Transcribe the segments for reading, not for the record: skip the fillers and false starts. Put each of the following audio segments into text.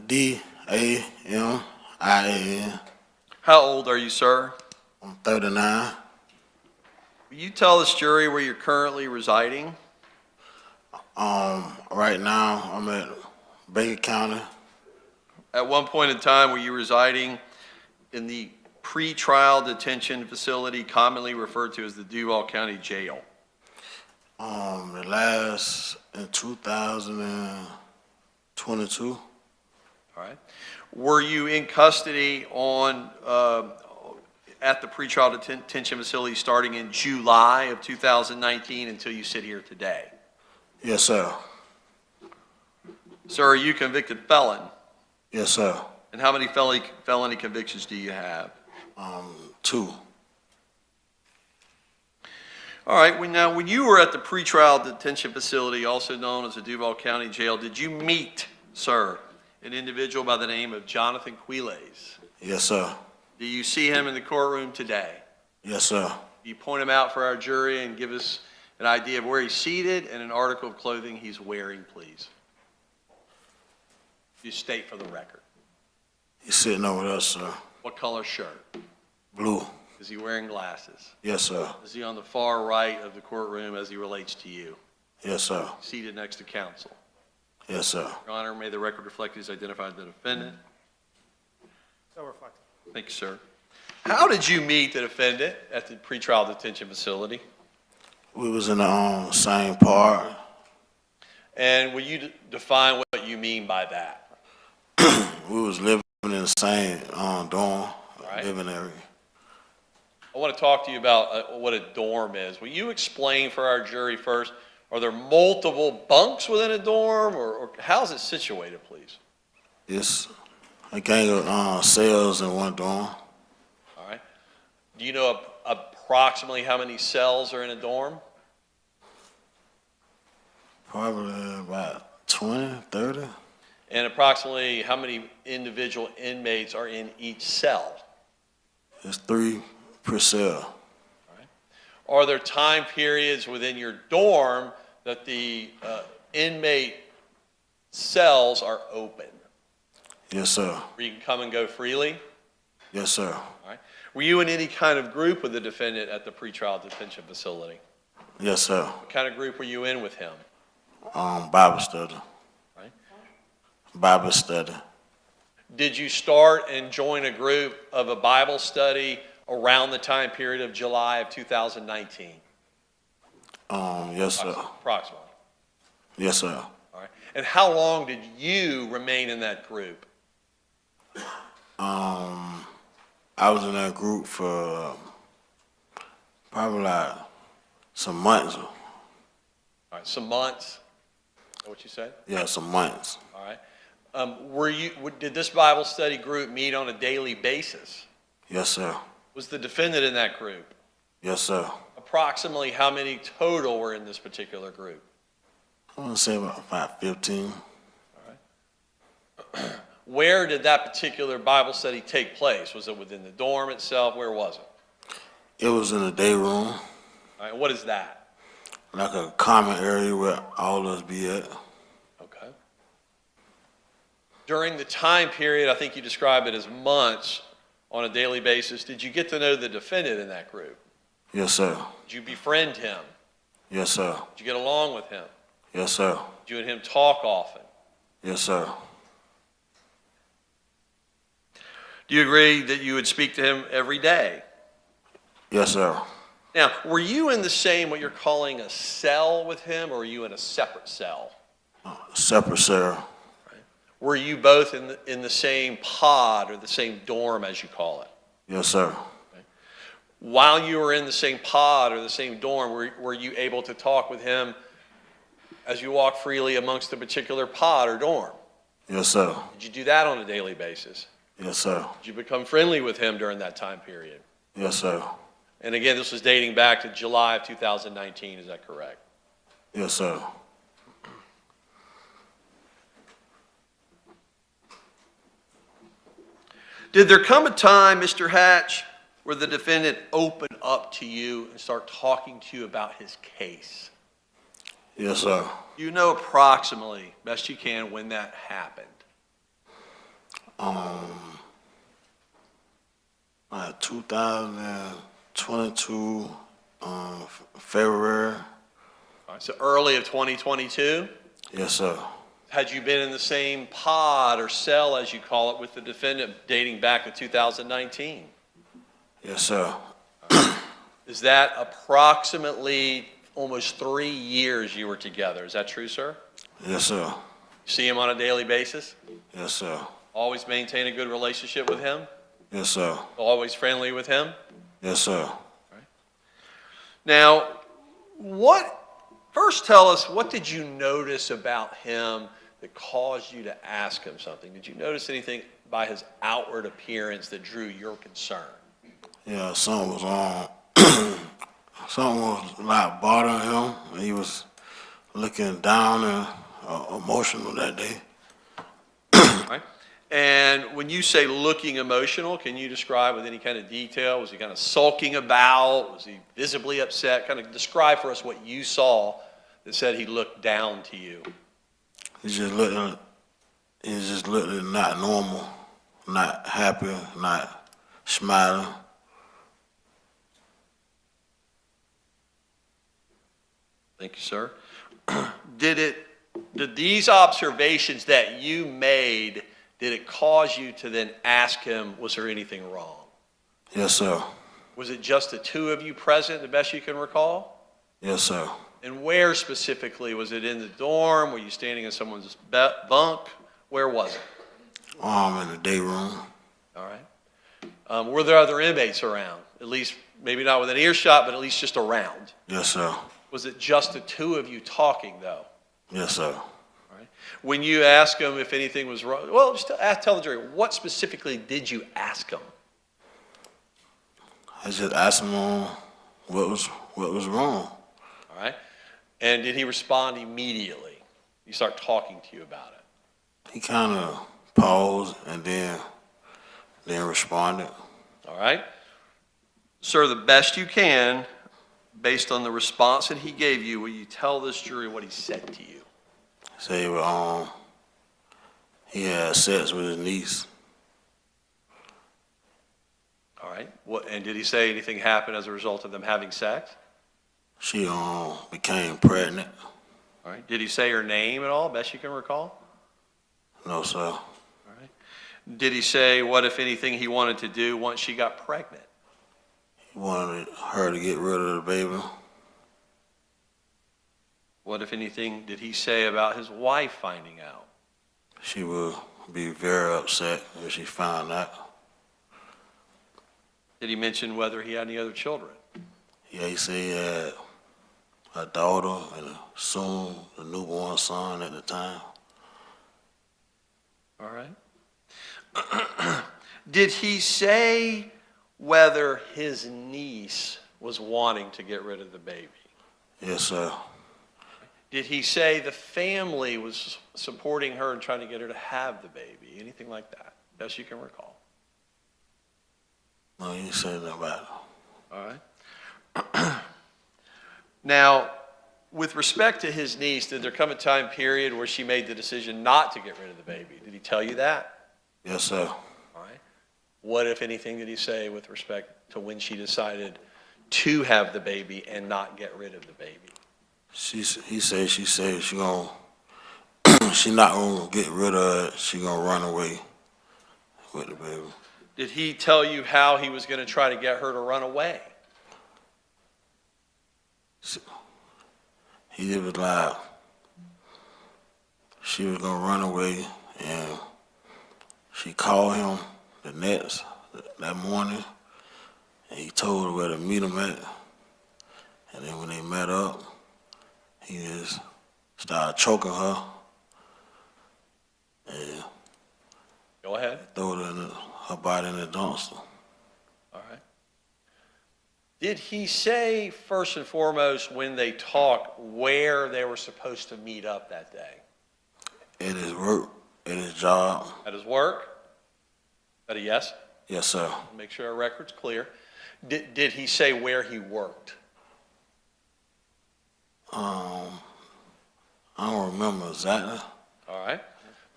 Damaian. How old are you, sir? I'm 39. Will you tell this jury where you're currently residing? Right now I'm at Baker County. At one point in time, were you residing in the pre-trial detention facility commonly referred to as the Duval County Jail? The last in 2022. All right. Were you in custody on at the pretrial detention facility starting in July of 2019 until you sit here today? Yes, sir. Sir, are you a convicted felon? Yes, sir. And how many felony convictions do you have? 2. All right. Now, when you were at the pretrial detention facility, also known as the Duval County Jail, did you meet, sir, an individual by the name of Johnathan Quiles? Yes, sir. Do you see him in the courtroom today? Yes, sir. Do you point him out for our jury and give us an idea of where he's seated and an article of clothing he's wearing, please? You state for the record. He's sitting over there, sir. What color shirt? Blue. Is he wearing glasses? Yes, sir. Is he on the far right of the courtroom as he relates to you? Yes, sir. Seated next to counsel? Yes, sir. Your Honor, may the record reflect he's identified the defendant. So reflected. Thank you, sir. How did you meet the defendant at the pretrial detention facility? We was in the same part. And will you define what you mean by that? We was living in the same dorm, Right. living area. I want to talk to you about what a dorm is. Will you explain for our jury first, are there multiple bunks within a dorm, or how's it situated, please? It's a gang of cells in one dorm. All right. Do you know approximately how many cells are in a dorm? Probably about 20, 30. And approximately how many individual inmates are in each cell? It's 3 per cell. All right. Are there time periods within your dorm that the inmate cells are open, Yes, sir. where you can come and go freely? Yes, sir. All right. Were you in any kind of group with the defendant at the pretrial detention facility? Yes, sir. What kind of group were you in with him? Bible study. Right. Bible study. Did you start and join a group of a Bible study around the time period of July of 2019? Yes, sir. Approximately. Yes, sir. All right. And how long did you remain in that group? I was in that group for probably like some months. All right, some months. Is that what you said? Yeah, some months. All right. Did this Bible study group meet on a daily basis? Yes, sir. Was the defendant in that group? Yes, sir. Approximately how many total were in this particular group? I want to say about 15. Where did that particular Bible study take place? Was it within the dorm itself? Where was it? It was in the day room, All right, what is that? like a common area where all of us be at. Okay. During the time period, I think you described it as months on a daily basis, did you get to know the defendant in that group? Yes, sir. Did you befriend him? Yes, sir. Did you get along with him? Yes, sir. Did you and him talk often? Yes, sir. Do you agree that you would speak to him every day? Yes, sir. Now, were you in the same, what you're calling a cell with him, or were you in a separate cell? Separate cell. Were you both in the same pod or the same dorm, as you call it? Yes, sir. While you were in the same pod or the same dorm, were you able to talk with him as you walked freely amongst the particular pod or dorm? Yes, sir. Did you do that on a daily basis? Yes, sir. Did you become friendly with him during that time period? Yes, sir. And again, this was dating back to July of 2019, is that correct? Yes, sir. Did there come a time, Mr. Hatch, where the defendant opened up to you and start talking to you about his case? Yes, sir. You know approximately, best you can, when that happened. Like 2022, February. All right, so early of 2022? Yes, sir. Had you been in the same pod or cell, as you call it, with the defendant dating back to 2019? Yes, sir. Is that approximately almost 3 years you were together? Is that true, sir? Yes, sir. You see him on a daily basis? Yes, sir. Always maintain a good relationship with him? Yes, sir. Always friendly with him? Yes, sir. Now, first tell us, what did you notice about him that caused you to ask him something? Did you notice anything by his outward appearance that drew your concern? Yeah, something was on. Something was like bothering him. He was looking down and emotional that day. Right? And when you say looking emotional, can you describe with any kind of detail? Was he kind of sulking about? Was he visibly upset? Kind of describe for us what you saw that said he looked down to you. He just looked not normal, not happy, not smiling. Thank you, sir. Did these observations that you made, did it cause you to then ask him, was there anything wrong? Yes, sir. Was it just the two of you present, the best you can recall? Yes, sir. And where specifically? Was it in the dorm? Were you standing in someone's bunk? Where was it? In the day room. All right. Were there other inmates around? At least, maybe not within earshot, but at least just around. Yes, sir. Was it just the two of you talking, though? Yes, sir. All right. When you asked him if anything was wrong, well, just tell the jury, what specifically did you ask him? I just asked him what was wrong. All right. And did he respond immediately? You start talking to you about it. He kind of paused and then responded. All right. Sir, the best you can, based on the response that he gave you, will you tell this jury what he said to you? Say he had sex with his niece. All right. And did he say anything happened as a result of them having sex? She became pregnant. All right. Did he say her name at all, best you can recall? No, sir. All right. Did he say what, if anything, he wanted to do once she got pregnant? He wanted her to get rid of the baby. What, if anything, did he say about his wife finding out? She would be very upset if she found out. Did he mention whether he had any other children? Yeah, he said he had a daughter and soon a newborn son at the time. All right. Did he say whether his niece was wanting to get rid of the baby? Yes, sir. Did he say the family was supporting her and trying to get her to have the baby? Anything like that, best you can recall? No, he didn't say nothing about it. All right. Now, with respect to his niece, did there come a time period where she made the decision not to get rid of the baby? Did he tell you that? Yes, sir. All right. What, if anything, did he say with respect to when she decided to have the baby and not get rid of the baby? He said she gonna she not gonna get rid of it. She gonna run away with the baby. Did he tell you how he was going to try to get her to run away? He was like she was gonna run away, and she called him that morning, and he told her where to meet him at. And then when they met up, he just started choking her and Go ahead. threw her body in the dumpster. All right. Did he say, first and foremost, when they talked, where they were supposed to meet up that day? At his work, at his job. At his work? Is that a yes? Yes, sir. Make sure our record's clear. Did he say where he worked? I don't remember exactly. All right.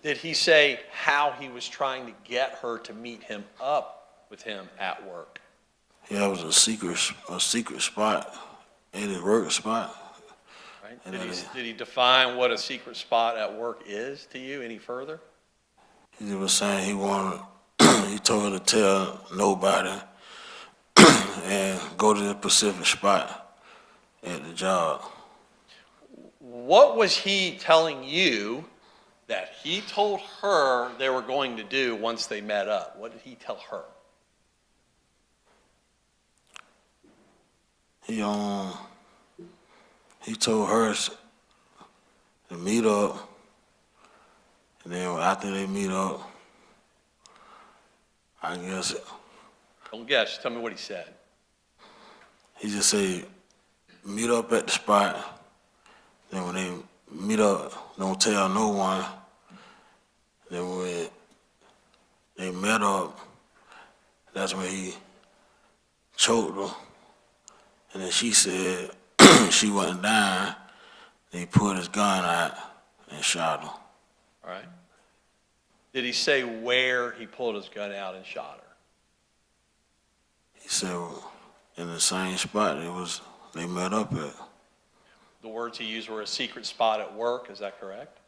Did he say how he was trying to get her to meet him up with him at work? Yeah, it was a secret spot in his work spot. Right? And Did he define what a secret spot at work is to you any further? he was saying he wanted, he told her to tell nobody and go to the Pacific spot at the job. What was he telling you that he told her they were going to do once they met up? What did he tell her? He told her to meet up, and then after they meet up, I guess Don't guess. Just tell me what he said. he just said, meet up at the spot. Then when they meet up, don't tell no one. Then when they met up, that's when he choked her. And then she said she wasn't dying. Then he pulled his gun out and shot her. All right. Did he say where he pulled his gun out and shot her? He said in the same spot they met up at. The words he used were a secret spot at work. Is that correct?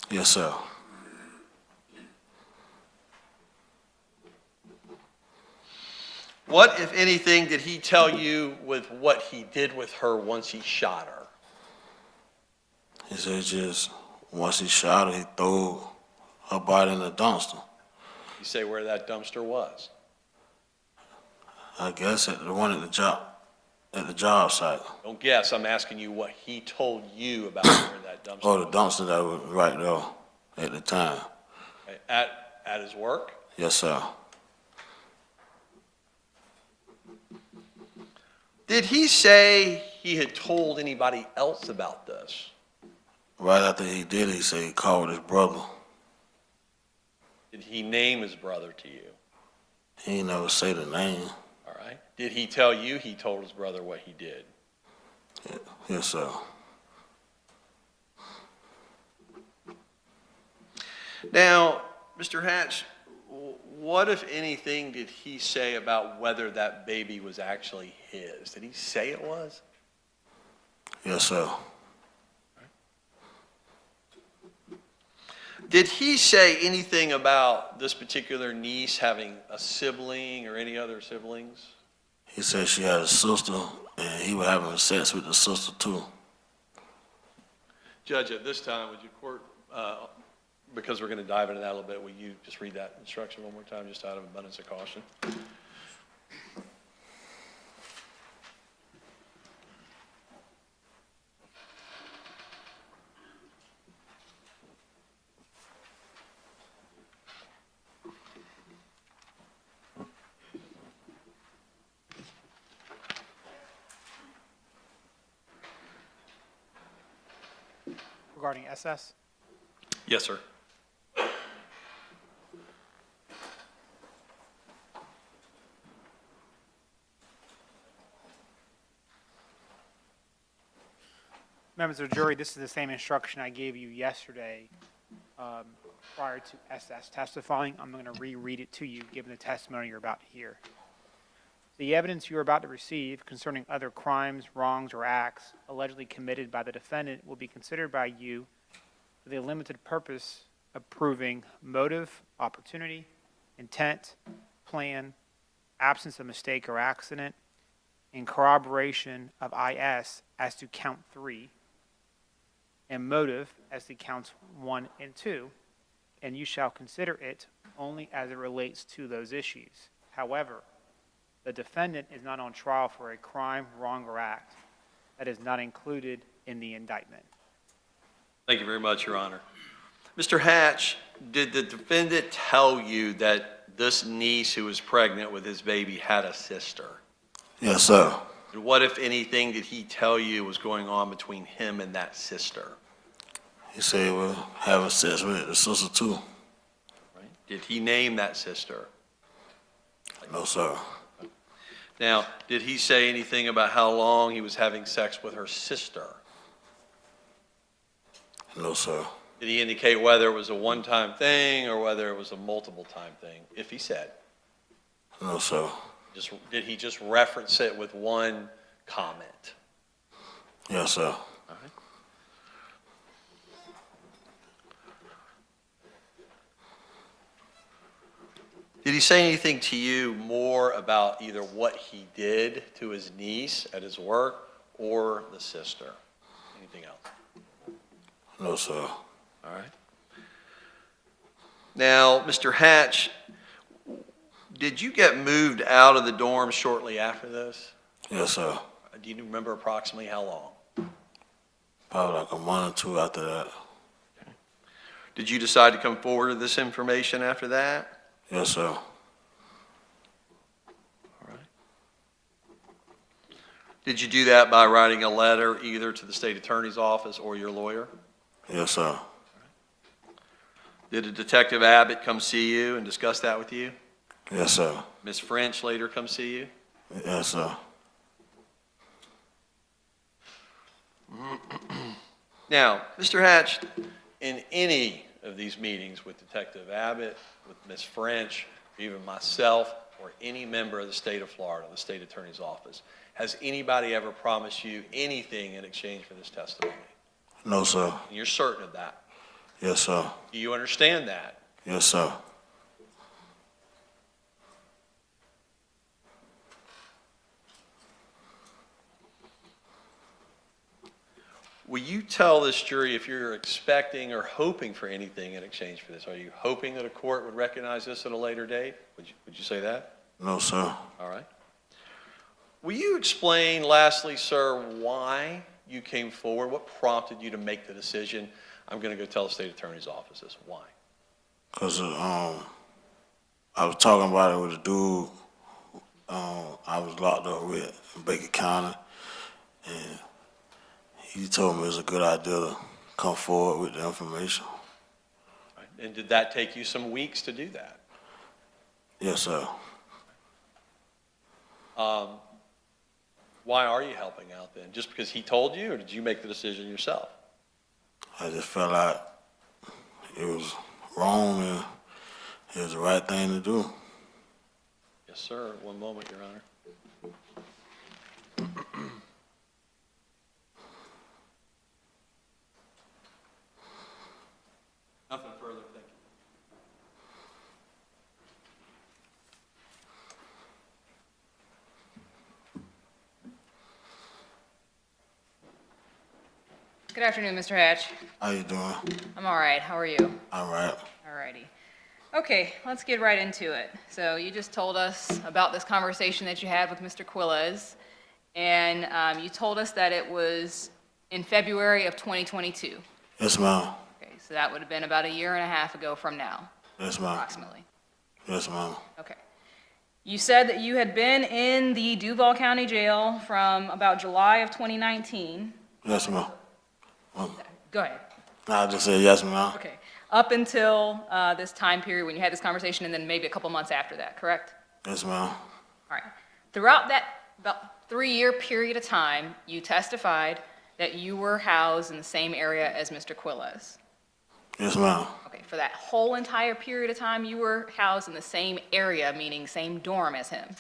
Yes, sir. What, if anything, did he tell you with what he did with her once he shot her? He said just once he shot her, he threw her body in the dumpster. You say where that dumpster was? I guess at the one at the job site. Don't guess. I'm asking you what he told you about where that dumpster Oh, the was. dumpster that was right there at the time. Okay. At his work? Yes, sir. Did he say he had told anybody else about this? Right after he did it, he said he called his brother. Did he name his brother to you? He ain't never say the name. All right. Did he tell you he told his brother what he did? Yes, sir. Now, Mr. Hatch, what, if anything, did he say about whether that baby was actually his? Did he say it was? Yes, sir. Did he say anything about this particular niece having a sibling or any other siblings? He said she had a sister, and he was having sex with the sister, too. Judge, at this time, would you court, because we're going to dive into that a little bit, will you just read that instruction one more time, just out of abundance of caution? Regarding SS? Yes, sir. Members of the jury, this is the same instruction I gave you yesterday prior to SS testifying. I'm going to reread it to you, given the testimony you're about to hear. The evidence you are about to receive concerning other crimes, wrongs, or acts allegedly committed by the defendant will be considered by you for the limited purpose of proving motive, opportunity, intent, plan, absence of mistake or accident, and corroboration of IS as to count 3, and motive as to counts 1 and 2, and you shall consider it only as it relates to those issues. However, the defendant is not on trial for a crime, wrong, or act that is not included in the indictment. Thank you very much, Your Honor. Mr. Hatch, did the defendant tell you that this niece who was pregnant with his baby had a sister? Yes, sir. And what, if anything, did he tell you was going on between him and that sister? He said he was having sex with the sister, too. Right? Did he name that sister? No, sir. Now, did he say anything about how long he was having sex with her sister? No, sir. Did he indicate whether it was a one-time thing or whether it was a multiple-time thing, if he said? No, sir. Did he just reference it with one comment? Yes, sir. All right. Did he say anything to you more about either what he did to his niece at his work or the sister? Anything else? No, sir. All right. Now, Mr. Hatch, did you get moved out of the dorm shortly after this? Yes, sir. Do you remember approximately how long? Probably like a month or two after that. Did you decide to come forward with this information after that? Yes, sir. All right. Did you do that by writing a letter either to the state attorney's office or your lawyer? Yes, sir. Did a Detective Abbott come see you and discuss that with you? Yes, sir. Ms. French later come see you? Yes, sir. Now, Mr. Hatch, in any of these meetings with Detective Abbott, with Ms. French, or even myself, or any member of the state of Florida, the state attorney's office, has anybody ever promised you anything in exchange for this testimony? No, sir. And you're certain of that? Yes, sir. Do you understand that? Yes, sir. Will you tell this jury if you're expecting or hoping for anything in exchange for this? Are you hoping that a court would recognize this at a later date? Would you say that? No, sir. All right. Will you explain, lastly, sir, why you came forward? What prompted you to make the decision? I'm going to go tell the state attorney's office this. Why? Because I was talking about it with a dude I was locked up with in Baker County, and he told me it was a good idea to come forward with the information. Right. And did that take you some weeks to do that? Yes, sir. Why are you helping out then? Just because he told you, or did you make the decision yourself? I just felt like it was wrong and it was the right thing to do. Yes, sir. One moment, Your Honor. Nothing further, thank you. Good afternoon, Mr. Hatch. How you doing? I'm all right. How are you? All right. All righty. Okay, let's get right into it. So you just told us about this conversation that you had with Mr. Quiles, and you told us that it was in February of 2022. Yes, ma'am. Okay, so that would have been about a year and a half ago from now, Yes, ma'am. approximately. Yes, ma'am. Okay. You said that you had been in the Duval County Jail from about July of 2019. Yes, ma'am. Go ahead. I just said yes, ma'am. Okay. Up until this time period when you had this conversation, and then maybe a couple months after that, correct? Yes, ma'am. All right. Throughout that about 3-year period of time, you testified that you were housed in the same area as Mr. Quiles. Yes, ma'am. Okay. For that whole entire period of time, you were housed in the same area, meaning same dorm as him.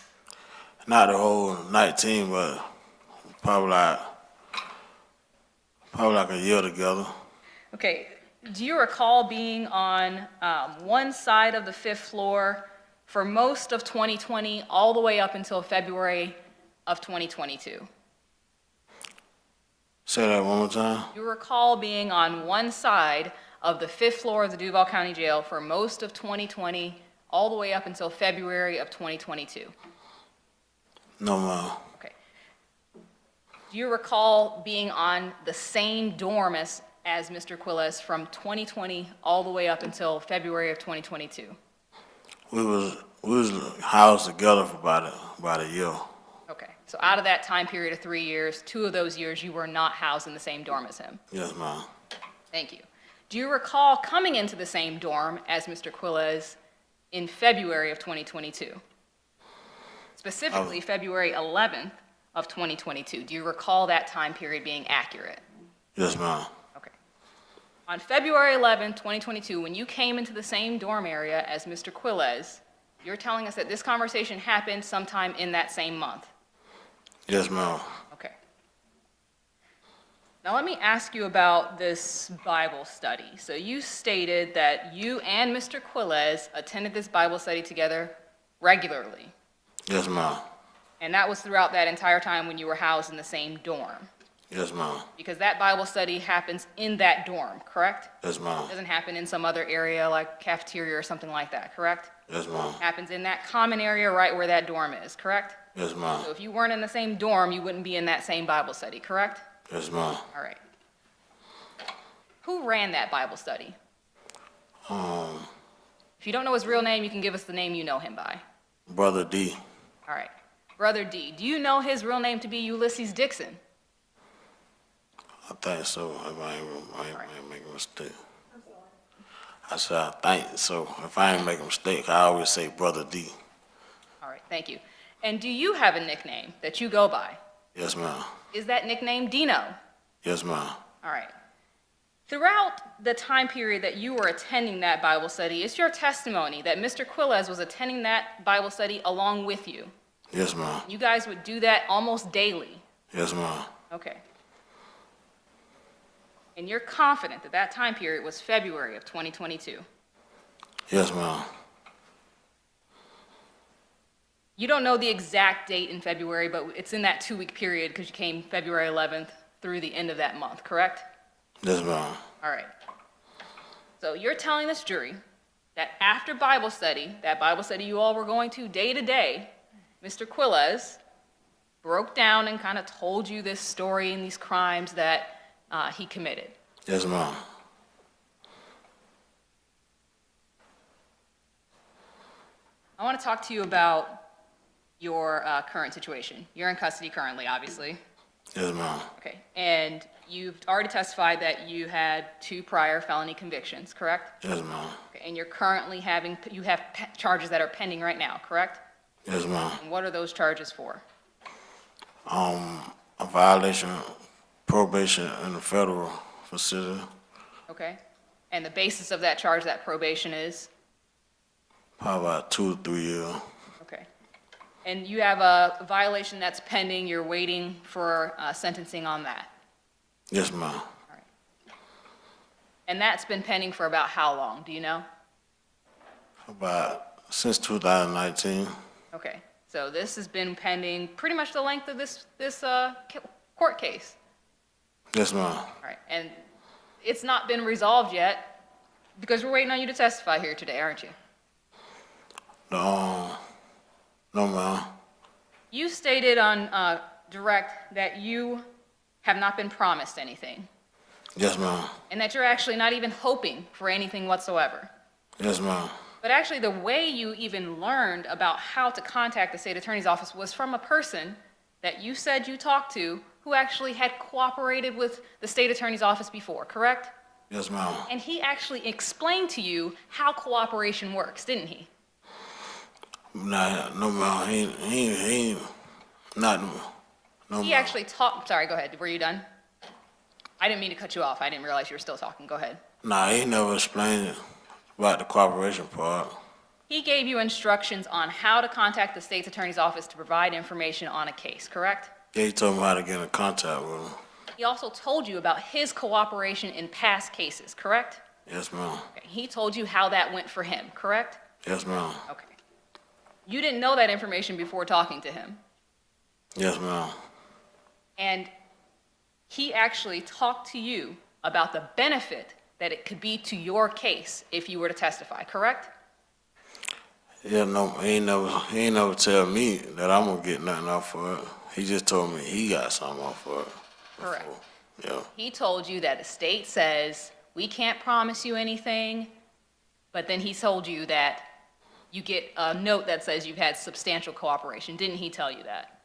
Not the whole 19, but probably like a year together. Okay. Do you recall being on one side of the 5th floor for most of 2020 all the way up until February of 2022? Say that one more time. You recall being on one side of the 5th floor of the Duval County Jail for most of 2020 all the way up until February of 2022? No, ma'am. Okay. Do you recall being on the same dorm as Mr. Quiles from 2020 all the way up until February of 2022? We was housed together for about a year. Okay, so out of that time period of 3 years, 2 of those years you were not housed in the same dorm as him. Yes, ma'am. Thank you. Do you recall coming into the same dorm as Mr. Quiles in February of 2022? Specifically, February 11th of 2022. Do you recall that time period being accurate? Yes, ma'am. Okay. On February 11, 2022, when you came into the same dorm area as Mr. Quiles, you're telling us that this conversation happened sometime in that same month. Yes, ma'am. Okay. Now let me ask you about this Bible study. So you stated that you and Mr. Quiles attended this Bible study together regularly, Yes, ma'am. and that was throughout that entire time when you were housed in the same dorm. Yes, ma'am. Because that Bible study happens in that dorm, correct? Yes, ma'am. It doesn't happen in some other area like cafeteria or something like that, correct? Yes, ma'am. Happens in that common area right where that dorm is, correct? Yes, ma'am. So if you weren't in the same dorm, you wouldn't be in that same Bible study, correct? Yes, ma'am. All right. Who ran that Bible study? If you don't know his real name, you can give us the name you know him by. Brother D. All right. Brother D, do you know his real name to be Ulysses Dixon? I think so. If I ain't make a mistake. I said I think so. If I ain't make a mistake, I always say Brother D. All right, thank you. And do you have a nickname that you go by? Yes, ma'am. Is that nickname Dino? Yes, ma'am. All right. Throughout the time period that you were attending that Bible study, it's your testimony that Mr. Quiles was attending that Bible study along with you. Yes, ma'am. You guys would do that almost daily. Yes, ma'am. Okay. And you're confident that that time period was February of 2022. Yes, ma'am. You don't know the exact date in February, but it's in that 2-week period because you came February 11th through the end of that month, correct? Yes, ma'am. All right. So you're telling this jury that after Bible study, that Bible study you all were going to day to day, Mr. Quiles broke down and kind of told you this story and these crimes that he committed. Yes, ma'am. I want to talk to you about your current situation. You're in custody currently, obviously. Yes, ma'am. Okay. And you've already testified that you had 2 prior felony convictions, correct? Yes, ma'am. Okay. And you're currently you have charges that are pending right now, correct? Yes, ma'am. And what are those charges for? A violation of probation in the federal facility. Okay. And the basis of that charge, that probation is? Probably about 2 to 3 years. Okay. And you have a violation that's pending, you're waiting for sentencing on that? Yes, ma'am. All right. And that's been pending for about how long, do you know? About since 2019. Okay. So this has been pending pretty much the length of this court case? Yes, ma'am. All right. And it's not been resolved yet because we're waiting on you to testify here today, aren't you? No, ma'am. You stated on direct that you have not been promised anything Yes, ma'am. and that you're actually not even hoping for anything whatsoever. Yes, ma'am. But actually, the way you even learned about how to contact the state attorney's office was from a person that you said you talked to who actually had cooperated with the state attorney's office before, correct? Yes, ma'am. And he actually explained to you how cooperation works, didn't he? Nah, no, ma'am. He ain't not no. He ma'am. actually talked, sorry, go ahead. Were you done? I didn't mean to cut you off. I didn't realize you were still talking. Go ahead. Nah, he never explained about the cooperation part. He gave you instructions on how to contact the state's attorney's office to provide information on a case, correct? Yeah, he told me how to get in contact with him. He also told you about his cooperation in past cases, correct? Yes, ma'am. Okay. He told you how that went for him, correct? Yes, ma'am. Okay. You didn't know that information before talking to him. Yes, ma'am. And he actually talked to you about the benefit that it could be to your case if you were to testify, correct? Yeah, no, he ain't never tell me that I'm gonna get nothing off for it. He just told me he got something off for it. Correct. Yeah. He told you that the state says, we can't promise you anything, but then he told you that you get a note that says you've had substantial cooperation. Didn't he tell you that?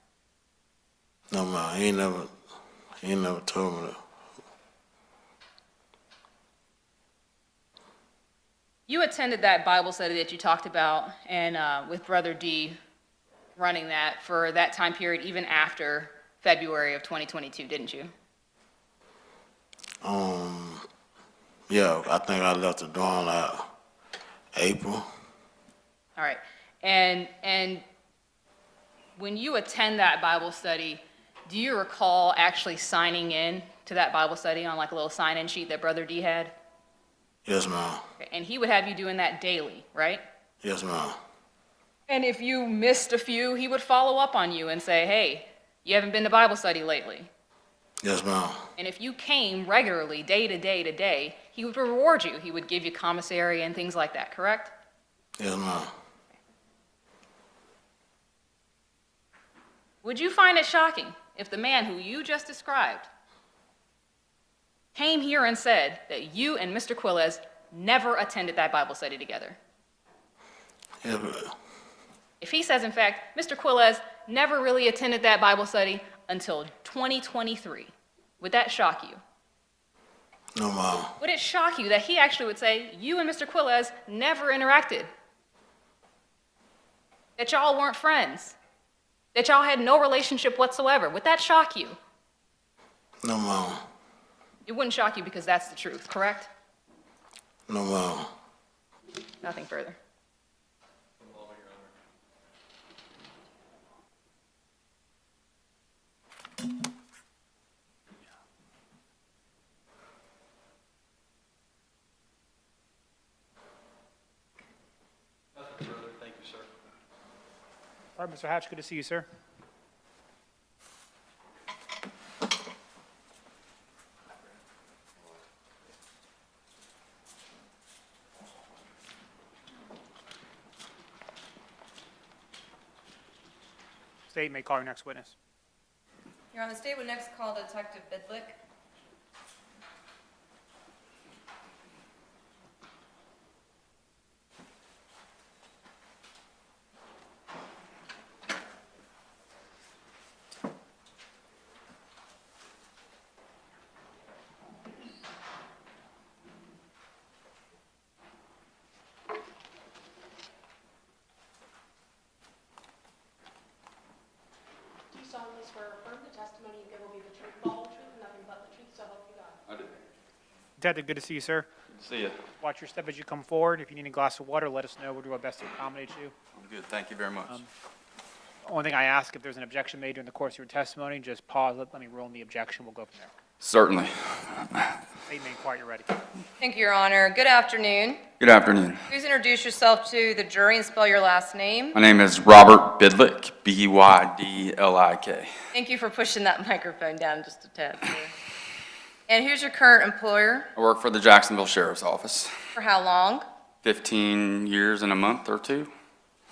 No, ma'am. He ain't never told me that. You attended that Bible study that you talked about, and with Brother D running that for that time period, even after February of 2022, didn't you? Yeah, I think I left the dorm out April. All right. And when you attend that Bible study, do you recall actually signing in to that Bible study on like a little sign-in sheet that Brother D had? Yes, ma'am. And he would have you doing that daily, right? Yes, ma'am. And if you missed a few, he would follow up on you and say, hey, you haven't been to Bible study lately. Yes, ma'am. And if you came regularly, day to day to day, he would reward you. He would give you commissary and things like that, correct? Yes, ma'am. Would you find it shocking if the man who you just described came here and said that you and Mr. Quiles never attended that Bible study together? Yeah, but If he says, in fact, Mr. Quiles never really attended that Bible study until 2023, would that shock you? no, ma'am. Would it shock you that he actually would say, you and Mr. Quiles never interacted? That y'all weren't friends? That y'all had no relationship whatsoever? Would that shock you? No, ma'am. It wouldn't shock you because that's the truth, correct? No, ma'am. Nothing further. Nothing further. Thank you, sir. All right, Mr. Hatch, good to see you, sir. State may call your next witness. Your Honor, the state would next call Detective Bidlick. Do you solemnly swear or affirm the testimony you give will be the truth, the whole truth, and nothing but the truth, so help you God? I do. Detective, good to see you, sir. Good to see you. Watch your step as you come forward. If you need a glass of water, let us know. We'll do our best to accommodate you. I'm good. Thank you very much. Only thing I ask, if there's an objection made during the course of your testimony, just pause, let me rule on the objection. We'll go from there. Certainly. State may inquire, you're ready. Thank you, Your Honor. Good afternoon. Good afternoon. Please introduce yourself to the jury and spell your last name. My name is Robert Bidlick, B-Y-D-L-I-K. Thank you for pushing that microphone down just a tad, sir. And who's your current employer? I work for the Jacksonville Sheriff's Office. For how long? 15 years and a month or two.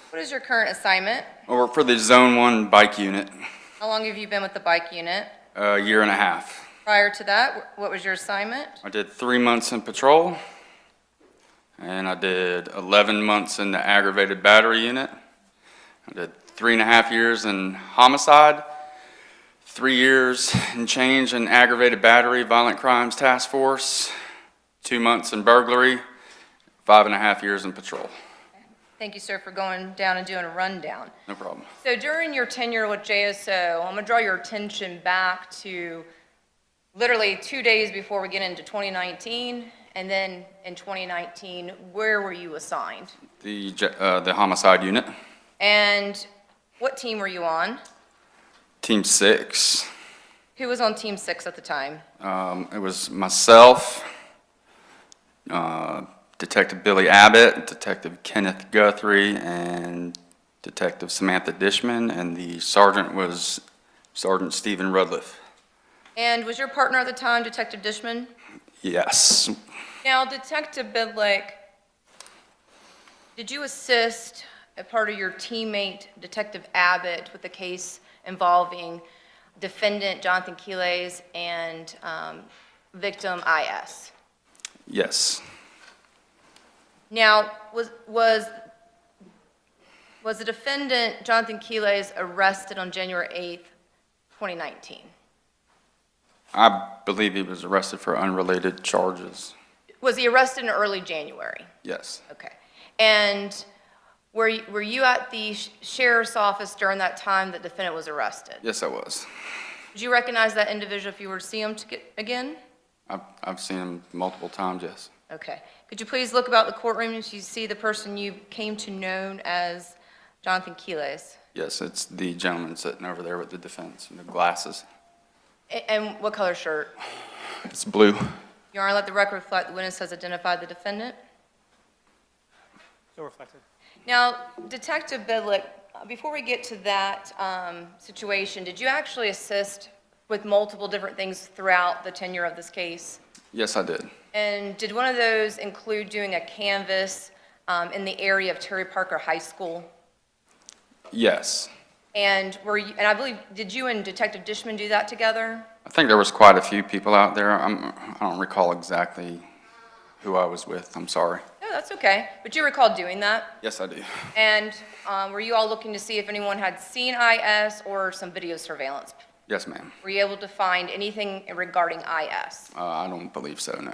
What is your current assignment? I work for the Zone 1 Bike Unit, How long have you been with the bike unit? a year and a half. Prior to that, what was your assignment? I did 3 months in patrol, and I did 11 months in the aggravated battery unit. I did 3.5 years in homicide, 3 years and change in aggravated battery, violent crimes task force, 2 months in burglary, 5.5 years in patrol. Thank you, sir, for going down and doing a rundown. No problem. So during your tenure with JSO, I'm going to draw your attention back to literally 2 days before we get into 2019, and then in 2019, where were you assigned? The homicide unit, And what team were you on? Team 6. Who was on Team 6 at the time? It was myself, Detective Billy Abbott, Detective Kenneth Guthrie, and Detective Samantha Dishman, and the sergeant was Sergeant Stephen Rudliff. And was your partner at the time Detective Dishman? Yes. Now, Detective Bidlick, did you assist a part of your teammate, Detective Abbott, with the case involving defendant Johnathan Quiles and victim IS? Yes. Now, was the defendant Johnathan Quiles arrested on January 8th, 2019? I believe he was arrested for unrelated charges. Was he arrested in early January? Yes. Okay. And were you at the sheriff's office during that time the defendant was arrested? Yes, I was. Did you recognize that individual if you were to see him again? I've seen him multiple times, yes. Okay. Could you please look about the courtroom if you see the person you came to know as Johnathan Quiles? Yes, it's the gentleman sitting over there with the defense and the glasses. And what color shirt? It's blue. Your Honor, let the record reflect the witness has identified the defendant. So reflected. Now, Detective Bidlick, before we get to that situation, did you actually assist with multiple different things throughout the tenure of this case? Yes, I did. And did one of those include doing a canvass in the area of Terry Parker High School? Yes. And and I believe, did you and Detective Dishman do that together? I think there was quite a few people out there. I don't recall exactly who I was with. I'm sorry. No, that's okay. But you recall doing that? Yes, I do. And were you all looking to see if anyone had seen IS or some video surveillance? Yes, ma'am. Were you able to find anything regarding IS? I don't believe so, no.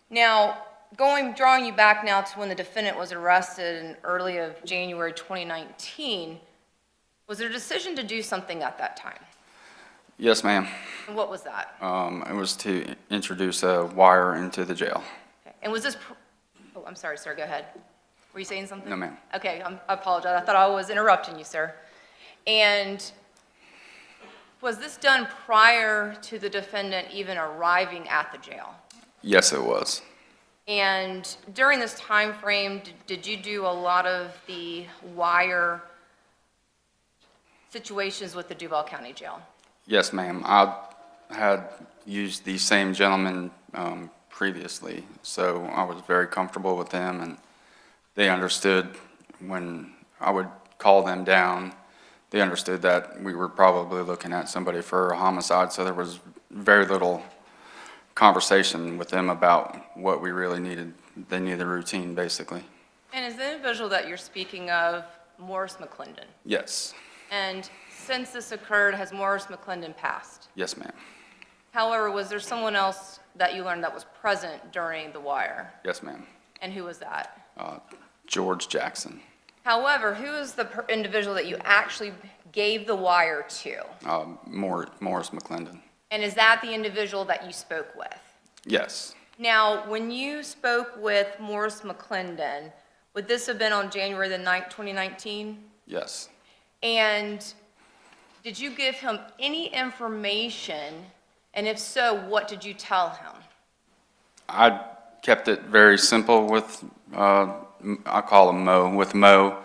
Now, drawing you back now to when the defendant was arrested in early of January 2019, was there a decision to do something at that time? Yes, ma'am. And what was that? It was to introduce a wire into the jail. Okay. And was this, oh, I'm sorry, sir, go ahead. Were you saying something? No, ma'am. Okay, I apologize. I thought I was interrupting you, sir. And was this done prior to the defendant even arriving at the jail? Yes, it was. And during this time frame, did you do a lot of the wire situations with the Duval County Jail? Yes, ma'am. I had used the same gentleman previously, so I was very comfortable with them, and they understood when I would call them down, they understood that we were probably looking at somebody for a homicide, so there was very little conversation with them about what we really needed. They needed the routine, basically. And is the individual that you're speaking of Morris McClendon? Yes. And since this occurred, has Morris McClendon passed? Yes, ma'am. However, was there someone else that you learned that was present during the wire? Yes, ma'am. And who was that? George Jackson. However, who is the individual that you actually gave the wire to? Morris McClendon. And is that the individual that you spoke with? Yes. Now, when you spoke with Morris McClendon, would this have been on January the 9th, 2019? Yes. And did you give him any information? And if so, what did you tell him? I kept it very simple with, I call him Mo, with Mo.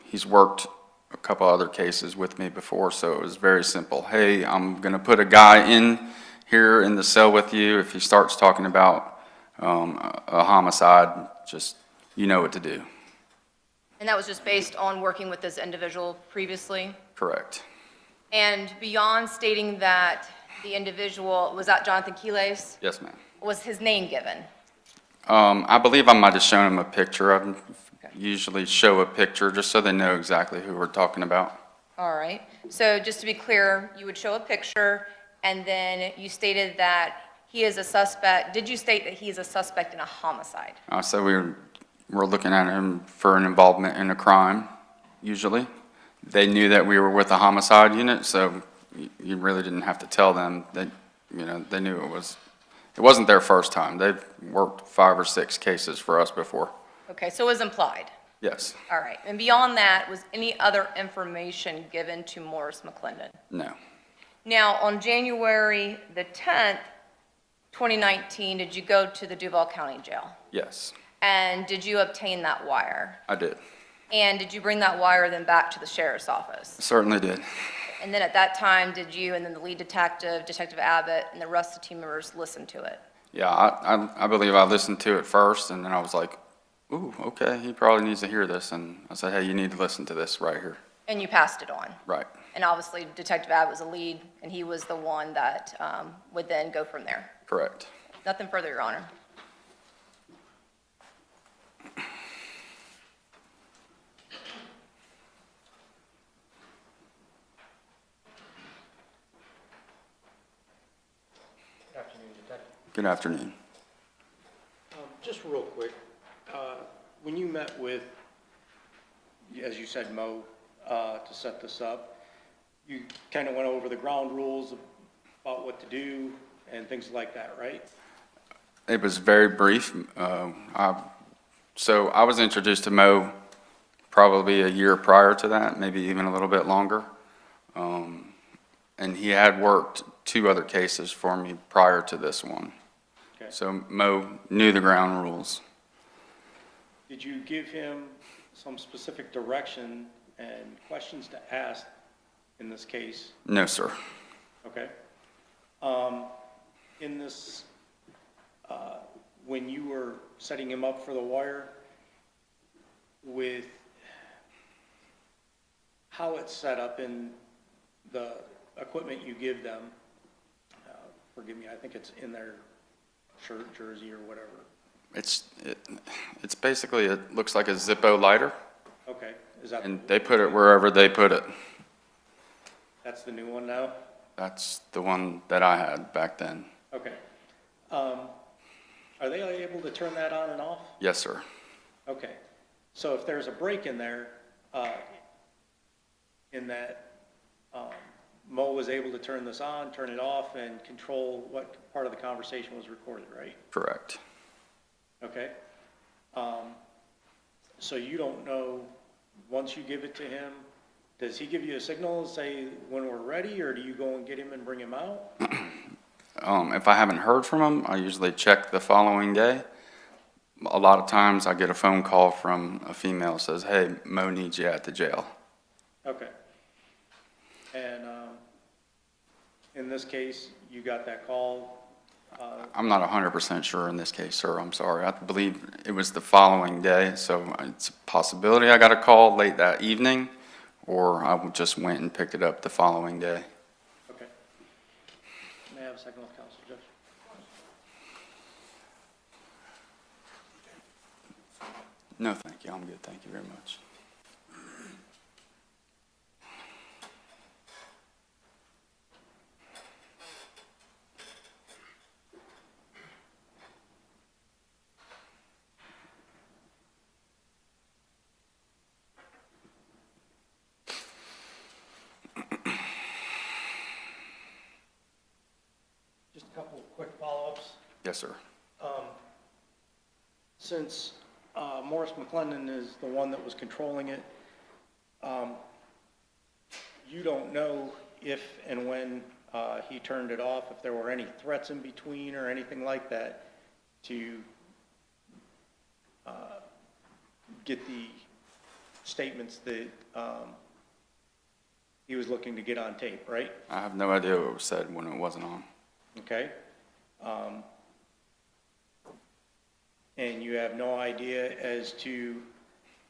He's worked a couple other cases with me before, so it was very simple. Hey, I'm going to put a guy in here in the cell with you. If he starts talking about a homicide, just, you know what to do. And that was just based on working with this individual previously? Correct. And beyond stating that the individual, was that Johnathan Quiles? Yes, ma'am. Was his name given? I believe I might have shown him a picture. I usually show a picture just so they know exactly who we're talking about. All right. So just to be clear, you would show a picture, and then you stated that he is a suspect. Did you state that he is a suspect in a homicide? So we're looking at him for an involvement in a crime, usually. They knew that we were with the homicide unit, so you really didn't have to tell them. They knew it wasn't their first time. They've worked 5 or 6 cases for us before. Okay, so it was implied. Yes. All right. And beyond that, was any other information given to Morris McClendon? No. Now, on January the 10th, 2019, did you go to the Duval County Jail? Yes, And did you obtain that wire? I did. And did you bring that wire then back to the sheriff's office? Certainly did. And then at that time, did you and then the lead detective, Detective Abbott, and the rest of the team members listen to it? Yeah, I believe I listened to it first, and then I was like, ooh, okay, he probably needs to hear this. And I said, hey, you need to listen to this right here. And you passed it on? Right. And obviously, Detective Abbott was the lead, and he was the one that would then go from there. Correct. Nothing further, Your Honor. Good afternoon. Just real quick, when you met with, as you said, Mo, to set this up, you kind of went over the ground rules about what to do, and things like that, right? It was very brief. So I was introduced to Mo probably a year prior to that, maybe even a little bit longer. And he had worked 2 other cases for me prior to this one. Okay. So Mo knew the ground rules. Did you give him some specific direction and questions to ask in this case? No, sir. Okay. In this, when you were setting him up for the wire, with how it's set up in the equipment you give them, forgive me, I think it's in their shirt, jersey, or whatever. It's basically, it looks like a Zippo lighter, Okay, is that, and they put it wherever they put it. that's the new one now? That's the one that I had back then. Okay. Are they able to turn that on and off? Yes, sir. Okay, so if there's a break in there, in that Mo was able to turn this on, turn it off, and control what part of the conversation was recorded, right? Correct. Okay? So you don't know, once you give it to him, does he give you a signal, say when we're ready, or do you go and get him and bring him out? If I haven't heard from him, I usually check the following day. A lot of times I get a phone call from a female that says, hey, Mo needs you at the jail. Okay. And in this case, you got that call? I'm not 100% sure in this case, sir. I'm sorry. I believe it was the following day, so it's a possibility I got a call late that evening, or I just went and picked it up the following day. Okay. May I have a second with counsel, Judge? No, thank you. I'm good. Thank you very much. Just a couple of quick follow-ups. Yes, sir. Since Morris McClendon is the one that was controlling it, you don't know if and when he turned it off, if there were any threats in between or anything like that to get the statements that he was looking to get on tape, right? I have no idea what was said when it wasn't on. Okay? And you have no idea as to,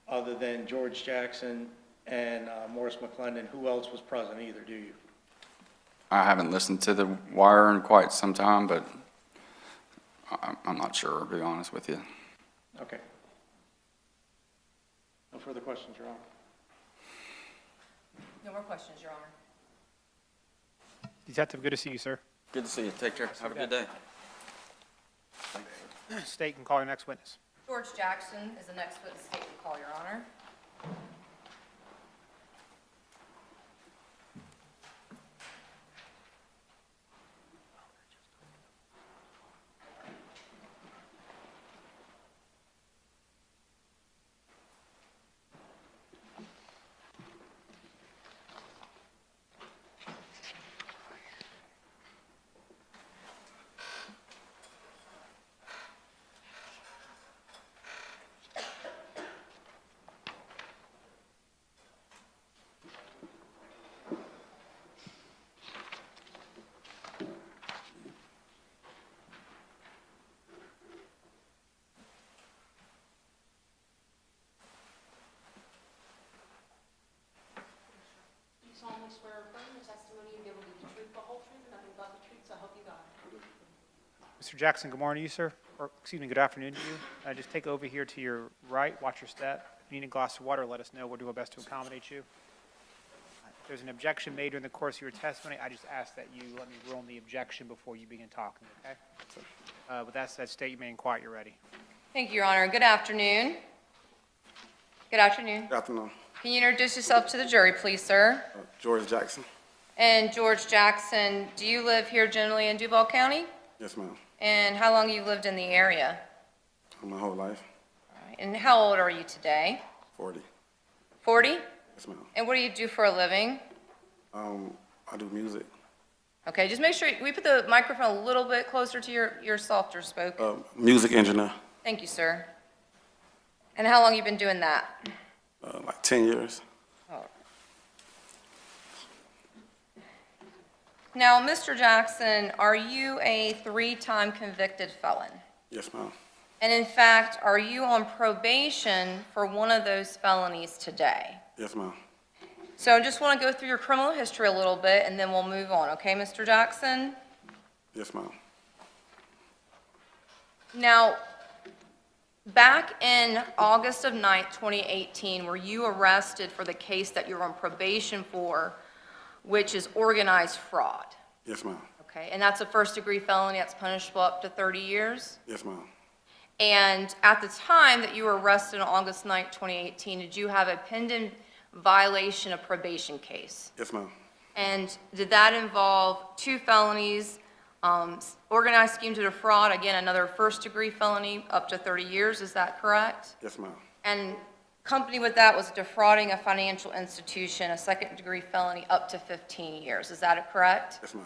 other than George Jackson and Morris McClendon, who else was present either, do you? I haven't listened to The Wire in quite some time, but I'm not sure, to be honest with you. Okay. No further questions, Your Honor. No more questions, Your Honor. Detective, good to see you, sir. Good to see you. Take care. Have a good day. State can call your next witness. George Jackson is the next witness state to call, Your Honor. Do you solemnly swear or affirm the testimony you give will be the truth, the whole truth, and nothing but the truth, so help you God? Mr. Jackson, good morning to you, sir. Or, excuse me, good afternoon to you. Just take over here to your right, watch your step. If you need a glass of water, let us know. We'll do our best to accommodate you. If there's an objection made during the course of your testimony, I just ask that you let me rule on the objection before you begin talking, okay? With that said, state your name and quiet, you're ready. Thank you, Your Honor. Good afternoon. Good afternoon. Good afternoon. Can you introduce yourself to the jury, please, sir? George Jackson. And George Jackson, do you live here generally in Duval County? Yes, ma'am. And how long you lived in the area? My whole life. All right. And how old are you today? 40. 40? Yes, ma'am. And what do you do for a living? I do music. Okay, just make sure, we put the microphone a little bit closer to your softer spoke. Music engineer. Thank you, sir. And how long you been doing that? Like 10 years. Now, Mr. Jackson, are you a 3-time convicted felon? Yes, ma'am. And in fact, are you on probation for one of those felonies today? Yes, ma'am. So I just want to go through your criminal history a little bit, and then we'll move on, okay, Mr. Jackson? Yes, ma'am. Now, back in August of 9th, 2018, were you arrested for the case that you're on probation for, which is organized fraud? Yes, ma'am. Okay, and that's a first-degree felony that's punishable up to 30 years? Yes, ma'am. And at the time that you were arrested on August 9th, 2018, did you have a pending violation of probation case? Yes, ma'am. And did that involve 2 felonies, organized scheme to defraud, again, another first-degree felony up to 30 years, is that correct? Yes, ma'am. And accompanied with that was defrauding a financial institution, a second-degree felony up to 15 years, is that correct? Yes, ma'am.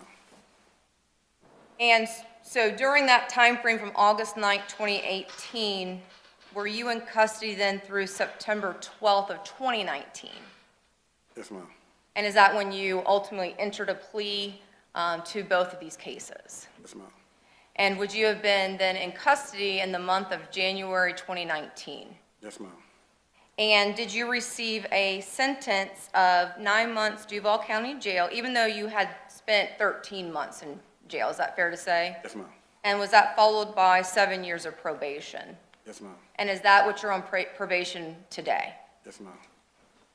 And so during that time frame from August 9th, 2018, were you in custody then through September 12th of 2019? Yes, ma'am. And is that when you ultimately entered a plea to both of these cases? Yes, ma'am. And would you have been then in custody in the month of January 2019? Yes, ma'am. And did you receive a sentence of 9 months Duval County Jail, even though you had spent 13 months in jail? Is that fair to say? Yes, ma'am. And was that followed by 7 years of probation? Yes, ma'am. And is that what you're on probation today? Yes, ma'am.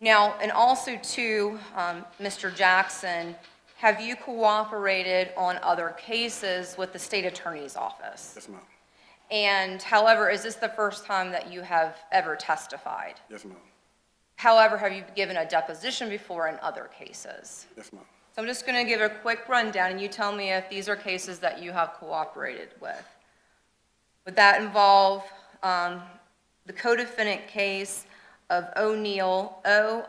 Now, and also too, Mr. Jackson, have you cooperated on other cases with the state attorney's office? Yes, ma'am. And however, is this the first time that you have ever testified? Yes, ma'am. However, have you given a deposition before in other cases? Yes, ma'am. So I'm just going to give a quick rundown, and you tell me if these are cases that you have cooperated with. Would that involve the co-defendant case of O'Neill, O''Neil,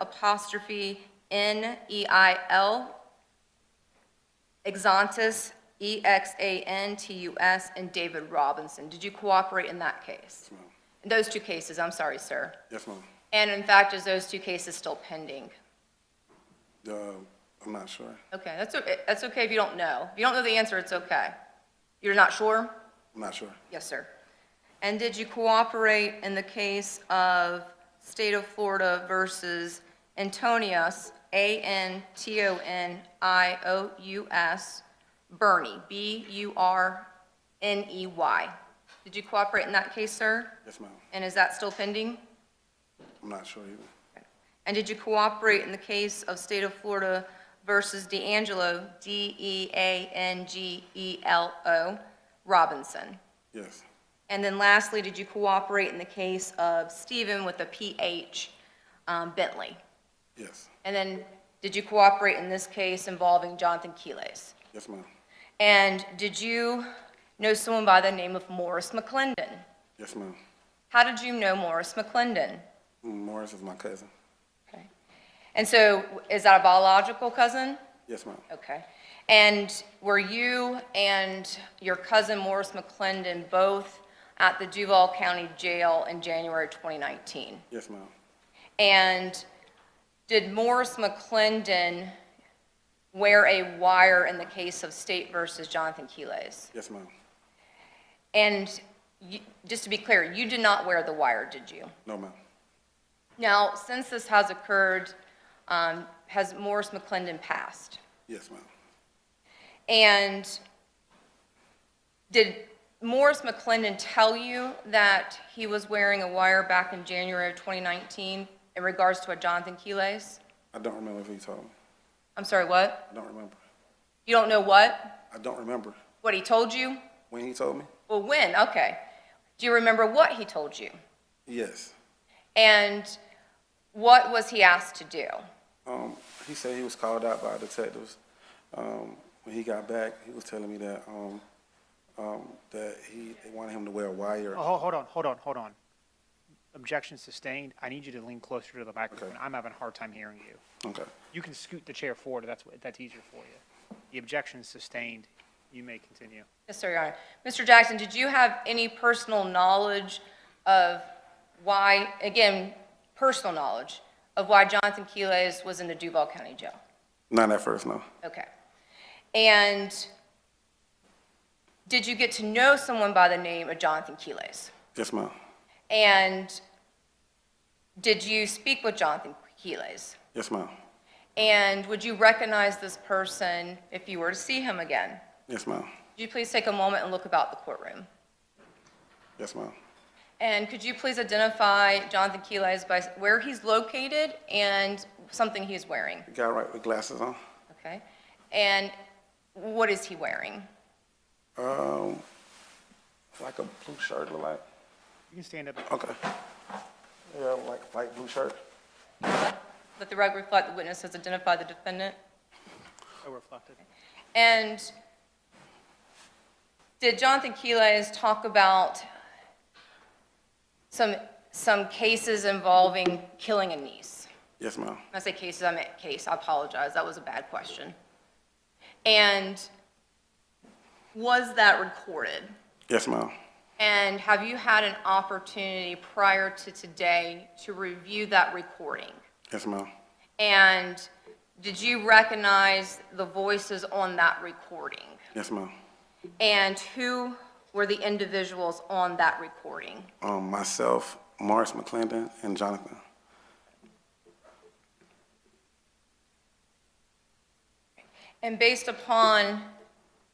Exantus, Exantus, and David Robinson? Did you cooperate in that case? Yes, ma'am. In those 2 cases, I'm sorry, sir. Yes, ma'am. And in fact, is those 2 cases still pending? I'm not sure. Okay, that's okay if you don't know. If you don't know the answer, it's okay. You're not sure? I'm not sure. Yes, sir. And did you cooperate in the case of State of Florida versus Antonius, Antonious, Burney, Burney? Did you cooperate in that case, sir? Yes, ma'am. And is that still pending? I'm not sure either. And did you cooperate in the case of State of Florida versus D'Angelo, Deangelo, Robinson? Yes. And then lastly, did you cooperate in the case of Stephen with the PH, Bentley? Yes. And then did you cooperate in this case involving Johnathan Quiles? Yes, ma'am. And did you know someone by the name of Morris McClendon? Yes, ma'am. How did you know Morris McClendon? Morris is my cousin. Okay. And so is that a biological cousin? Yes, ma'am. Okay. And were you and your cousin Morris McClendon both at the Duval County Jail in January 2019? Yes, ma'am. And did Morris McClendon wear a wire in the case of State versus Johnathan Quiles? Yes, ma'am. And just to be clear, you did not wear the wire, did you? No, ma'am. Now, since this has occurred, has Morris McClendon passed? Yes, ma'am. And did Morris McClendon tell you that he was wearing a wire back in January of 2019 in regards to a Johnathan Quiles? I don't remember if he told me. I'm sorry, what? I don't remember. You don't know what? I don't remember What he told you? when he told me. Well, when? Okay. Do you remember what he told you? Yes. And what was he asked to do? He said he was called out by detectives When he got back, he was telling me that that they wanted him to wear a wire. Oh, hold on. Objection sustained. I need you to lean closer to the microphone. Okay. I'm having a hard time hearing you. Okay. You can scoot the chair forward if that's easier for you. The objection is sustained. You may continue. Yes, sir, Your Honor. Mr. Jackson, did you have any personal knowledge of why, again, personal knowledge of why Johnathan Quiles was in the Duval County Jail? Not at first, no. Okay. And did you get to know someone by the name of Johnathan Quiles? Yes, ma'am. And did you speak with Johnathan Quiles? Yes, ma'am. And would you recognize this person if you were to see him again? Yes, ma'am. Could you please take a moment and look about the courtroom? Yes, ma'am. And could you please identify Johnathan Quiles by where he's located and something he's wearing? The guy right with glasses on. Okay. And what is he wearing? Like a blue shirt, look like. You can stand up. Okay. Yeah, like a light blue shirt. Let the record reflect the witness has identified the defendant. So reflected. And did Johnathan Quiles talk about some cases involving killing a niece? Yes, ma'am. When I say cases, I meant case. I apologize. That was a bad question. And was that recorded? Yes, ma'am. And have you had an opportunity prior to today to review that recording? Yes, ma'am. And did you recognize the voices on that recording? Yes, ma'am. And who were the individuals on that recording? Myself, Morris McClendon, and Johnathan. And based upon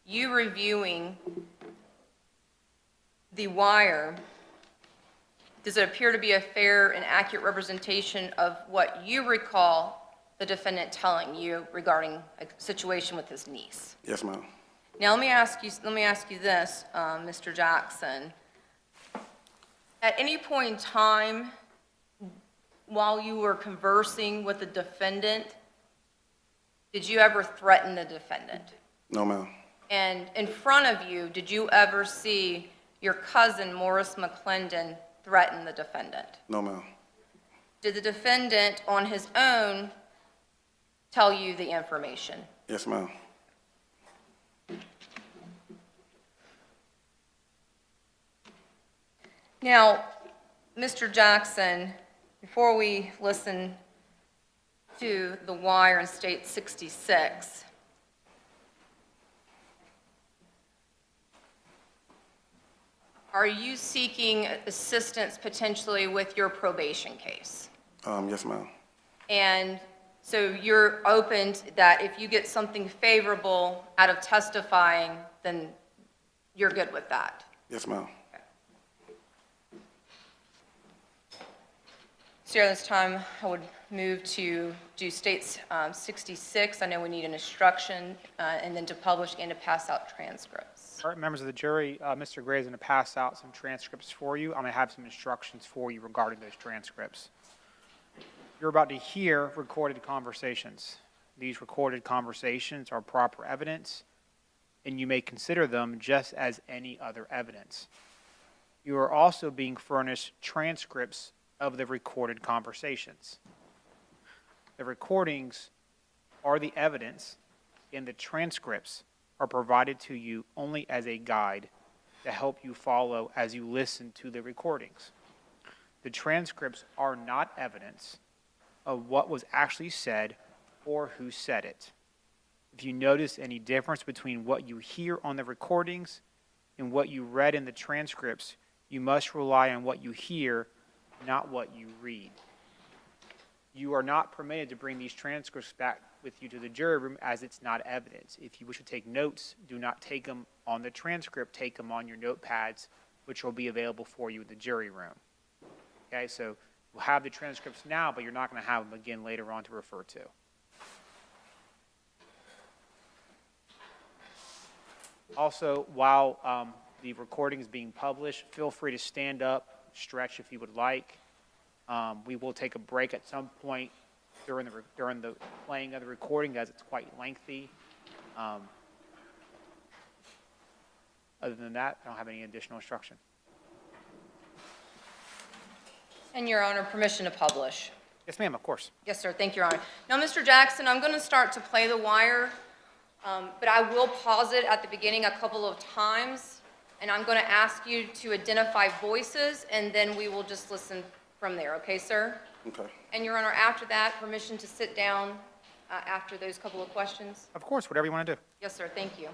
you reviewing the wire, does it appear to be a fair and accurate representation of what you recall the defendant telling you regarding a situation with his niece? Yes, ma'am. Now, let me ask you this, Mr. Jackson. At any point in time, while you were conversing with the defendant, did you ever threaten the defendant? No, ma'am. And in front of you, did you ever see your cousin, Morris McClendon, threaten the defendant? No, ma'am. Did the defendant, on his own, tell you the information? Yes, ma'am. Now, Mr. Jackson, before we listen to the wire in State 66, are you seeking assistance potentially with your probation case? Yes, ma'am. And so you're open to that if you get something favorable out of testifying, then you're good with that? Yes, ma'am. So at this time, I would move to do States 66. I know we need an instruction, and then to publish and to pass out transcripts. All right, members of the jury, Mr. Gray is going to pass out some transcripts for you. I'm going to have some instructions for you regarding those transcripts. You're about to hear recorded conversations. These recorded conversations are proper evidence, and you may consider them just as any other evidence. You are also being furnished transcripts of the recorded conversations. The recordings are the evidence, and the transcripts are provided to you only as a guide to help you follow as you listen to the recordings. The transcripts are not evidence of what was actually said or who said it. If you notice any difference between what you hear on the recordings and what you read in the transcripts, you must rely on what you hear, not what you read. You are not permitted to bring these transcripts back with you to the jury room as it's not evidence. If you wish to take notes, do not take them on the transcript, take them on your notepads, which will be available for you in the jury room. Okay, so we'll have the transcripts now, but you're not going to have them again later on to refer to. Also, while the recording is being published, feel free to stand up, stretch if you would like. We will take a break at some point during the playing of the recording as it's quite lengthy. Other than that, I don't have any additional instruction. And Your Honor, permission to publish. Yes, ma'am, of course. Yes, sir. Thank you, Your Honor. Now, Mr. Jackson, I'm going to start to play the wire, but I will pause it at the beginning a couple of times, and I'm going to ask you to identify voices, and then we will just listen from there. Okay, sir? Okay. And Your Honor, after that, permission to sit down after those couple of questions? Of course, whatever you want to do. Yes, sir. Thank you.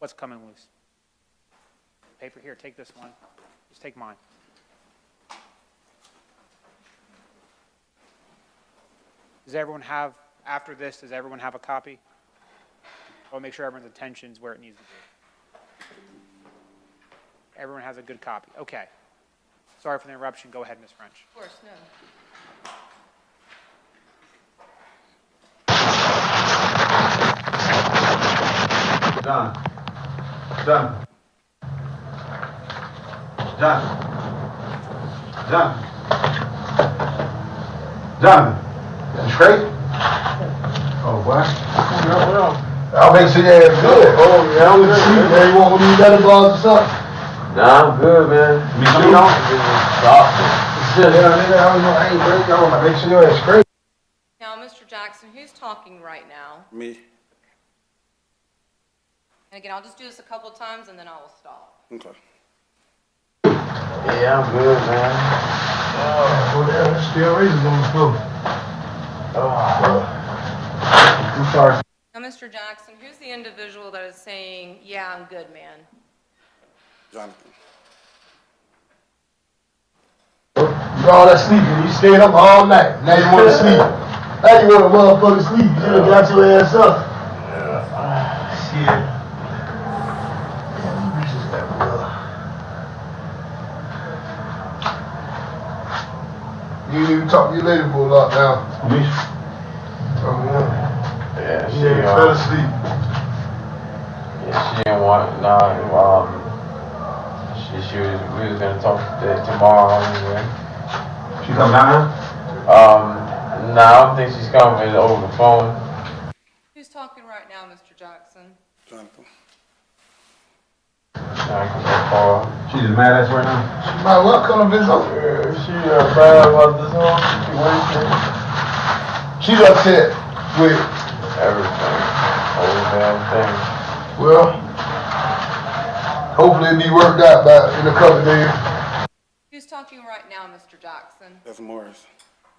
What's coming loose? Paper here, take this one. Just take mine. Does everyone have, after this, does everyone have a copy? I'll make sure everyone's attention's where it needs to be. Everyone has a good copy. Okay. Sorry for the interruption. Go ahead, Ms. French. Of course, no. John. John. John. John. John. You straight? Oh, what? I'll make sure you're good. Oh, yeah, I'm good. Man, you want one of these other balls or something? Nah, I'm good, man. Me too, don't? Yeah, nigga, I ain't break. I want to make sure you're straight. Now, Mr. Jackson, who's talking right now? Me. And again, I'll just do this a couple of times, and then I will stop. Okay. Yeah, I'm good, man. Oh, yeah, still raises on the floor. I'm sorry. Now, Mr. Jackson, who's the individual that is saying, yeah, I'm good, man? Johnathan. You all that sleeping. You stayed up all night. Now you want to sleep. Now you want to motherfucker sleep. You done got your ass up. Shit. You need to talk to you later, Bulldog, now. Me? Oh, yeah. Yeah, She fell asleep. Yeah, she didn't want, we was gonna talk tomorrow anyway. She come down Nah, I don't think she's coming. It's over the phone. Who's talking right now, Mr. Jackson? Johnathan. I can call her. She just mad at us right now? She might well come to visit. She bad about this whole situation. She's upset with Everything. Whole damn thing. well, hopefully it'll be worked out in a couple of days. Who's talking right now, Mr. Jackson? That's Morris.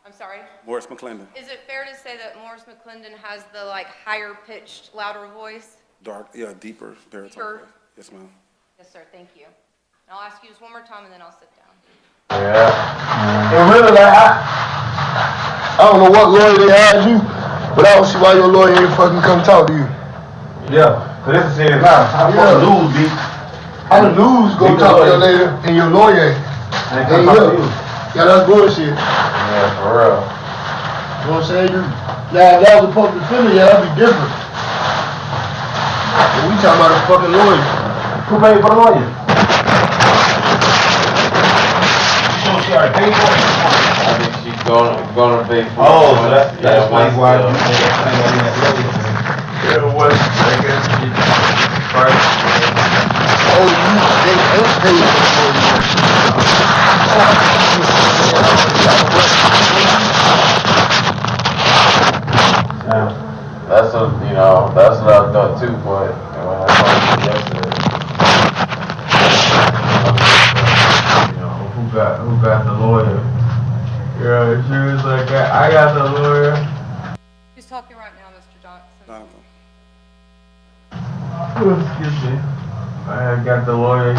I'm sorry? Morris McClendon. Is it fair to say that Morris McClendon has the, higher pitched, louder voice? Dark, yeah, deeper baritone. Deeper. voice. Yes, ma'am. Yes, sir, thank you. And I'll ask you just one more time, and then I'll sit down. Yeah. And really, I don't know what lawyer they hired you, but I don't see why your lawyer ain't fucking come talk to you. Yeah, cause that's the same now. How the fuck lose, B? How the news go talk to your lady and your lawyer ain't? Come talk to you. Yeah, that's bullshit. Yeah, for real. You know what I'm saying? Now, if that was a public defender, yeah, that'd be different. But we talking about a fucking lawyer. Who paid for the lawyer? So she already paid for it? I think she's gonna pay for it. Oh, so that's Yeah, why once why the- Yeah, what? I guess she first. Oh, they ain't paid for the That's what I thought too, but when I talked to you yesterday. Who got the lawyer? Yeah, she was like, I got the lawyer. Who's talking right now, Mr. Johnson? Johnathan. Excuse me. I got the lawyer.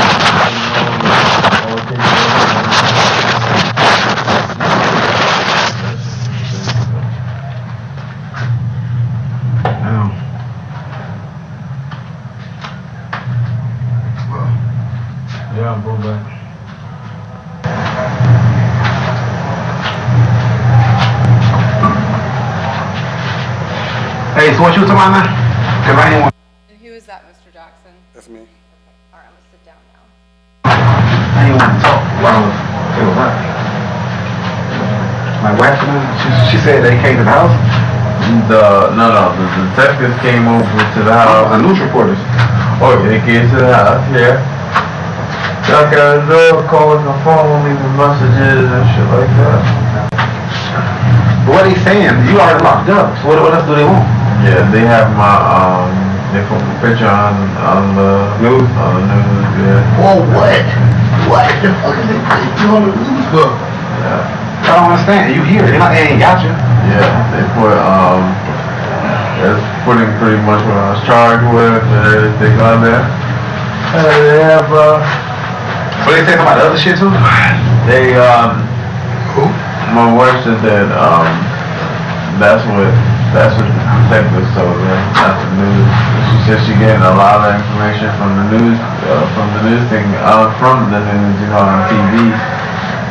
Hey, so what you talking about now? Cause I didn't want. And who is that, Mr. Jackson? That's me. All right, I'm gonna sit down now. I didn't want to talk while it was up. My wife, she said they came to the house. The detectives came over to the house. The news reporters. Oh, they came to the house, yeah. Knock on the door, calling the phone, leaving messages and shit like that. What are they saying? You already locked up. So what else do they want? Yeah, they have my they put my picture on the News? yeah. Well, what? What the fuck is they putting you on the news for? Yeah. I don't understand. You here? They ain't got you. Yeah, they put that's putting pretty much what I was charged with and everything on there. They have So they say something about the other shit too? they Who? my wife said that that's what the detectives told her, not the news. She said she getting a lot of information from the news thing, from the news, you know, on TV.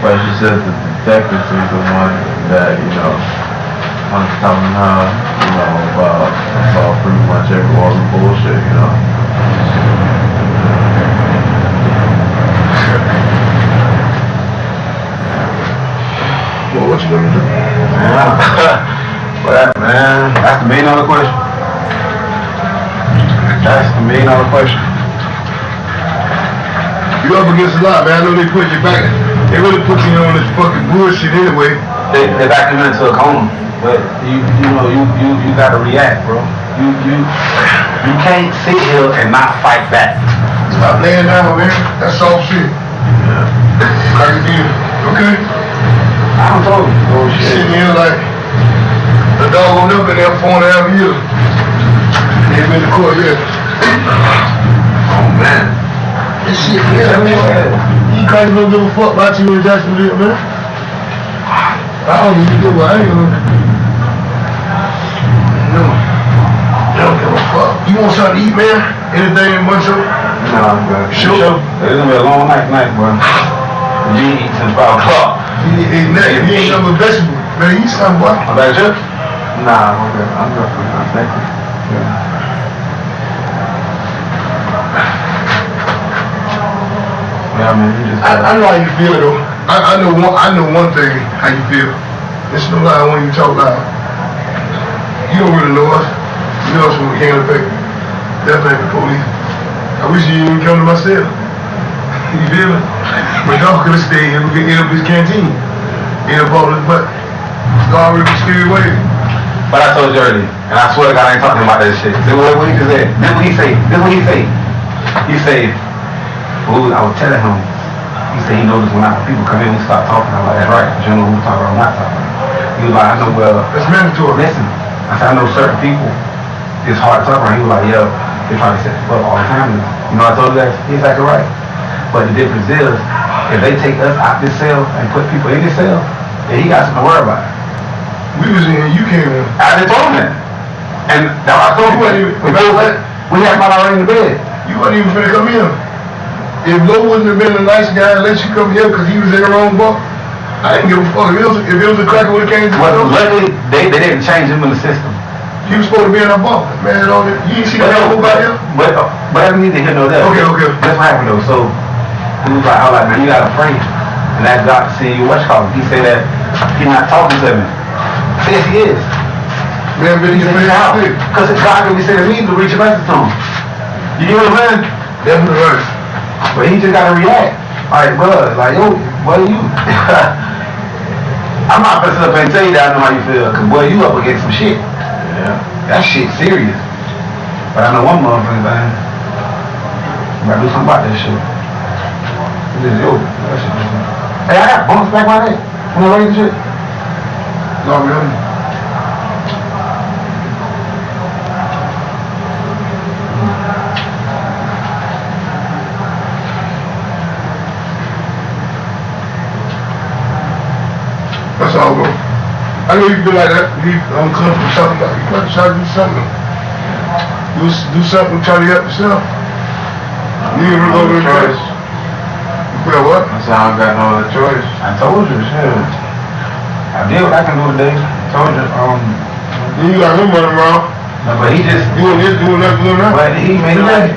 But she said the detectives is the one that, you know, was telling her, you know, about pretty much all the bullshit, you know. Well, what you gonna do? Well, man, that's the $1 million question. That's the $1 million question. You up against a lot, man. I know they put you back. They really put you on this fucking bullshit anyway. They back him into a coma, but you gotta react, bro. You can't sit here and not fight back. Stop laying down, man. That's all shit. Like again, okay? I don't told you. Oh You shit. sitting here like the dog on up in there 4.5 years. They ain't been to court yet. Oh man. This shit, yeah, man. You guys don't give a fuck about you in Jacksonville, man. I don't even give a, I ain't gonna. No. They don't give a fuck. You want something to eat, man? Anything much of? Nah, I'm good. Sure. It's gonna be a long night tonight, bro. You ain't eat since 5 o'clock. You ain't nothing. You ain't nothing but vegetables. Man, eat something, boy. My bad, Chip? Nah, I'm good. I'm good for now. Thank you. Yeah. Yeah, man, you just. I know how you feel, though. I know one thing, how you feel. It's no lie when you talk loud. You don't really know us. You know us when we can't affect. Definitely the police. I wish you didn't come to my cell. You feel me? My dog could have stayed here and get up his canteen. End up all his butt. God already was scared away. But I told you earlier, and I swear to God I ain't talking about that shit. This is what he just said. This is what he say. This is what he say. He say, "Ooh, I was telling him." He said he noticed when people come in, we start talking. I'm like, that's right. You know who talking about, I'm not talking about. He was like, I know, well, That's mandatory. listen. I said, I know certain people, it's hard to talk about. He was like, yeah, they try to set you up all the time. You know, I told you that. He's exactly right. But the difference is, if they take us out this cell and put people in this cell, then he got something to worry about. We was in here, you came in. I didn't told him that. And that's what I told him. We had about already in the bed. You wasn't even finna come in. If Lowe wouldn't have been a nice guy and let you come here because he was in the wrong book, I didn't give a fuck. If it was a cracker would have came to Well, the luckily, they didn't change him in the system. He was supposed to be in our bunk. Man, you ain't see that whole about him? But I don't need to hear no that. Okay. That's what happened though. So he was like, I was like, man, you got a friend. And that doctor said, you what you call him? He said that he's not talking to me. Yes, he is. Man, He said he's out. Because God really said it needs to reach a message to him. You hear what I'm saying? Definitely right. But he just gotta react. Like, bro, like, yo, what are you? I'm not gonna sit up and tell you that I know how you feel, cause boy, you up against some shit. Yeah. That shit serious. But I know one motherfucker, man. You gotta do something about that shit. It is yo, that shit. Hey, I got bumps back my neck when I raised the shit. No, man. That's all, bro. I know you feel like that. You uncomfortable talking about it. You gotta try to do something. Do something, try to help yourself. You ain't really over the choice. You feel what? I said I got no other choice. I told you, shit. I did what I can do today. I told you, Then you got him running around. But he just doing this, doing that, doing that. But he made it.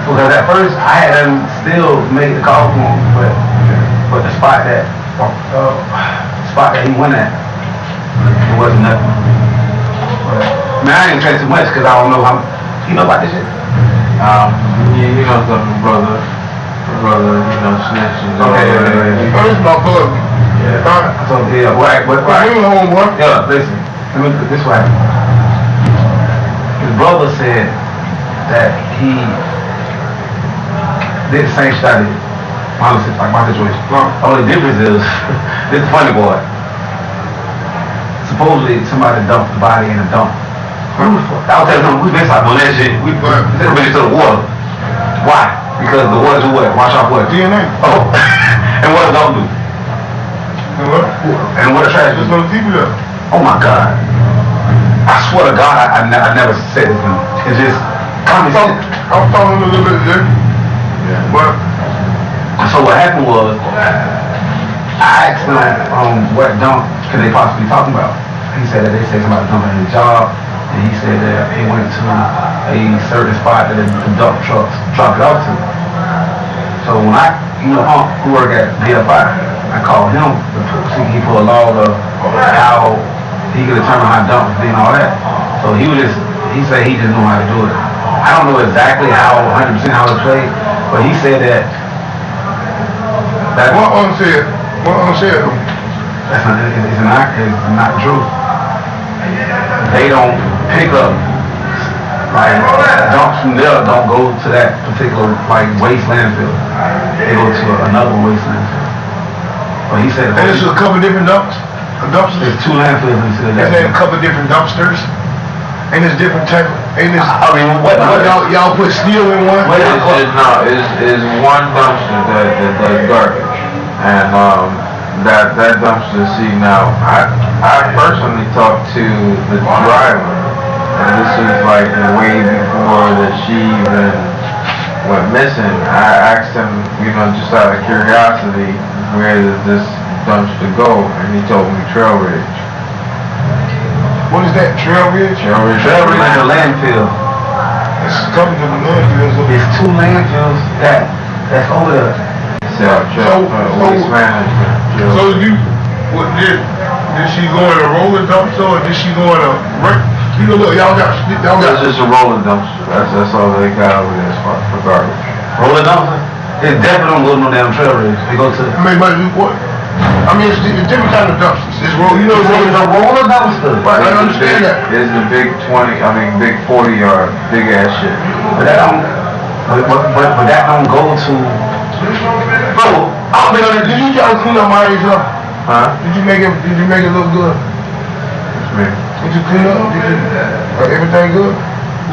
Because at first I had him still make the call for him, but the spot that he went at, it wasn't nothing. But, man, I ain't say too much because I don't know how you know about this shit. You know something, brother, snitching. Okay, first my boy. Yeah. So yeah, right. Yeah, listen. Let me put this way. His brother said that he did the same shit I did. Like my situation. Only difference is, this is funny boy. Supposedly somebody dumped the body in a dump. I was telling him, we been stopped on that shit. We never been to the water. Why? Because the water's what? Wash off what? DNA. Oh. And what does dump do? And what? And what a trash do? Just gonna keep it up. Oh my God. I swear to God, I never said this to him. It's just common sense. I was talking a little bit there. Yeah. But, so what happened was, I asked him what dump could they possibly be talking about. He said that they said somebody dumping his job, and he said that he went to a certain spot that the dump trucks dropped it off to. So when I, who work at DFI, I called him to see if he put a log of how he could determine how dump was being all that. So he said he just knew how to do it. I don't know exactly how, 100% how it's played, but he said that. What unsaid? It's not true. They don't pick up, like, dumps from there don't go to that particular, like, waste landfill. They go to another waste landfill. But he said... And there's a couple different dumpsters? There's 2 landfills in the city. There's a couple different dumpsters? And there's different type of... I mean, what y'all put steel in one? It's one dumpster that does garbage. And that dumpster, see now, I personally talked to the driver, and this was like way before that she even went missing. I asked him, just out of curiosity, where does this dumpster go? And he told me Trail Ridge. What is that, Trail Ridge? Trail Ridge is a landfill. It's a couple different landfills. There's 2 landfills that's over there. Waste management. So did she go in a rolling dumpster or did she go in a look, y'all got It's just a rolling dumpster. That's all they got over there for garbage. Rolling dumpster? It definitely don't go to no damn Trail Ridge. They go to it's different kind of dumpsters. It's rolling dumpster. Right, I understand that. It's the big 40 yard, big ass shit. But that don't go to. Bro, I've been on it. Did you guys clean up my age up? Huh? Did you make it look good? Man. Did you clean up? Everything good?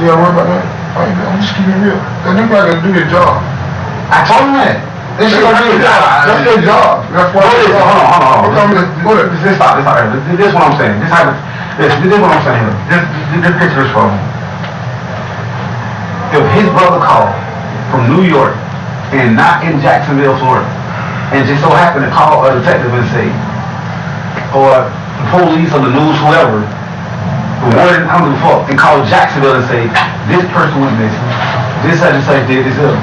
You gotta worry about that? I'm just keeping it real. Cause them guys gotta do their job. I told him that. They should do their job. That's their job. That's why. Hold on. This stop. This is what I'm saying. This is what I'm saying. This picture is from. If his brother called from New York and not in Jacksonville, Florida, and just so happened to call a detective and say, or the police or the news, whoever, the warden, I don't give a fuck, and call Jacksonville and say, this person went missing, this such and such did this up.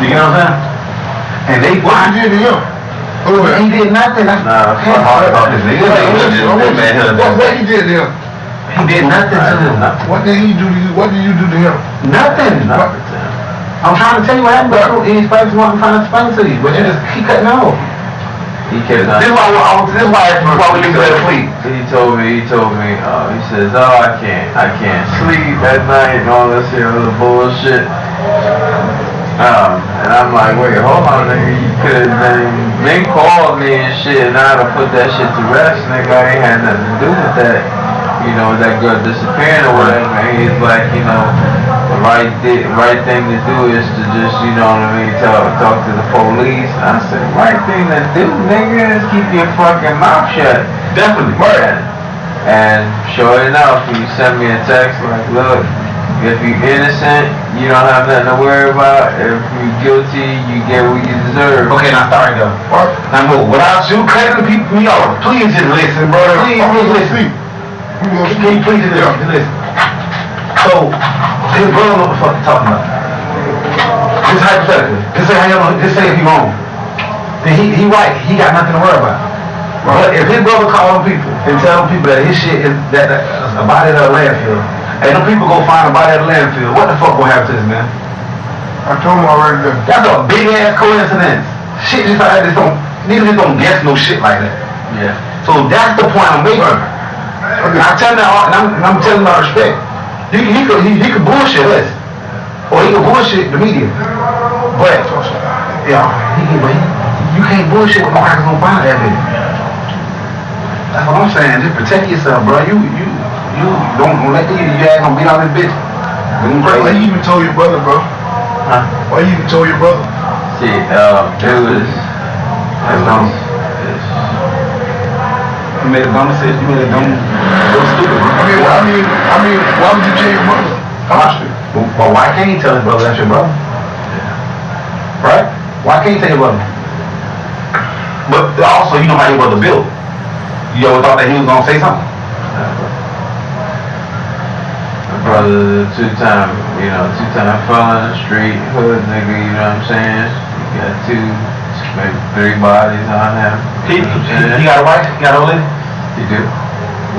You get what I'm saying? And they What you did to him? He did nothing. Nah, I'm hard about this nigga. What he did to him? He did nothing to him. What did you do to him? Nothing. I'm trying to tell you what happened, but he's trying to explain to you, but you just keep cutting off. He kept This is why we need to let him sleep. He told me, he says, I can't sleep at night and all this here other bullshit. And I'm like, wait, hold on, nigga, you could have been called me and shit, and I'd have put that shit to rest, nigga. I ain't had nothing to do with that, that girl disappearing or whatever. And he's like, the right thing to do is to just, talk to the police. I said, right thing to do, nigga, is keep your fucking mouth shut. Definitely. Right. And sure enough, he sent me a text like, look, if you're innocent, you don't have nothing to worry about. If you're guilty, you get what you deserve. Okay, now sorry though. Now move. Without you cutting me off, please just listen, brother. Please listen. Can you please just listen? So, his brother know what the fuck he talking about. This is hypothetical. Just say if he wrong. Then he right. He got nothing to worry about. But if his brother call them people and tell them people that his shit is that a body at a landfill, and them people go find a body at a landfill, what the fuck will happen to this man? I told him already that. That's a big ass coincidence. Shit just like that. Niggas just don't guess no shit like that. Yeah. So that's the point I'm making. I tell him that, and I'm telling him out of respect. He could bullshit us, or he could bullshit the media. But you can't bullshit with no crackers on fire that big. That's what I'm saying. Just protect yourself, bro. You don't let you ass gonna beat out this bitch. Why you even told your brother, bro? Huh? Why you even told your brother? See, it was. That's dumb. You made a dumb decision. You made a dumb. It was stupid, bro. I mean, why would you tell your brother? Honestly. Well, why can't you tell his brother that's your brother? Right? Why can't you tell your brother? But also, you know how your brother built. You ever thought that he was gonna say something? My brother, two-time felon, street, hood nigga, you know what I'm saying? He got maybe 3 bodies on him. He got a wife? He got an old lady? He do.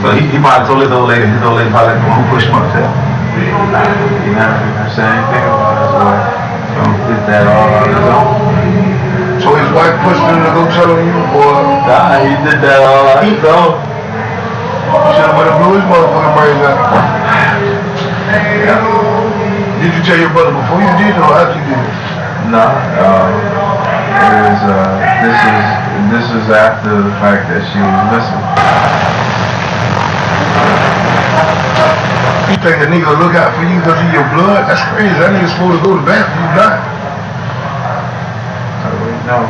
So he probably told his old lady probably the one who pushed him up to hell. He never even said anything about his wife. So he did that all on his own. So his wife pushed him to go tell him you, or Nah, he did that all on his own. should have blew his motherfucking brains out. Did you tell your brother before you did it or after you did it? No, this is after the fact that she was missing. You think a nigga look out for you because of your blood? That's crazy. That nigga's supposed to go to the bathroom, you not. No.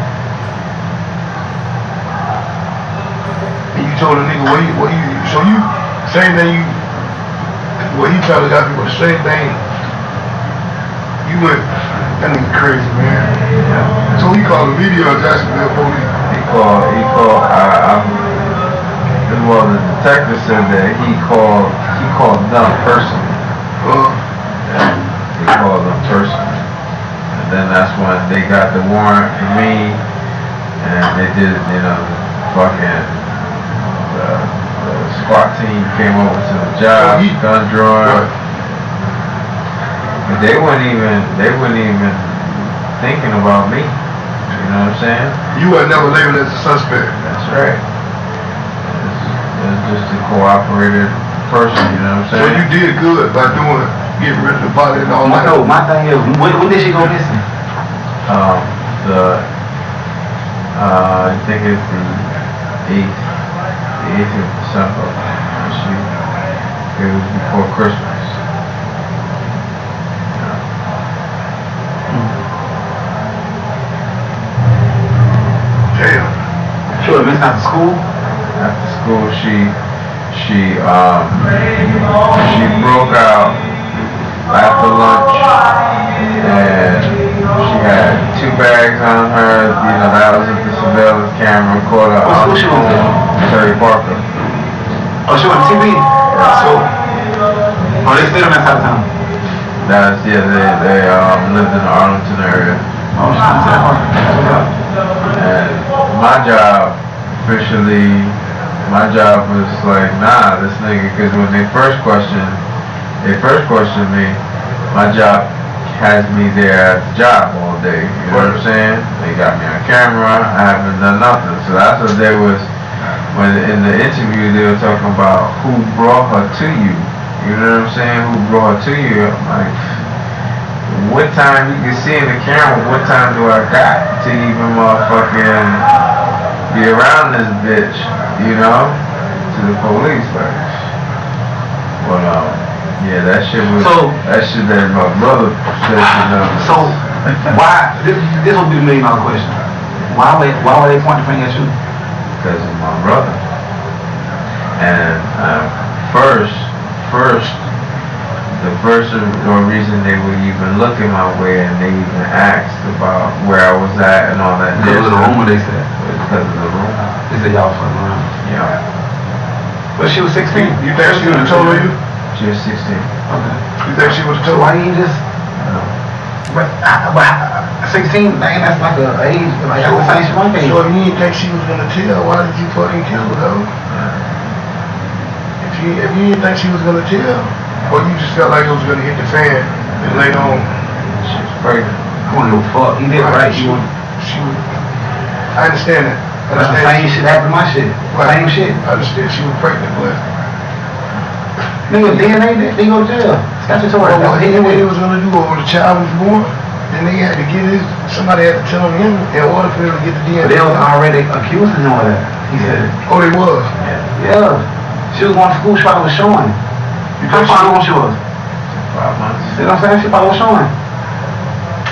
And you told a nigga so you, same thing he tried to got people the same thing. You went, that nigga crazy, man. Yeah. So he called the video of Jacksonville police. He called, well, the detective said that he called them personally. He called them personally. And then that's when they got the warrant for me, and they did, the SWAT team came over to the job, gun drawn. But they weren't even thinking about me. You know what I'm saying? You were never labeled as a suspect. That's right. It's just a cooperated person, you know what I'm So saying? you did good by getting rid of the body and all that. No, my thing is, when did she go missing? I think it's the 8th of December. It was before Christmas. Damn. She was missing after school? After school, she broke out after lunch, and she had 2 bags on her. That was at the surveillance camera caught her. What school she was in? Terry Parker. Oh, she went to TV? Yeah. So, they still in that side of town? They lived in the Arlington area. Oh, she went to that part. And my job was like, nah, this nigga, because when they first questioned me, my job has me there at the job all day, you know what I'm saying? They got me on camera, I haven't done nothing. So that's what they was, when in the interview they were talking about who brought her to you, you know what I'm saying? Who brought her to you? I'm like, what time you can see in the camera, what time do I got to even motherfucking be around this bitch, to the police, like. Well, yeah, that shit that my brother said, So, why, this will be the $1 million question. Why were they pointing the finger at you? Because of my brother. And first, the first reason they would even look in my way and they even asked about where I was at and all that. Because of the rumor, they said. Because of the rumor. They said y'all was fucking around. Yeah. But she was 16. You think she would have told you? She was 16. Okay. You think she was So told? why you just, but 16, man, that's like a age, like that's the same shit my age. So if you didn't think she was gonna tell, why did you fucking kill her though? If you didn't think she was gonna tell, or you just felt like it was gonna hit the fan and later on. She was pregnant. I don't give a fuck. He did right. She was. I understand that. That's the same shit happened to my shit. Right. Same shit. I understand she was pregnant, but Nigga, DNA, they go to jail. Statutory. what he was gonna do when the child was born, then they had to get his. Somebody had to tell him in order for him to get the DNA. But they was already accusing him of that. He said, Oh, they was. yeah. She was going to school, she probably was showing. How far along she was? 5 months. You know what I'm saying? She probably was showing.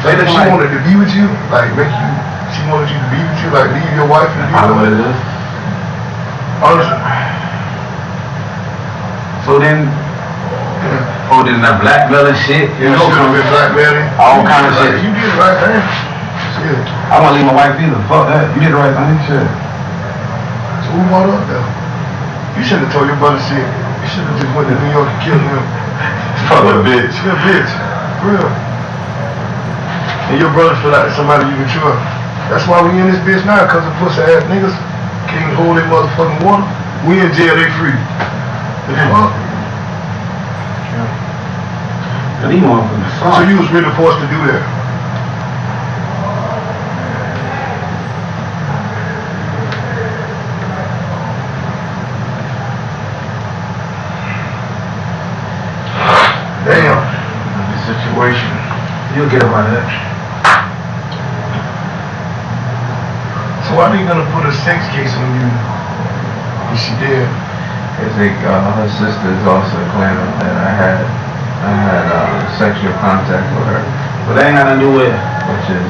So that she wanted to be with you, like make you. She wanted you to be with you, like leave your wife and be Probably what with it her. is. Honestly. So then, then that blackmailing shit, You know, should have been blackmailing. all kind of shit. You did the right thing. Shit. I won't leave my wife either. Fuck that. You did the right thing. Shit. So who brought up though? You should have told your brother shit. You should have just went to New York and killed him. Fuck a bitch. She a bitch. For real. And your brother feel like somebody you can trust. That's why we in this bitch now, cause of pussy ass niggas can't hold their motherfucking water. We in jail, they free. The fuck? But he motherfucking So son. you was really forced to do that. Damn. The situation. You'll get about that. So why are they gonna put a sex case on you if she did? I think her sister is also claiming that I had sexual contact with her, But that ain't got nothing to do with it. which is,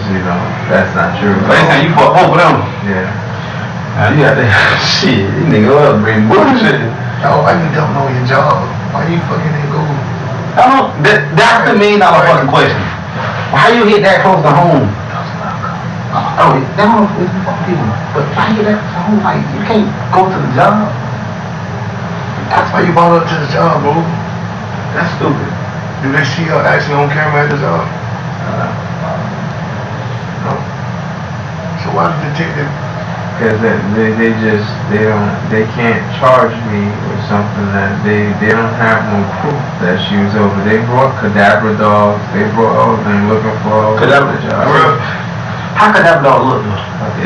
that's not true. But anytime you fuck both of them, Yeah. you got that shit. These niggas up bring bullshit. Oh, why you don't know your job? Why you fucking ain't go? I don't, that's the $1 million fucking question. Why you hit that close to home? Oh, that don't it's fuck people. But why you hit that close to home? Like, you can't go to the job. That's why you brought her to the job, bro. That's stupid. Do they see her actually on camera at the job? No. So why the detective? Because they can't charge me with something that they don't have no proof that she was over. They brought cadaver dogs. They brought everything looking for her. Cadaver job. How could that dog look?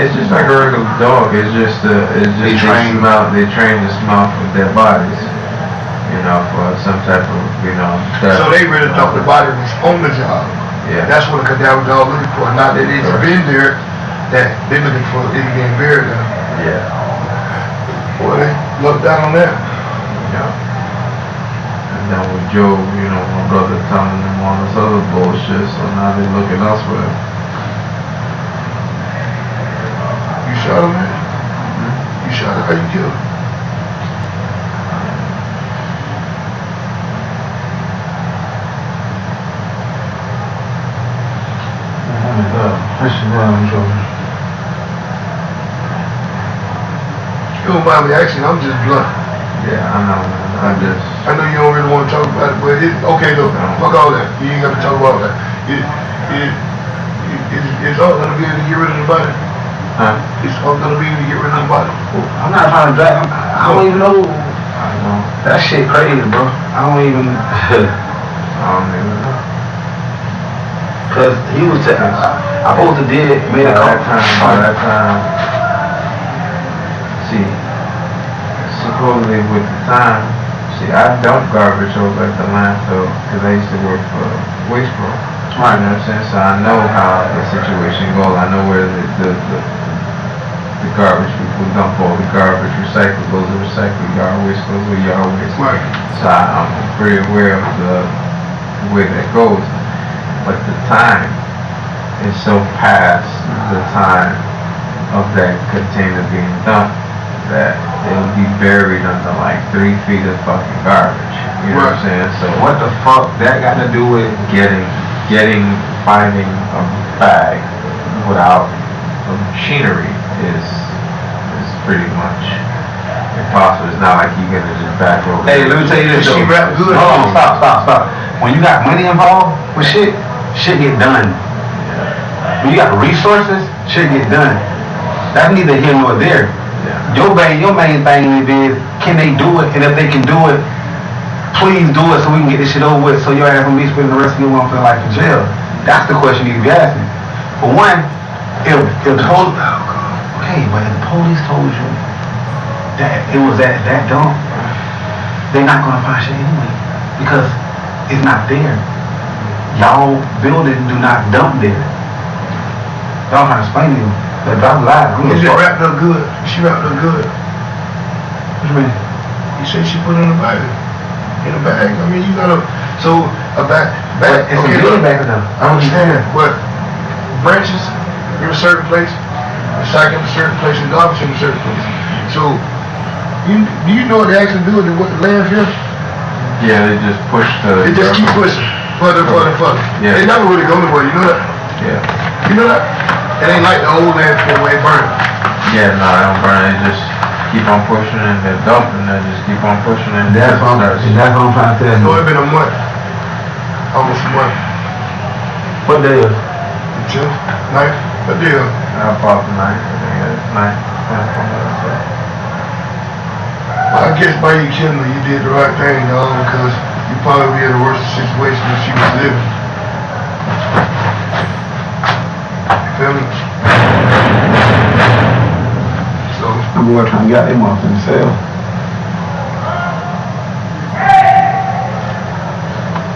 It's just like a regular dog. It's just they smell. They train to smell for their bodies. For some type of So they really thought the body was on the job. Yeah. That's what a cadaver dog looking for. Not that it's been there, that they're looking for it being buried there. Yeah. Boy, they look down on that. And then with Joe, my brother telling them all this other bullshit, so now they looking elsewhere. You shot him, man? You shot him? How you killed him? You don't mind me asking, I'm just blunt. Yeah, I know, man. I know you don't really want to talk about it, but okay though, fuck all that. You ain't got to talk about that. It's all gonna be able to get rid of the body. Huh? It's all gonna be able to get rid of the body. I'm not trying to drag. I don't even know. I know. That shit crazy, bro. I don't even know. Cause he was telling us, I supposed to did made a call. By that time, see, supposedly with the time, I dumped garbage over at the landfill because I used to work for Waste Pro. Right. You know what I'm saying? So I know how the situation goes. I know where the garbage, people dump all the garbage, recycle goes to recycle, yard waste goes to yard waste. Right. So I'm pretty aware of the way that goes. But the time is so past the time of that container being dumped that it'll be buried under like 3 feet of fucking garbage. You know what I'm saying? So What the fuck that got to do with finding a bag without machinery is pretty much, If possible, it's not like you gonna just back over. Hey, let me tell you this. She rap good. Hold on, stop. When you got money involved with shit get done. When you got resources, shit get done. That's neither here nor there. Your main thing is, can they do it? And if they can do it, please do it so we can get this shit over with so your ass won't be spending the rest of your motherfucking life in jail. That's the question you need to be asking. For one, if the police, okay, but if the police told you that it was at that dump, they're not gonna find shit anyway because it's not there. Y'all building do not dump there. Y'all trying to explain to you that I'm lying. Is it wrapped up good? She wrapped up good. What you mean? You said she put it in a bag. In a bag. I mean, you gotta. So a bag. It's Okay, a look. big bag of them. I understand. But branches in a certain place, a sack in a certain place, and garbage in a certain place. So, do you know what they actually do with the landfill? Yeah, they just push the. They just keep pushing further. Yeah. They never really go nowhere. You know that? Yeah. You know that? It ain't like the old landfill where it burned. Yeah, no, I don't burn. They just keep on pushing and they're dumping and just keep on pushing and That's what I'm trying to tell So you. it's been a month. Almost a month. What day is it? The 10th, 9th, what deal? I bought the knife. I think it's nice. Well, I guess by you killing her, you did the right thing, dog, because you probably be in a worse situation if she was living. Feel me? So, I'm going trying to get them off themselves.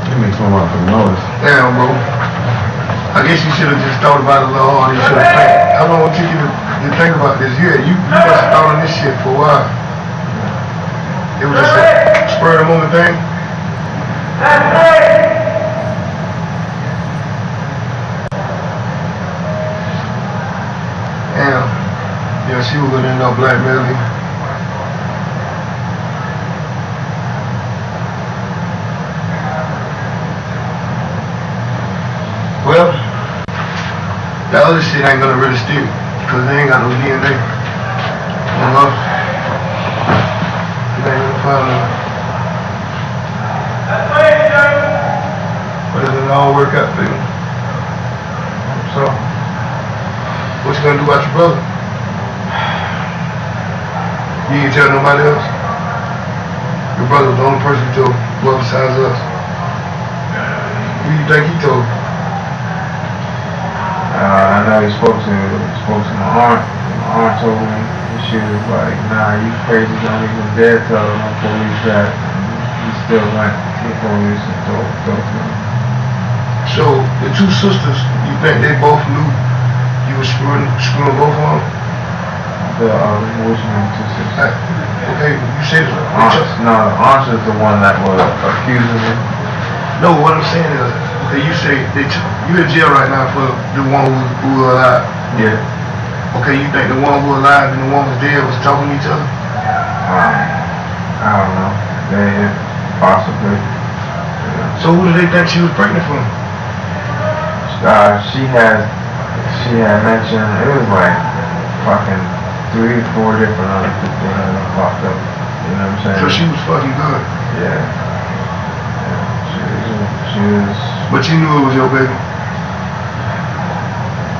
It makes my motherfucking noise. damn, bro. I guess you should have just thought about it a little harder. You should have think. How long it took you to think about this? Yeah, you must have thought on this shit for a while. It was just a spur of the moment thing. Damn. Yeah, she was gonna end up blackmailing. Well, that other shit ain't gonna really stick, cause they ain't got no DNA. You know? They ain't gonna find no. But it'll all work out for you. So, what you gonna do about your brother? You ain't tell nobody else? Your brother was the only person you told, well, besides us. Who you think he told? I know he spoke to my aunt. My aunt told me, and she was like, nah, you crazy, don't even dare tell the police that. And he still went to the police and told them. So, the two sisters, you think they both knew you were screwing both of them? Which one, two sisters? Okay, you said it. No, the aunt is the one that was accusing me. No, what I'm saying is, okay, you say you in jail right now for the one who was alive. Yeah. Okay, you think the one who was alive and the one who was dead was talking to each other? I don't know. They possibly. So who do they think she was pregnant from? She had mentioned it was like fucking 3 or 4 different other people that popped up. You know what I'm saying? So she was fucking good. Yeah. She was. But you knew it was your baby.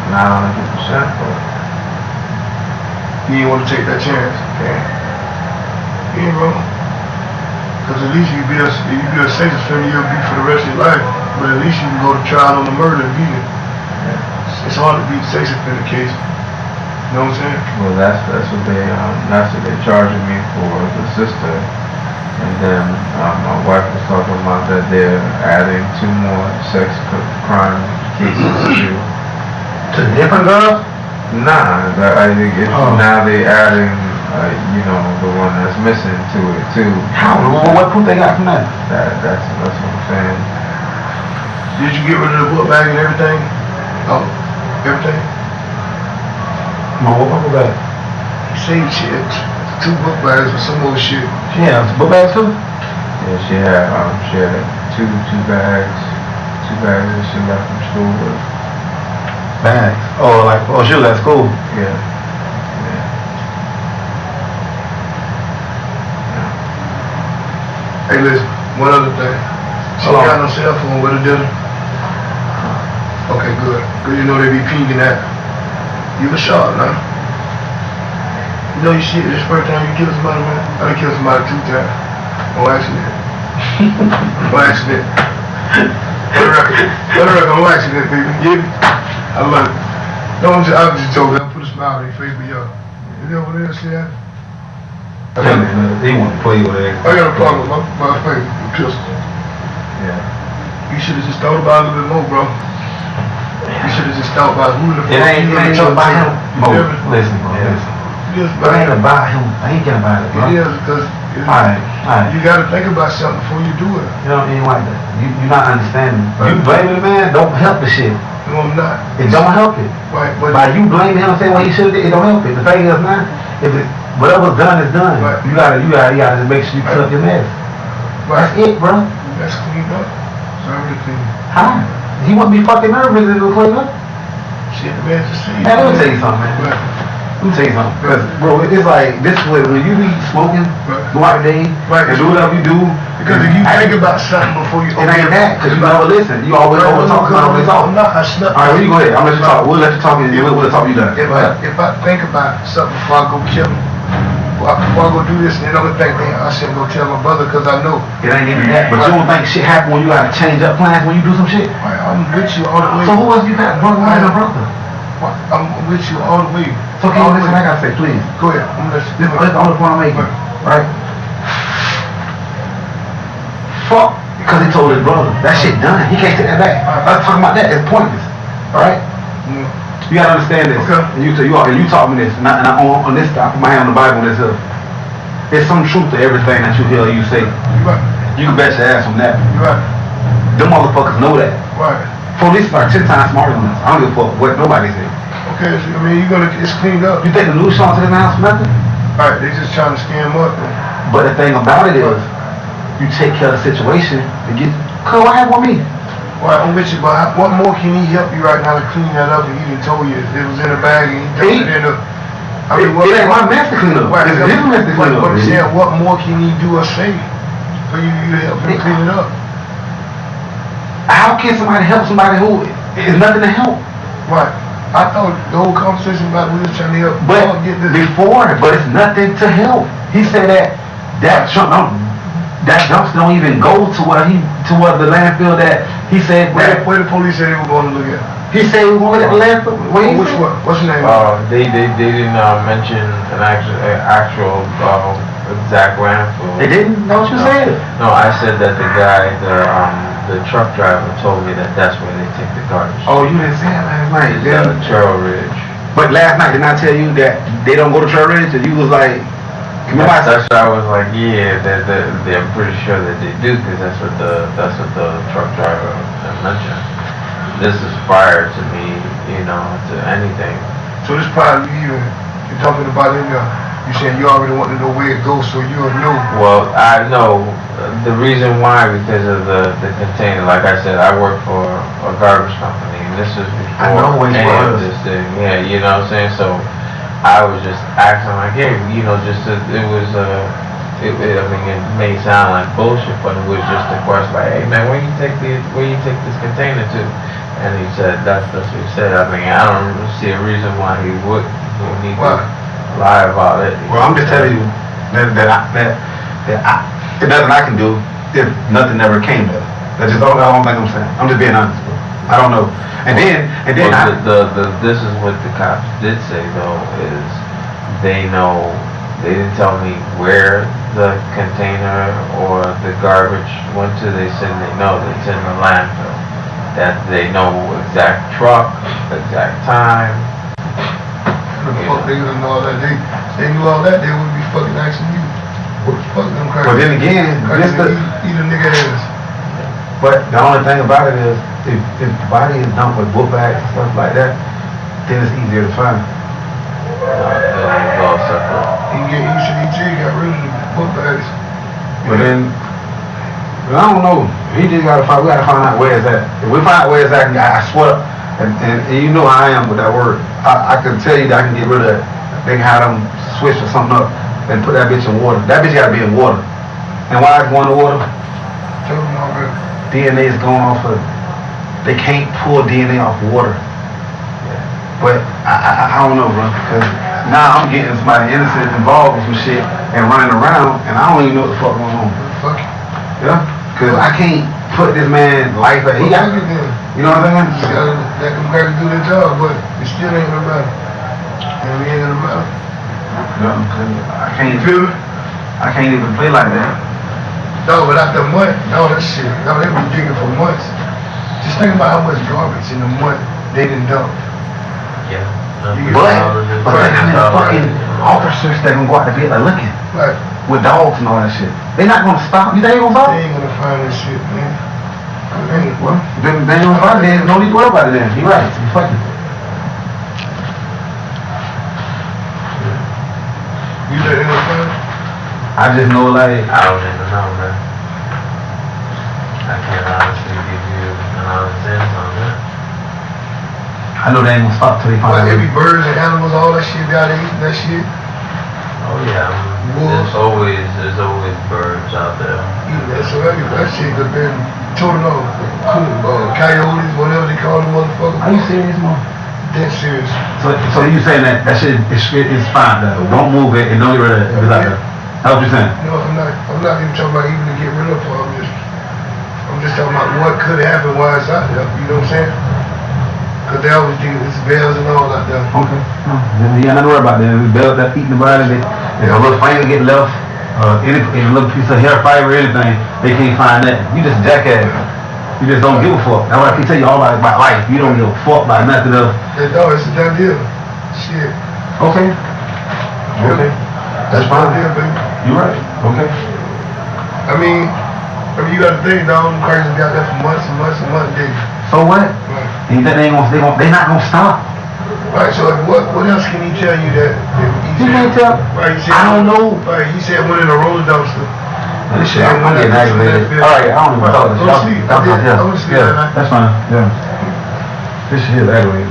Not 100%, but You didn't want to take that chance. yeah. You ain't wrong. Because at least you be a sex offender, you'll be for the rest of your life. But at least you can go to trial on the murder and beat it. It's hard to beat a sex offender case. You know what I'm saying? Well, that's what they charging me for, the sister. And then my wife was talking about that they're adding 2 more sex crime cases To different girls? Nah, I think now they adding, the one that's missing to it too. How? What proof they got from that? That's what I'm saying. Did you get rid of the book bag and everything? Oh, everything? No, what book bag? You say shit. 2 book bags or some more shit. Yeah, book bags too? Yeah, she had two bags that she left from school with. Bags. She was at school. Yeah. Hey, listen, one other thing. She Hold on. got no cell phone with her, did her? Okay, good. Cause you know they be pinging that. You a shot, now. You know you shit this first time you kill somebody, man. I done killed somebody 2 times. On accident. On accident. For the record, on accident, baby. You get me? I love it. No, I'm just joking. I put a smile on your face, but yo, you know what else see that? They want to play with it. I got a problem with my face, the pistol. Yeah. You should have just thought about it a little bit more, bro. You should have just thought about who the fuck It ain't about him. Mo, listen, bro, Yeah. listen. It is It ain't about him. I ain't getting about it, bro. It is because Alright. you gotta think about something before you do it. You know, it ain't like that. You're not understanding. You blaming the man, don't help the shit. No, I'm not. It don't help it. Right, but By you blaming him saying what he should have did, it don't help it. The thing is, man, if it, whatever's done is done. Right. You gotta just make sure you clean up your mess. right, That's it, bro. that's cleaned up. Serve the clean. How? He wouldn't be fucking nervous if it was clean up. Shit, the man just see. Man, let me tell you something, man. Right, Let me tell you something. Cause, bro, it's like, this is when you be smoking, Right. go out day, Right. and do whatever you do. because if you think about something before you It ain't that, cause you never listen. You always over talk, always talk. I'm not, I snuck. Alright, well, you go ahead. I'm gonna let you talk. We'll let you talk and we'll talk you done. If I think about something before I go kill him, before I go do this, then I'm gonna think, man, I shouldn't go tell my brother because I know. It ain't even that. But you don't think shit happen when you gotta change up plans when you do some shit? Right, I'm with you all the way. So who else you got? Brother, and a brother. I'm with you all the way. So can you listen? I gotta say, please. Go ahead. I'm gonna let you. That's the only point I'm making, right? Fuck, because he told his brother. That shit done. He can't take that back. Us talking about that is pointless, alright? Mm. You gotta understand this. Okay. And you taught me this, and I on this, I put my hand on the Bible on this here. There's some truth to everything that you hear or you say. You right. You can bet your ass on that. You right. Them motherfuckers know that. Right. Police are 10 times smarter than us. I don't give a fuck what nobody say. Okay, so, I mean, it's cleaned up. You think the news showing to the house for nothing? Alright, they just trying to scam up. But the thing about it is, you take care of the situation and get. Cause what happened with me? Well, I'm with you, but what more can he help you right now to clean that up? And he done told you it was in a bag and he dumped it in the. I mean, It ain't my mess to clean up. Right, It's his mess to clean up. But I'm saying, what more can he do or say for you to help him clean it up? How can somebody help somebody who is nothing to help? Right. I thought the whole conversation about we was trying to help But Paul get this. before, but it's nothing to help. He said that dumpster don't even go to where the landfill that he said that. Where the police said they were going to look at. He said we were going to look at the landfill. Where he Which said? one? What's your name? They didn't mention an actual exact landfill. They didn't? Know what you said? No, I said that the guy, the truck driver told me that that's where they take the garbage. Oh, you didn't say it last night. Trail Ridge. But last night, didn't I tell you that they don't go to Trail Ridge? And you was like, That's why I was like, yeah, they're pretty sure that they do, because that's what the truck driver mentioned. This is prior to me, to anything. So this probably you're talking about in there. You saying you already want to know where it goes, so you'll know. Well, I know the reason why, because of the container. Like I said, I work for a garbage company, and this is before any of this thing. Yeah, you know what I'm saying? So I was just asking like, hey, it may sound like bullshit, but it was just a question like, hey man, where you take this container to? And he said, that's what he said. I mean, I don't see a reason why he would need to lie about it. well, I'm just telling you that there's nothing I can do if nothing ever came to it. That's just all the only thing I'm saying. I'm just being honest, bro. I don't know. And then this is what the cops did say though, is they didn't tell me where the container or the garbage went to. They said they know it's in the landfill. That they know exact truck, exact time. The fuck they would know all that. They knew all that, they would be fucking asking you. What the fuck them crazy? But then again, eat a nigga ass. But the only thing about it is, if the body is dumped with book bags and stuff like that, then it's easier to find. It's all separate. ECG got rid of the book bags. But then, I don't know. We gotta find out where it's at. If we find out where it's at, I swear, and you know how I am with that word. I can tell you that I can get rid of that. They can have them switch or something up and put that bitch in water. That bitch gotta be in water. And why it's going to water? Tell them already. DNA is going off of, they can't pull DNA off water. But I don't know, bro, because now I'm getting somebody innocent involved with some shit and running around, and I don't even know what the fuck going on. Fuck it. Yeah? Because I can't put this man life at, he got, Fuck it then. you know what I'm You saying? gotta let them guys do their job, but it still ain't gonna matter. And it ain't gonna matter. Yeah, 'cause You feel me? I can't even play like that. No, but after a month, no, that shit. No, they been digging for months. Just think about how much garbage in a month they done dumped. Yeah. But there's fucking officers that can go out to be like looking Like, with dogs and all that shit. They not gonna stop. You think they gonna stop? they ain't gonna find this shit, man. They ain't. Well, then they don't find it. No need to worry about it then. You're right. You fucking. You let them find it? I just know like I don't even know, man. I can't honestly give you an honest answer on that. I know they ain't gonna stop till they find Like, out. every birds and animals, all that shit, they out there eating that shit. Oh yeah, Wolves. there's always birds out there. Eating that, so that shit could been total off. Coyotes, whatever they call them motherfuckers. Are you serious, man? Dead serious. So you saying that shit is fine though? Don't move it and don't get rid of it. It's out there. That's what you're saying? No, I'm not even talking about even to get rid of it. I'm just talking about what could happen while it's out there. You know what I'm saying? Cause they always do it's bells and all out there. Okay. No, you got nothing to worry about that. It's bells that eating the body. If a little finger get left, any little piece of hair fiber or anything, they can't find that. You just jackass. You just don't give a fuck. That's why I keep telling you all about life. You don't give a fuck about nothing else. No, it's a done deal. Shit. Okay. Okay. That's fine. done deal, baby. You're right. Okay. I mean, you gotta think, dog, them crazy got that for months and months and months, did So what? Right. You think they not gonna stop? Right, so what else can he tell you that You can't tell. Right, he said, I don't know. Right, he said went in a roller dumpster. This shit, I'm getting aggravated. Alright, I don't even talk this. Go sleep. I wanna sleep Yeah, that night. that's fine. Yeah. This shit is aggravating.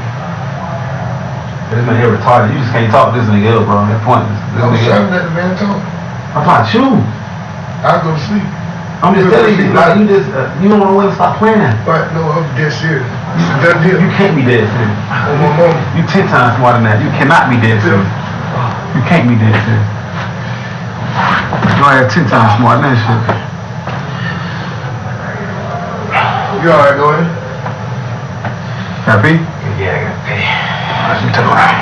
This man here retarded. You just can't talk to this nigga else, bro. That's pointless. This I was nigga. shouting at the man talk. I'm trying to shoot. I'll go to sleep. I'm just telling you, like, you just, you don't want to stop playing. Right, no, I'm dead serious. It's a done deal. You can't be dead serious. On my mama. You 10 times smarter than that. You cannot be dead serious. You can't be dead serious. You are 10 times smarter than that shit. You alright, go ahead. Happy? Yeah, I got paid. Alright, you take it out.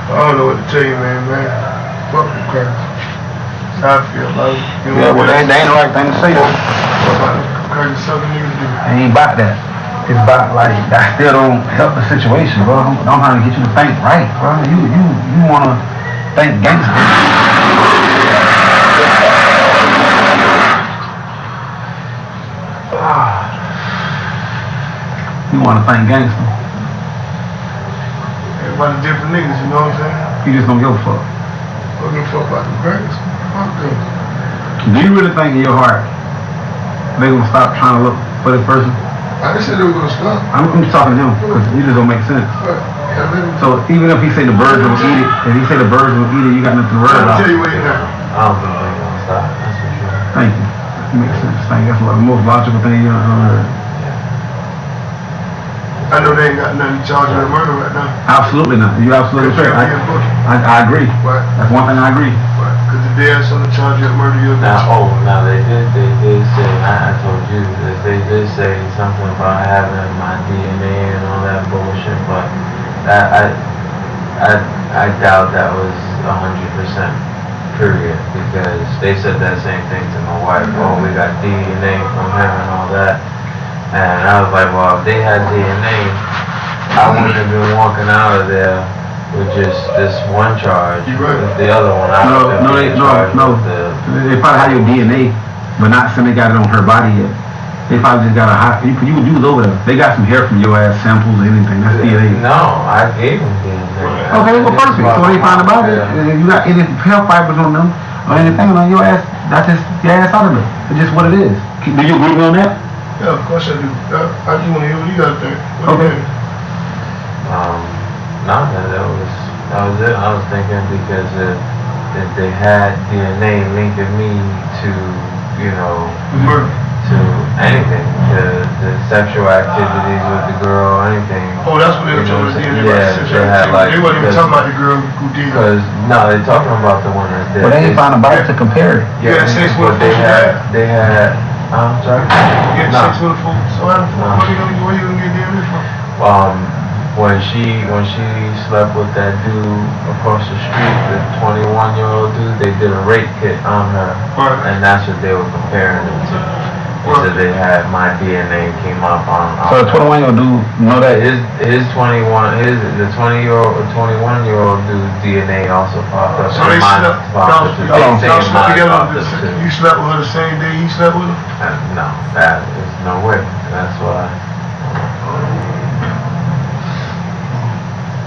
I don't know what to tell you, man. Fuck the crack. That's how I feel, like. Yeah, well, that ain't the right thing to say, though. Crazy something niggas do. I ain't about that. It's about, like, that still don't help the situation, bro. I'm trying to get you to think right, bro. You want to think gangster. You want to think gangster. Everybody different niggas, you know what I'm saying? You just don't give a fuck. I don't give a fuck about them cracks. Fuck them. Do you really think in your heart they gonna stop trying to look for this person? I didn't say they were gonna stop. I'm just talking to him because you just don't make sense. But, yeah, man, So even if he say the birds will eat it, if he say the birds will eat it, you got nothing to worry I'll about. tell you what it now. I don't think they're gonna stop, that's for sure. Thank you. That makes sense. Thank you. That's the most logical thing you heard. I know they ain't got nothing to charge you with murder right now. Absolutely not. You absolutely correct. I agree. Right. That's one thing I agree. Right. Because if they had something to charge you with murder, you'll be Now they did say, I told you, that they did say something about having my DNA and all that bullshit, but I doubt that was 100% period, because they said that same thing to my wife. Oh, we got DNA from him and all that. And I was like, well, if they had DNA, I wouldn't have been walking out of there with just this one charge. You're right. With the other one, I would have been charged with the They probably have your DNA, but not saying they got it on her body yet. They probably just got a hot. You was over there. They got some hair from your ass samples or anything. That's DNA. No, I gave them DNA. Okay, well, perfect. So they found about it. You got any hair fibers on them or anything on your ass? That's just your ass out of it. It's just what it is. Do you agree with me on that? Yeah, of course I do. I just want to hear what you got to think. What do you think? No, that was it. I was thinking because if they had DNA linking me to, you know, Murder. to anything, the sexual activities with the girl, anything. Oh, that's what they were trying to do. They had like. They weren't even talking about the girl who did it. Because no, they're talking about the one that did. Well, they ain't found a body to compare it. Yeah, sex with a they fool. they had. I'm sorry. Yeah, No. sex with a fool. So where you gonna get DNA from? When she slept with that dude across the street, the 21-year-old dude, they did a rape kit on her, Right. and that's what they were comparing it to. They said they had my DNA came up on. So the 21-year-old dude know that his 21-year-old dude's DNA also popped up. So and they mine slept, popped up. y'all slept Mine together. popped up too. You slept with her the same day he slept with her? No, that is no way. That's why.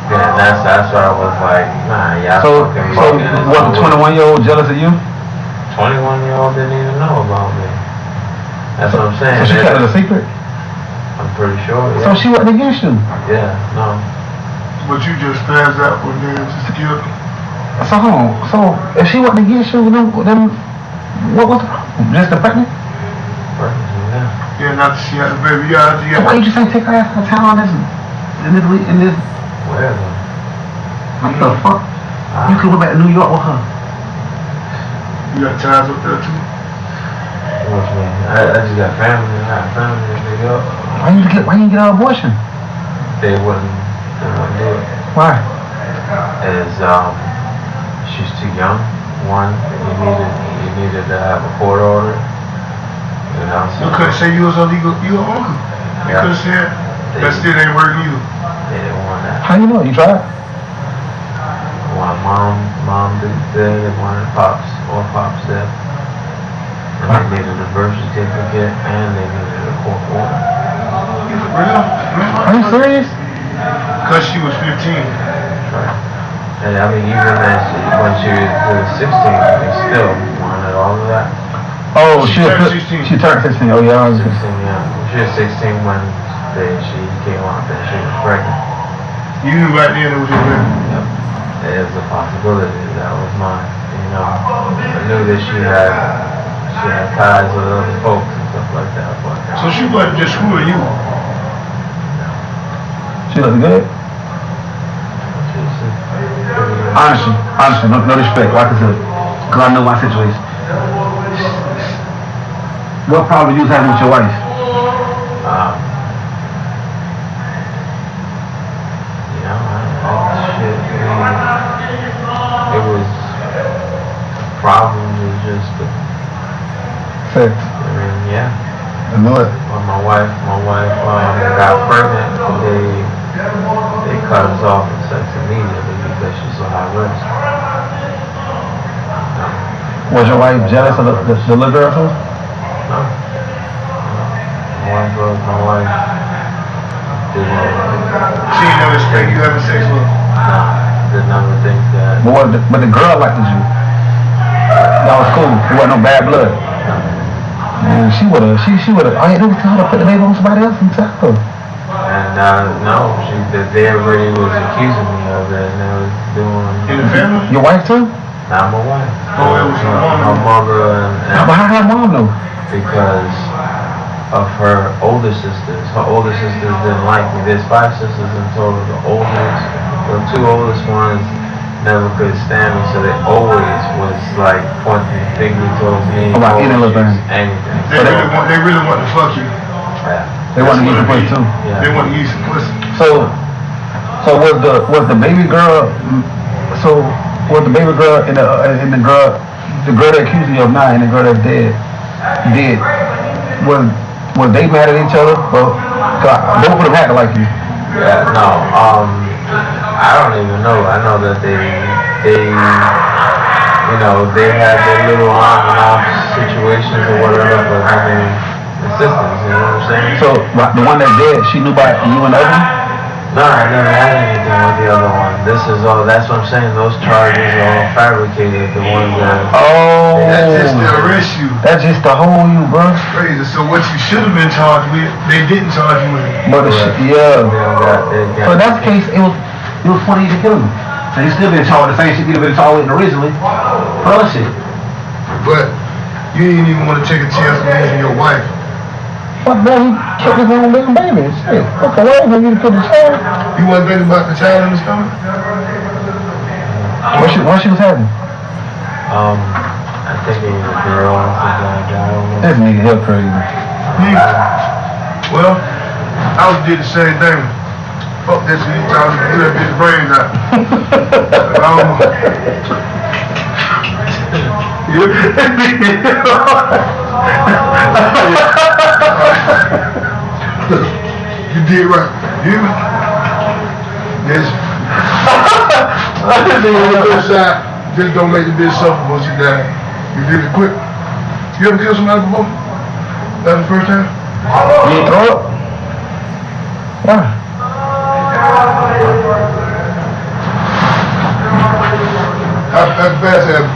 Yeah, that's why I was like, nah, y'all So fucking bugging. what, the 21-year-old jealous of you? 21-year-old didn't even know about me. That's what I'm saying. So she kept it a secret? I'm pretty sure, yeah. So she wasn't against you? Yeah, no. But you just passed out one day and just killed her. So hold on. So if she wasn't against you, then what was the problem? Just the pregnant? Yeah. Yeah, not that she had a baby. Yeah, So why you just ain't take her ass to town in this Whatever. what the fuck? You could go back to New York with her. You got ties up there too? What you mean? I just got family. I got family in New York. Why you get an abortion? They wouldn't do it. Why? She's too young. One, you needed to have a court order. You know, so You couldn't say you was illegal. You were uncle. You Yeah. could have said that still ain't working either. they didn't want that. How you know? You tried? One mom did it, one pops did. And they needed a birth certificate and they needed a court order. Real? Are you serious? Because she was 15. Right. And I mean, even when she was 16, they still wanted all of that. Oh, She turned 16. She turned 16. Oh, yeah. 16, yeah. She was 16 when she came out that she was pregnant. You knew right then it was your baby. Yep. There's a possibility that was mine. You know, I knew that she had ties with other folks and stuff like that. But So she wasn't just screwing you. She looked good? Honestly, no disrespect, like I said, because I know my situation. What problem you was having with your wife? You know, it was problem was just Sex. I mean, yeah. I know it. When my wife got pregnant, they cut us off from sex immediately because she's so high risk. Was your wife jealous of the little girl too? No. My wife didn't. She ain't never expect you having sex with her. Didn't ever think that. But the girl liked you. That was cool. It wasn't no bad blood. Man, she would've, I had to tell her to put the baby on somebody else and tell her. And no, they already was accusing me of it, and they was doing. In the family? Your wife too? Not my wife. Oh, it was her mom. My mother But how her mom know? because of her older sisters. Her older sisters didn't like me. There's 5 sisters in total. The 2 oldest ones never could stand me, so they always was like pointing the finger towards me. About any little thing. Anything. They really want to fuck you. Yeah. They want to get some pussy too. Yeah. They want to eat some pussy. So was the baby girl? So was the baby girl and the girl that accused you of now and the girl that's dead was they mad at each other? Well, both of them acted like you. Yeah. No. I don't even know. I know that they you know, they had their little on and off situations or whatever, but having assistance, you know what I'm saying? So the one that did, she knew about you and Evan? No, I never had anything with the other one. This is all, that's what I'm saying, those charges are all fabricated, the ones that... Oh, That's just to arrest you. that's just to hold you, bro. Crazy. So what you should have been charged with, they didn't charge you with. But the shit, yeah. They So in that case, it was 20 to kill him. So he still been charged the same shit he'd been charged with originally. For other shit. But you didn't even want to take a chance on losing your wife. Fuck that, he killed his own little baby. Shit. Okay, why ain't gonna get to kill the child? You wasn't thinking about the child in the stomach? What she was having? I think it was a girl or something like that, I don't know. This nigga hell crazy. Well, I was did the same thing. Fuck this shit, I was gonna do that bitch brains out. You did right. You yes. Just don't make the bitch suffer once you die. You did it quick. You ever killed somebody before? That was the first time? You ain't throw up? Why? How fast have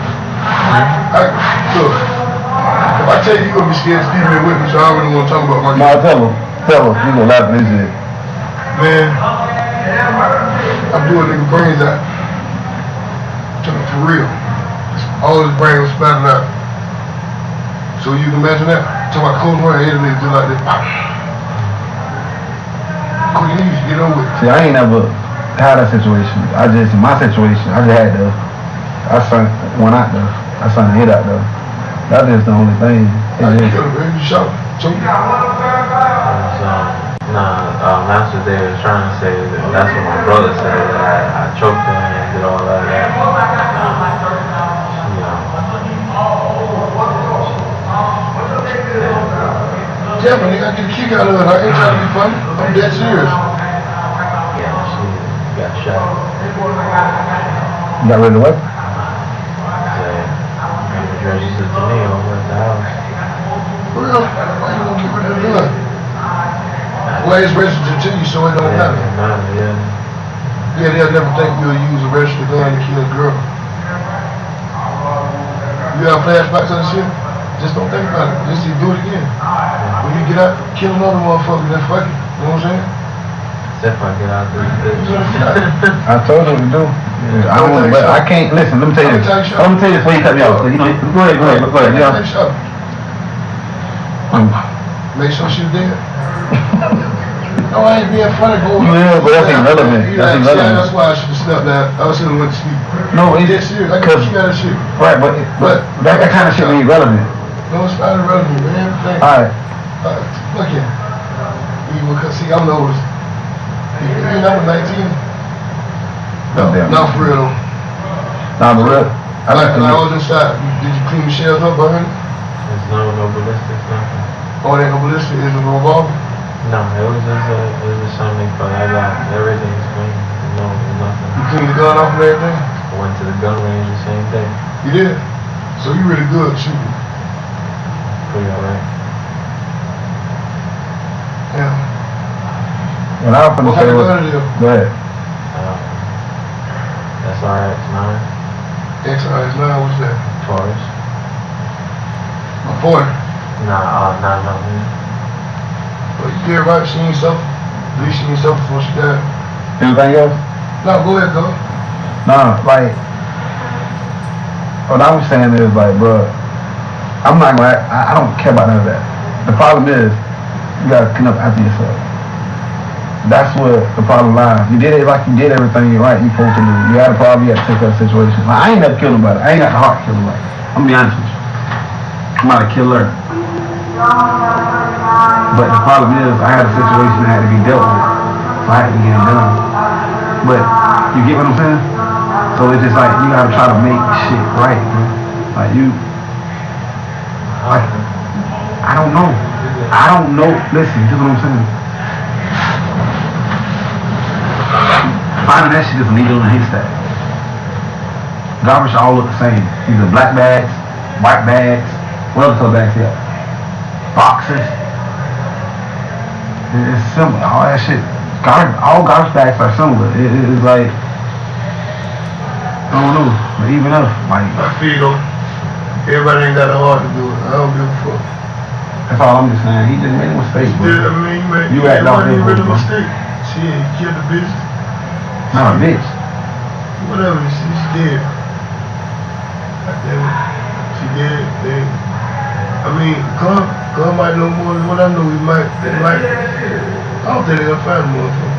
look, if I tell you you're gonna be scared, Steve been with me, so I don't really want to talk about my No, tell him. You gonna laugh at this shit. man. I'm doing nigga brains out. For real. All his brain was splattered out. So you can imagine that? Talking about cold one, hit a nigga just like this. Quick and easy, get over with. See, I ain't never had that situation. In my situation, I just had I sent one out there. I sent a hit out there. That's just the only thing. How you kill him, man? You shot him. Choke him. That's what they were trying to say. That's what my brother said. That I choked him and did all that. Yeah, but nigga, I get a kick out of it. I ain't trying to be funny. I'm dead serious. Yeah, she got shot. You got rid of the weapon? Registered to me over at the house. For real? Why you gonna get rid of the gun? Well, it's registered to you, so it don't matter. Yeah, they'll never think you'll use a registered gun to kill a girl. You have flashbacks of the shit? Just don't think about it. Just do it again. When you get out, kill another motherfucker, then fuck it. You know what I'm saying? If I get out this bitch. I told him to do. Yeah, I don't want to, but I can't, listen, let me tell you this. Let me tell you this before you cut me off. You know, go ahead, yeah. Make sure she's dead. No, I ain't being funny, boy. Yeah, but that's irrelevant. That's irrelevant. That's why I should have slept that. I should have went to sleep. No, it's dead serious. I got you got that shit. Right, but that kind of shit ain't relevant. No, it's not irrelevant, man. Alright. Look here. See, I'm the oldest. You number 19? No, not for real. Nah, for real. I was inside. Did you clean the shells up behind it? There's no ballistics, nothing. Oh, that no ballistic is a revolver? No, it was just something, but I got everything's clean. No, nothing. You cleaned the gun off and everything? I went to the gun range the same day. You did? So you really good shooting? Pretty alright. Yeah. When I was What kind of gun is it? Go ahead. SRX-9. XRX-9, what's that? Taurus. A 40. Nah, no. Well, you did right. She ain't suffer. At least she ain't suffer before she died. Anything else? No, go ahead, go. Nah, like, what I'm saying is, like, bro, I'm not gonna, I don't care about none of that. The problem is, you gotta clean up after yourself. That's where the problem lies. You did it like you did everything right you supposed to do. You had a problem, you had to take that situation. Like, I ain't never killed nobody. I ain't got the heart to kill nobody. I'm gonna be honest with you. I'm not a killer. But the problem is, I had a situation that had to be dealt with. So I had to get it done. But, you get what I'm saying? So it's just like, you gotta try to make shit right, man. Like, I don't know. Listen, this is what I'm saying. Finding that shit is a needle in a haystack. Garbage all look the same. Either black bags, white bags, what other color bags here? Boxes. It's similar. All that shit. All garbage bags are similar. It's like, I don't know. But even if, like, I feel everybody ain't got a heart to do it. I don't give a fuck. that's all I'm just saying. He just made a mistake, bro. Yeah, I mean, man, You act out there, really a bro. mistake. Shit, he killed the bitch. Not a bitch. Whatever, she did. God damn it. She did. I mean, God might know more than what I know. They might. I don't think they're gonna find more for him.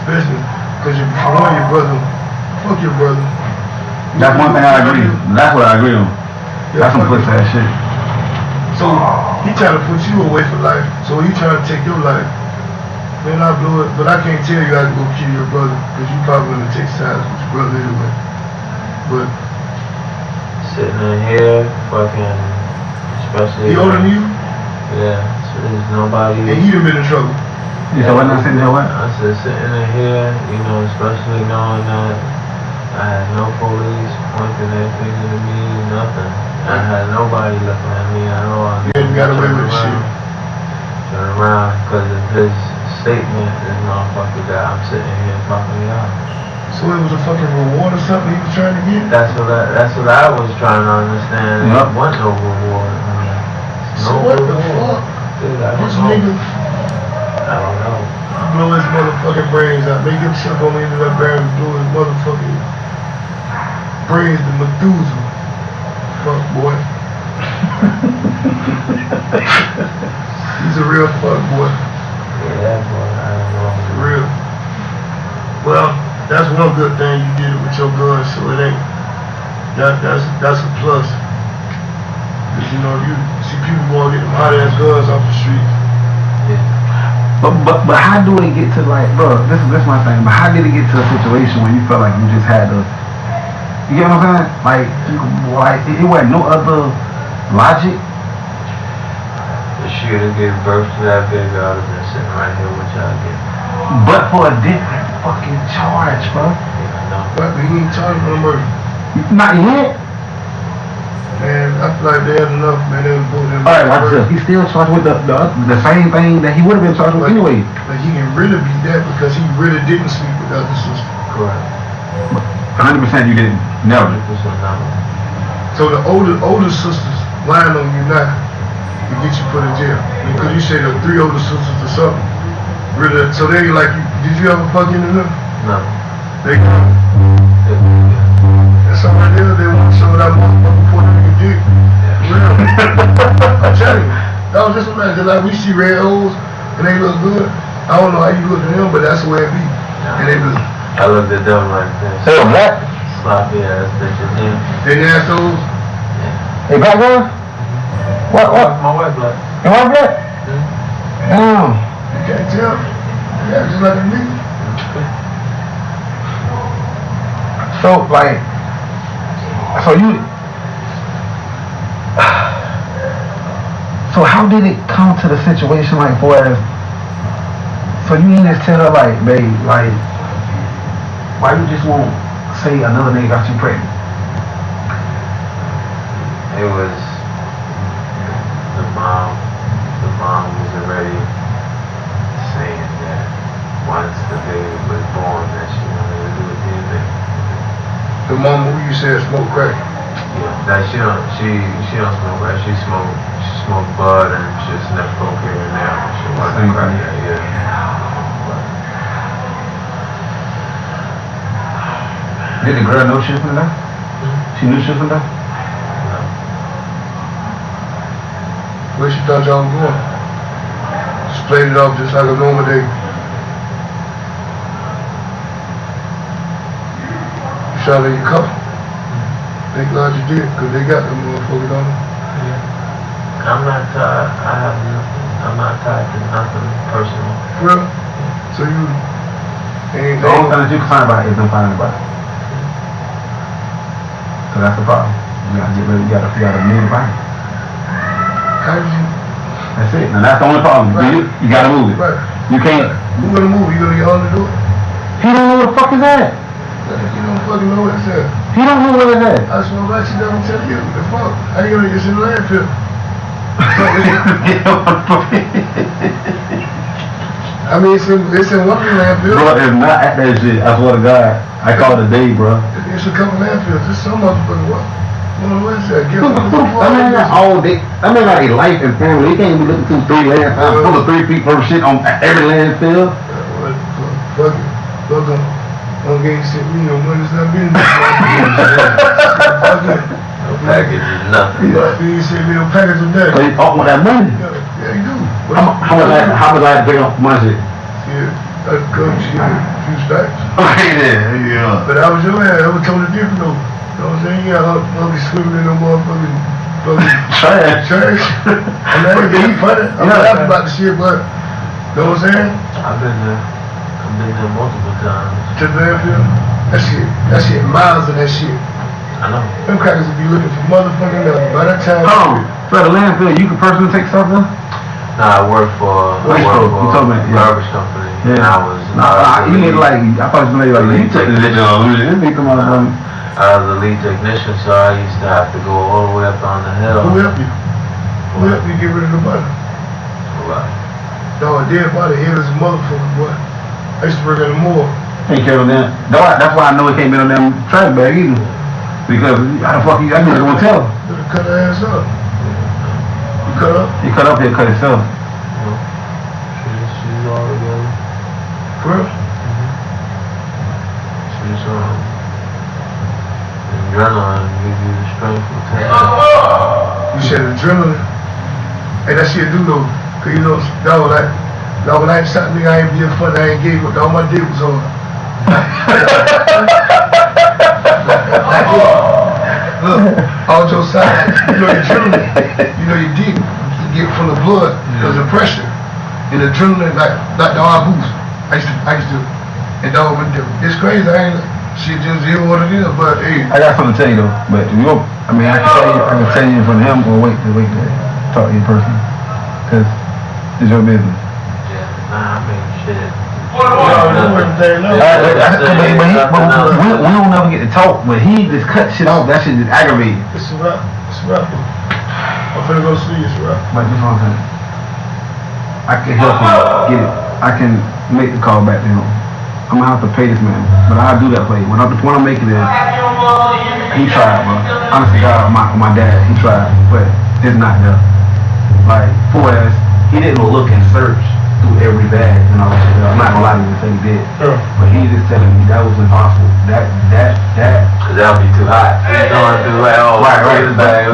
Especially because you want your brother. Fuck your brother. That's one thing I agree. That's what I agree on. Yeah, That's some pussy ass shit. So he trying to put you away for life. So he trying to take your life. Man, I blew it, but I can't tell you how to go kill your brother because you probably gonna take sides with your brother anyway. But Sitting in here, fucking, especially. he older than you, Yeah, so there's nobody. and he done been in trouble. You said what now? Sitting there what? I said sitting in here, you know, especially knowing that I had no police pointing their finger to me, nothing. I had nobody looking at me at all. You ain't got away with the shit. Turn around, because of his statement, this motherfucker that I'm sitting here talking to y'all. So it was a fucking reward or something he was trying to get? That's what I was trying to understand. Yep. There was no reward. I mean, So no what the reward. fuck? Dude, I This don't know. nigga I don't know. blow his motherfucking brains out. Make him suck on the end of that barrel and blow his motherfucking brains to Methuselah. Fuck boy. He's a real fuck boy. Yeah, boy, I don't know. For real. Well, that's one good thing you did it with your gun, so it ain't that's a plus. Cause you know you see people going to get them hot ass guns off the street. But how do it get to like, bro? This is my thing. But how did it get to a situation where you felt like you just had to? You get what I'm saying? Like it wasn't no other logic. The shooter gave birth to that baby, I would have been sitting right here with y'all again. But for a different fucking charge, bro. Yeah, I know. But he ain't charged with murder. Not yet. Man, I feel like they had enough, man. They was both in All right, watch this. He's still charged with the same thing that he would have been charged with anyway. But he can really be that because he really didn't sleep with the other sister. Correct. 100% you didn't. Never. 100% not. So the older sisters lying on you now to get you put in jail. Because you say the 3 older sisters or something. Really, so they like, did you ever fuck into them? No. They that's all right there. They want some of that motherfucker before they nigga dick. Real. I'm telling you. That was just imagine, like we see red holes and they look good. I don't know how you look at them, but that's the way it be. And they look. I looked at them like this. Hey, what? Sloppy ass bitches. Yeah. They nasty holes. Hey, black girl? What? My white blood. You want that? Damn. You can't tell. Yeah, just like a nigga. So, like, so how did it come to the situation, like, for as, so you didn't just tell her, like, babe, like, why you just won't say another nigga got you pregnant? It was the mom was already saying that once the baby was born that she wanted to do a DNA. The mama who you said smoke crack. Yeah, that she don't smoke crack. She smoke bud and she sniff coke here and there. She wasn't crack that, yeah. Did the girl know she was from there? She knew she was from there? Where she thought y'all was going? Just played it off just like a normal day. You shot at your cup. Thank God you did, because they got them motherfuckers on them. I'm not tied. I'm not tied to nothing personal. Well, so you ain't The only thing that you can find about it is them finding about it. So that's the problem. You gotta get rid of, you gotta move the body. how did you? That's it. Now that's the only problem. Right. You gotta move it. Right. You can't. Who gonna move? You gonna get on to do it? He don't know what the fuck is that. You don't fucking know what it said. He don't know where it's at. I just want to let you know, I'm telling you, the fuck. How you gonna get in the landfill? I mean, it's in one landfill. Bro, it's not at that shit. I swear to God. I called it a day, bro. It's a couple landfills. There's some motherfucker. What is that? That man got all day. That man got a life and family. He can't be looking through 3 landfills. Full of 3 feet per shit on every landfill. Fuck it. Fuck him. Don't get shit. Me no money. It's not business. Fuck it. Package is nothing. You say little package of that. So he talking with that money. Yeah, you do. How much I had to pay off my shit? Yeah, I'd come shit. A few stacks. Okay then, yeah. But I was your ass. I was totally different though. You know what I'm saying? Yeah, I'll be swimming in no motherfucking Trash. I mean, I ain't funny. I'm laughing about the shit, but you know what I'm saying? I've been there multiple times. To the landfill. That shit, miles of that shit. I know. Them crackers would be looking for motherfucking nothing. By that time, So at the landfill, you can personally take something? Nah, I work for You told me, a yeah. garbage company. Yeah. And I was You need like, I thought you meant like, you took the video on this nigga motherfucker. I was the lead technician, so I used to have to go all the way up on the hill. who helped you? Who helped you get rid of the money? What? No, a dead body here is a motherfucker, boy. I used to work at the morgue. Ain't care on them. That's why I know it can't be on them trash bag either. Because how the fuck you, I nigga gonna tell. Better cut her ass up. You cut up? He cut up here, cut himself. She's all together. First? She's adrenaline gives you the strength to take it. You said adrenaline. Hey, that shit do though. Cause you know, dog, when I ain't shot nigga, I ain't being funny, I ain't gay, but all my dick was on. Look, all your sides, you know your adrenaline, you know your dick, you get from the blood, because of pressure. And adrenaline, like the hard boost. I used to, and dog, it's crazy, I ain't, shit just is what it is, but hey. I got something to tell you though, but you won't, I mean, I can tell you from him or wait to talk to you in person. Cause it's your business. Yeah, nah, I mean, shit. We don't never get to talk, but he just cut shit off. That shit just aggravated. It's a wrap. I'm finna go see you, it's a wrap. But this one thing, I can help him get it. I can make the call back to him. I'm gonna have to pay this man, but I'll do that for you. The point I'm making is, he tried, bro. Honestly, God, my dad, he tried, but it's not there. Like, poor ass, he didn't look and search through every bag and all that shit. I'm not gonna lie to you and say he did. Sure. But he just telling me that was impossible. That. Cause that'll be too hot. He's going through like, oh, Right. his bag,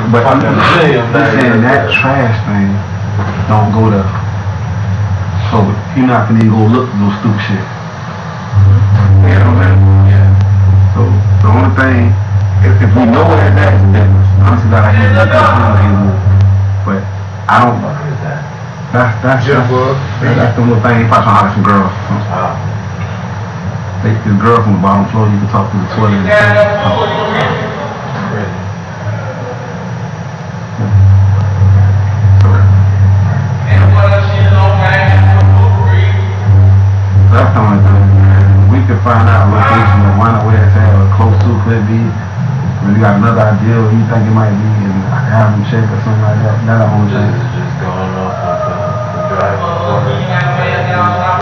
But I'm saying that trash thing don't go there. So you're not gonna even go look for no stupid shit. You know what I mean? Yeah. So the only thing, if we know where it's at, then honestly, I can't look at it anymore. But I don't. That's the little thing. He probably trying to holler some girls. This girl from the bottom floor, you can talk through the toilet. That's the only thing. We can find out a location and find out where it's at or close to could be. When you got another idea or you think it might be, and I can have them check or something like that. That's the only thing. Just going off the driving corner.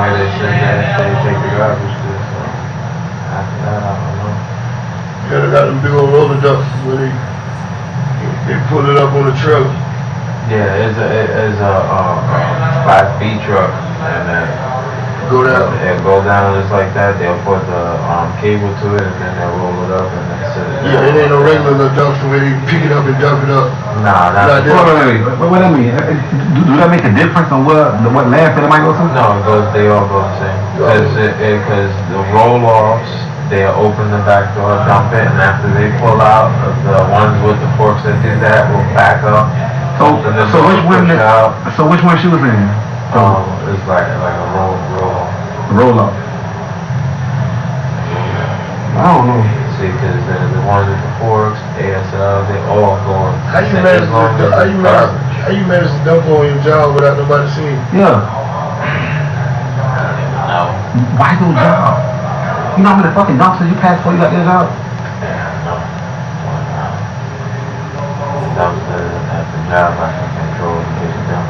Where they say that they take the garbage to. So after that, I don't know. Yeah, they got them big old roller ducks where they pull it up on the trailer. Yeah, it's a 5 feet truck, and then Go down. it go down just like that. They'll put the cable to it, and then they'll roll it up, and that's it. Yeah, it ain't no regular little dumpster where they pick it up and dump it up. Nah, not Wait. What I mean? Do that make a difference on what landfill it might go to? No, they all go the same. Because the roll-offs, they'll open the back door, dump it, and after they pull out, the ones with the forks that do that will back up. So which one she was in? It's like a roll-off. Roll-off. I don't know. See, because the ones with the forks, ASL, they all go. How you manage to dump on your job without nobody seeing? Yeah. No. Why your job? You know how many fucking dumpsters you pass before you got your job? job, I can control and get it done.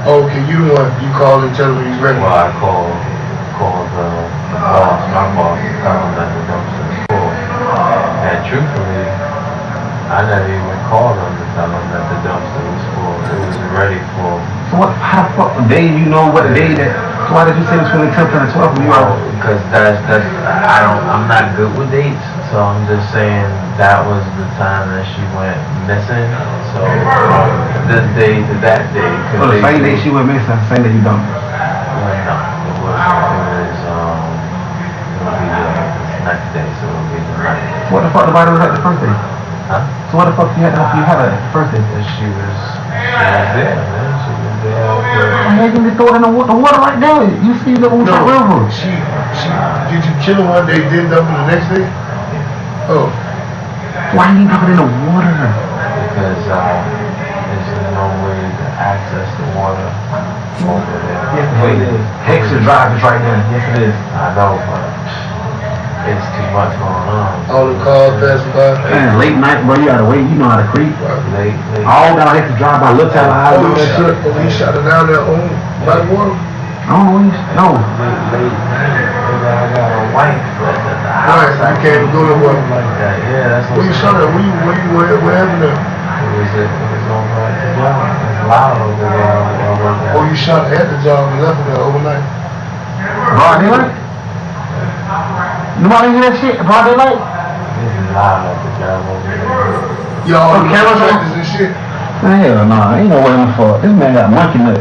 Okay, you the one, you call and tell him he's ready. Well, I called the boss, my boss, to tell him that the dumpster is full. And truthfully, I never even called him to tell him that the dumpster was full. It was already full. So what, how fuck, day, you know what day that, so why did you say between the 10th and the 12th when you Well, were? because I'm not good with dates, so I'm just saying that was the time that she went missing. So this day to that day. So the same day she went missing, the same day you dumped her? Well, no, it wasn't. It'll be this next day, so it'll be the night. So what the fuck the body was at the first day? Huh? So what the fuck you had her at the first day? She was there, man. She was there. Why didn't you throw it in the water right there? You see the Old River. She, did you kill her one day, then dump her the next day? Oh. Why you dump it in the water? Because there's no way to access the water over there. Yes, it is. Hexer Drive is right there. Yes, it is. I know, but it's too much going on. All the cars passing by. Man, late night, bro, you gotta wait. You know how to creep. Late. All that I have to drive by, look at I do that shit. He shot her down there on by the water. I don't know. No. Late night. I got a wife at the Right, house. you can't go to work. Like that. Yeah, that's what. Where you shot her? Where happened there? It was over at the job. It's loud over there. Oh, you shot her at the job and left her there overnight? Broad daylight? Nobody hear that shit? Broad daylight? It's loud at the job over there. Y'all Oh, cameras on? tractors and shit. Hell nah, ain't no way in the fuck. This man got monkey nut.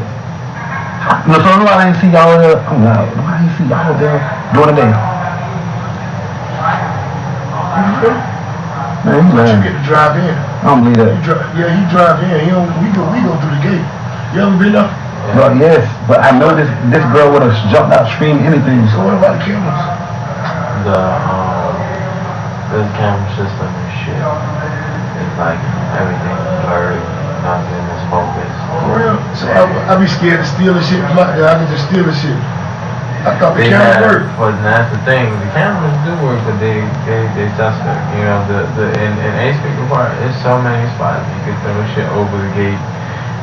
No, so nobody ain't see y'all there. I'm loud. Nobody ain't see y'all there during the day. Man, he But you lying. get to drive in. I don't believe that. He drive in. We go through the gate. You ever been there? But yes, but I know this girl would have jumped out screaming anything. So what about the cameras? The camera system is shit. It's like everything is blurry, nothing is focused. For real? So I be scared to steal the shit. I can just steal the shit. I thought the They camera have, worked. but that's the thing. The cameras do work, but they suspect. You know, in Ace People Park, there's so many spots you can throw shit over the gate,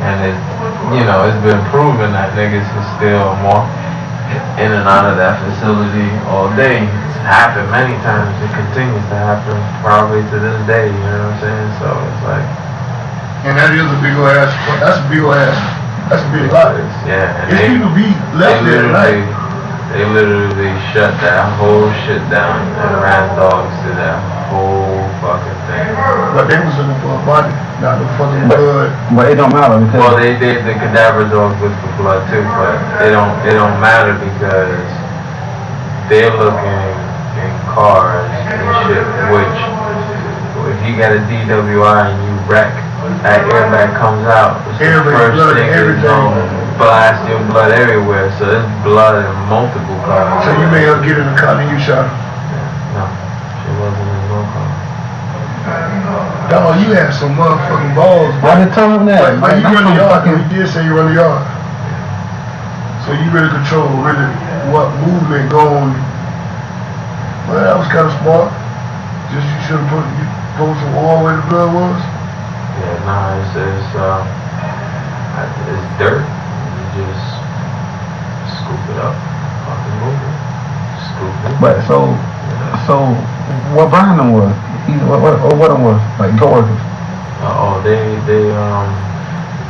and it's been proven that niggas can still walk in and out of that facility all day. It's happened many times. It continues to happen, probably to this day. You know what I'm saying? So it's like. And that is a big old ass. That's a big old ass. That's a big lot. Yeah, and If people be left there at night. They literally shut that whole shit down and ran dogs to that whole fucking thing. But they was looking for a body, not the fucking blood. But it don't matter because Well, they did the cadaver dogs look for blood too, but it don't matter because they're looking in cars and shit. Which, if you got a DWI and you wreck, that airbag comes out. It's the first blood, thing is everything. blast your blood everywhere, so there's blood in multiple cars. So you may have get in the car and you shot her. No, she wasn't in no car. Dog, you had some motherfucking balls, bro. I done told him that. But you That's run the some yard, fucking- you did say you run the yard. So you really control what movement going. Well, that was kind of smart. Just you should have put some oil where the blood was. Yeah, nah, it's dirt. You just scoop it up, fucking move it, scoop it. But so what Brian them was? What them was? Like coworkers.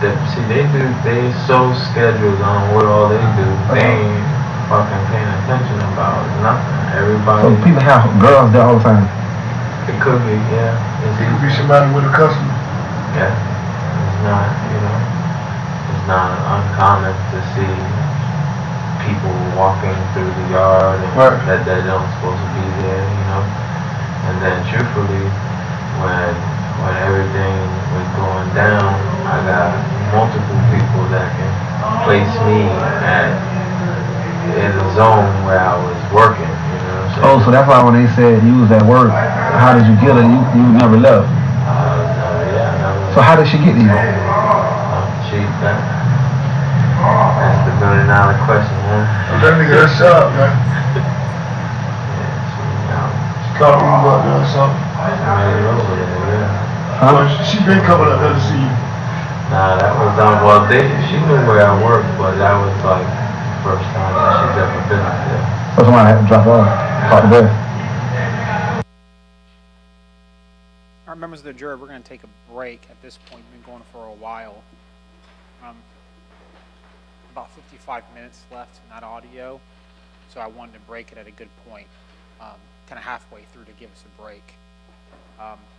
They so scheduled on what all they do. They ain't fucking paying attention about nothing. Everybody. So people have girls there all the time. It could be, yeah. It could be somebody with a customer. Yeah. It's not, it's not uncommon to see people walking through the yard and that they don't supposed to be there, And then truthfully, when everything was going down, I got multiple people that can place me in the zone where I was working, Oh, so that's why when they said you was at work, how did you get her? You never left. So how did she get to you? That's the $1 million question, huh? That nigga, that's up, man. She caught a room up there or something. I made it over there, yeah. Huh? She been coming up there to see you. Nah, that was, well, she knew where I worked, but that was like first time that she's ever been out there. So somebody had to drop off. Talk to Beth. All right, members of the jury, we're going to take a break at this point. We've been going for a while. About 55 minutes left in that audio, so I wanted to break it at a good point, kind of halfway through to give us a break.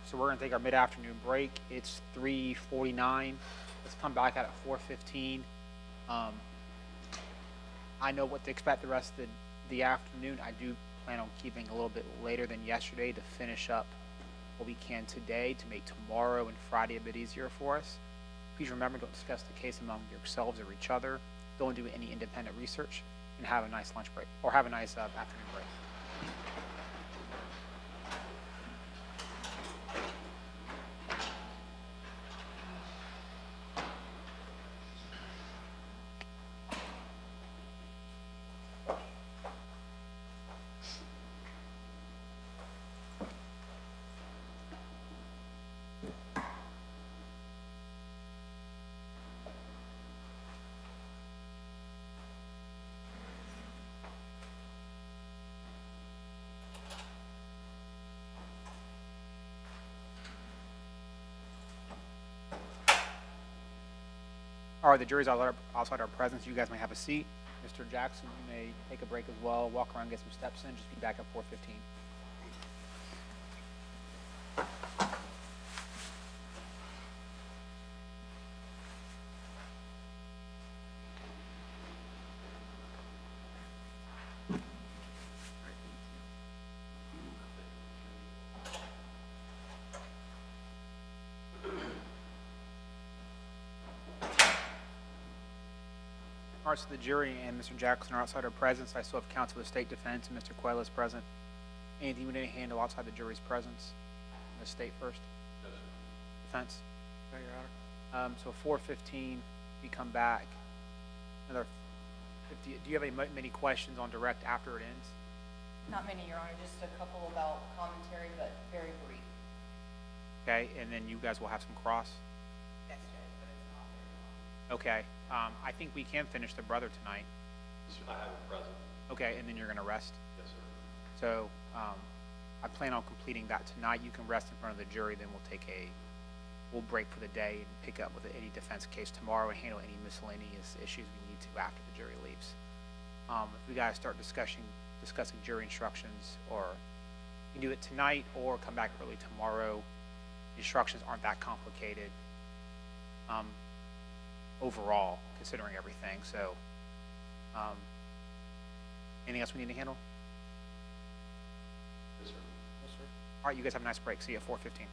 So we're going to take our mid-afternoon break. It's 3:49. Let's come back at 4:15. I know what to expect the rest of the afternoon. I do plan on keeping a little bit later than yesterday to finish up what we can today to make tomorrow and Friday a bit easier for us. Please remember, don't discuss the case among yourselves or each other. Don't do any independent research, and have a nice lunch break, or have a nice afternoon break. All right, the jury's outside our presence. You guys may have a seat. Mr. Jackson, you may take a break as well. Walk around, get some steps in. Just be back at 4:15. All right, so the jury and Mr. Jackson are outside our presence. I still have counsel of the state defense and Mr. Quiles present. Anything we need to handle outside the jury's presence? The state first? Yes, sir. Defense? No, Your Honor. So 4:15, we come back. Another 50. Do you have many questions on direct after it ends? Not many, Your Honor, just a couple about commentary, but very brief. Okay, and then you guys will have some cross? Yes, Judge, but it's not very long. Okay, I think we can finish the brother tonight. I have it present. Okay, and then you're gonna rest? Yes, sir. So, I plan on completing that tonight. You can rest in front of the jury, then we'll break for the day and pick up with any defense case tomorrow and handle any miscellaneous issues we need to after the jury leaves. If we gotta start discussing jury instructions, or you can do it tonight or come back early tomorrow. The instructions aren't that complicated. Overall, considering everything. So, anything else we need to handle? Yes, sir. Yes, sir. All right, you guys have a nice break. See you at 4:15.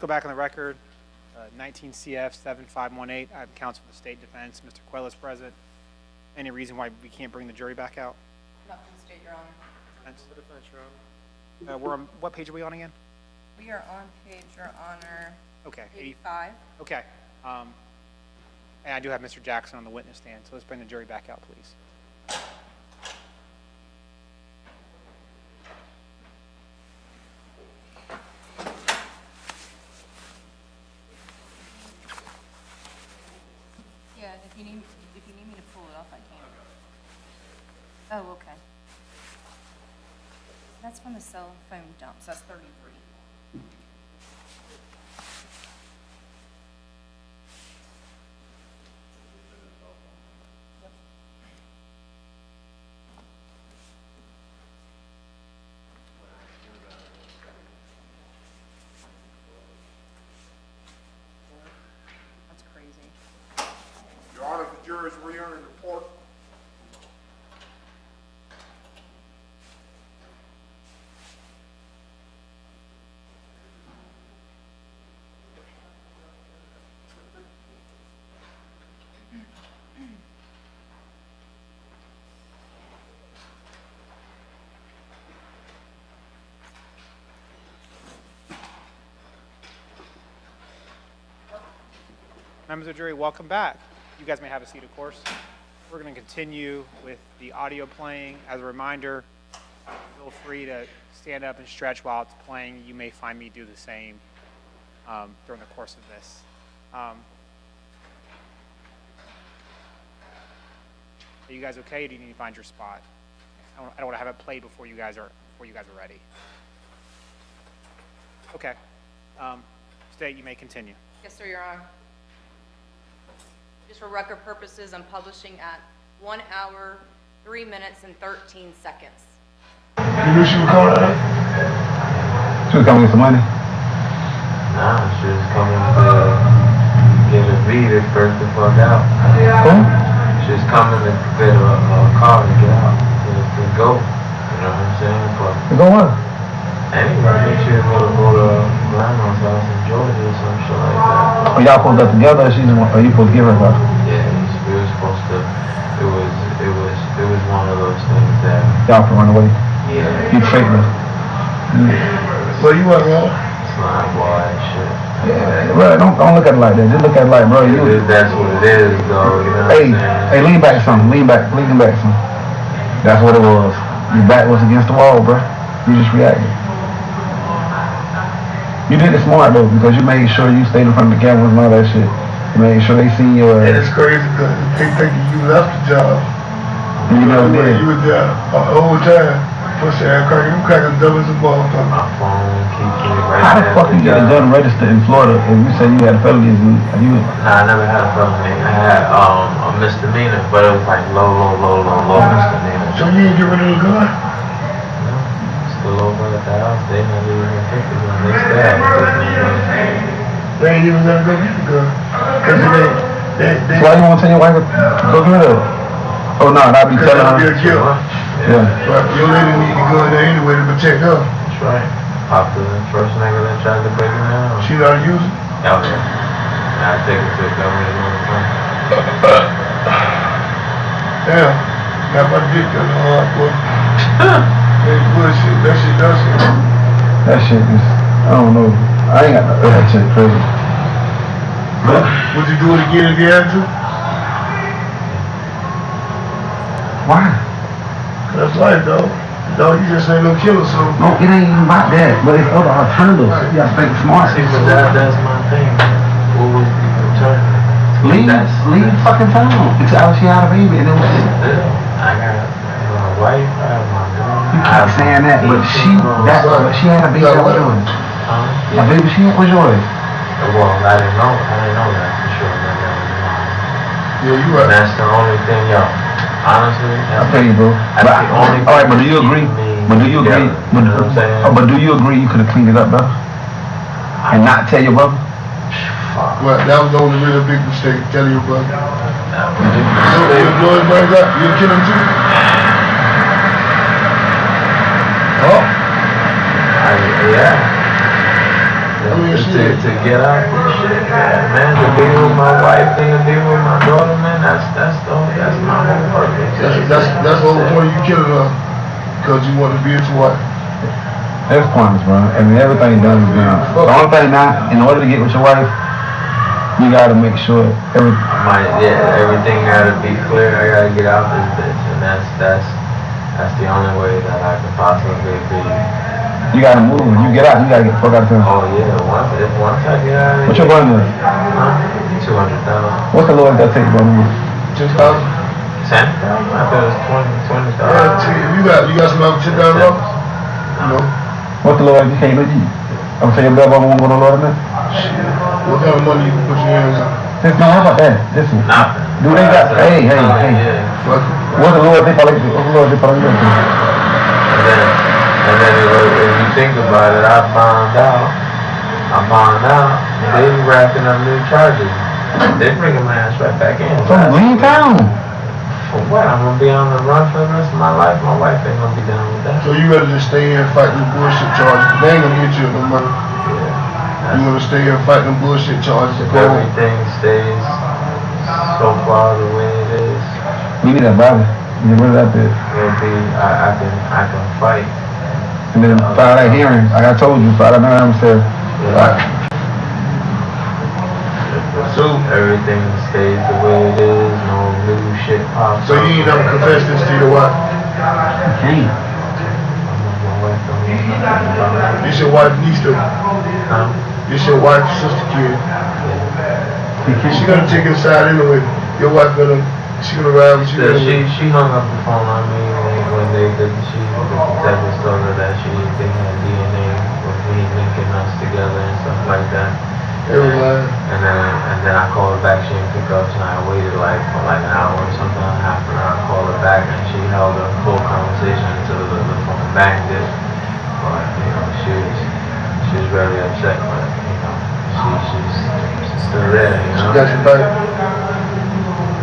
go back on the record. 19 CF 7518. I have counsel for the State Defense. Mr. Quiles present. Any reason why we can't bring the jury back out? Not from the state, Your Honor. Defense, Your Honor. We're on, what page are we on again? We are on page, Your Honor, Okay. 85. Okay. And I do have Mr. Jackson on the witness stand, so let's bring the jury back out, please. Yeah, if you need me to pull it up, I can. Oh, okay. That's from the cell phone dumps, that's 33. That's crazy. Your Honor, the jury's re-entering the court. Members of the jury, welcome back. You guys may have a seat, of course. We're going to continue with the audio playing. As a reminder, feel free to stand up and stretch while it's playing. You may find me do the same during the course of this. Are you guys okay, or do you need to find your spot? I don't want to have it played before you guys are ready. Okay. State, you may continue. Yes, sir, Your Honor. Just for record purposes, I'm publishing at 1 hour, 3 minutes, and 13 seconds. You knew she was coming out? She was coming with some money. Nah, she was coming to get a beat and burn the fuck out. Who? She was coming to get a car to get out, to go. You know what I'm saying? But To go what? anyway, she was gonna go to grandma's house in Georgia or some shit like that. Are y'all supposed to get together, or are you supposed to give her stuff? Yeah, we were supposed to. It was one of those things that. Y'all can run away. Yeah. You tricked her. Well, you wasn't wrong. Slime boy and shit. Yeah, bro, don't look at it like that. Just look at it like, bro, That's what it is, though. You know what I'm saying? Hey, lean back some. Lean back some. That's what it was. Your back was against the wall, bro. You just reacted. You did it smart, though, because you made sure you stayed in front of the cameras and all that shit. You made sure they seen your And it's crazy because they think you left the job. You never did. You were there the whole time. Pussy ass cracker. You cracking double as a motherfucker. My phone keep getting right How the fuck you get a gun registered in Florida if you said you had a felony? Nah, I never had a felony. I had a misdemeanor, but it was like low misdemeanor. So you didn't get rid of the gun? Still over at the house. They never even picked the gun. They stabbed me. They ain't even gonna go get the gun. Cause they Why you want to tell your wife to go get it? Oh, no, I'll be telling her. Be a guilt. Yeah. But your lady need to go in there anyway to protect her. That's right. Popped the first nigga that tried to break it down. She not using? Yeah, okay. I take it to the government all the time. Damn. Got my dick on the hard, boy. Hey, bullshit. That shit does it. That shit is, I don't know. I ain't got that shit crazy. Would you do it again if you had to? Why? That's life, though. No, you just ain't no killer, so. No, it ain't even about that, but it's other alternatives. You gotta think smart. See, but that's my thing. What was the alternative? Leave fucking town until she had a baby and then what? I got my wife, I have my girl. You keep saying that, but she had a baby that was yours. A baby she had was yours. Well, I didn't know that for sure. That was mine. Yeah, you right. That's the only thing, yo. Honestly, I tell you, bro. that's the only All right, but do you agree? But do you agree? You know what I'm saying? But do you agree you could have cleaned it up, bro? And not tell your brother? Well, that was the only real big mistake, telling your brother. Your boy brings up, you kill him too? Oh? Yeah. to get out this shit, man, to be with my wife and to be with my daughter, man, that's my whole purpose. That's the whole point you killed her, because you want to be with your wife. There's points, bro. I mean, everything done is done. The only thing now, in order to get with your wife, you gotta make sure everything gotta be clear. I gotta get out this bitch, and that's the only way that I can possibly be. You gotta move. When you get out, you gotta get the fuck out of town. Oh yeah, once I get out of What's your brother? 200,000. What's the lowest that take, bro? 10,000? 10,000? I thought it was 20,000. Yeah, you got some other $10,000? No. What's the lowest you can't do? I'm saying your brother won't go to Lord man. What kind of money you can put your hands on? No, how about that? Listen. Nothing. Do they got? Hey. What's the lowest they probably? And then if you think about it, I found out they wrapping up new charges. They bringing my ass right back in. From Green Town. For what? I'm gonna be on the run for the rest of my life. My wife ain't gonna be down with that. So you rather just stay here and fight these bullshit charges? They ain't gonna get you no money. Yeah. You wanna stay here and fight them bullshit charges? If everything stays so far the way it is, We need a Bible. Get rid of that bitch. it'll be. I can fight. And then file that hearing. Like I told you, file that hearing. Yeah. So everything stays the way it is, no new shit pops So you ain't never confessed this to your wife? You can't. This your wife's niece though? Huh? This your wife's sister kid? She gonna take your side anyway. Your wife she gonna ride with you anyway. She hung up the phone on me when the detective told her that they had DNA with me linking us together and stuff like that. And then I called her back, she didn't pick up, so I waited for an hour or something. After I called her back, and she held a full conversation until the phone banged it. But she was very upset, but she's still there. She got your back.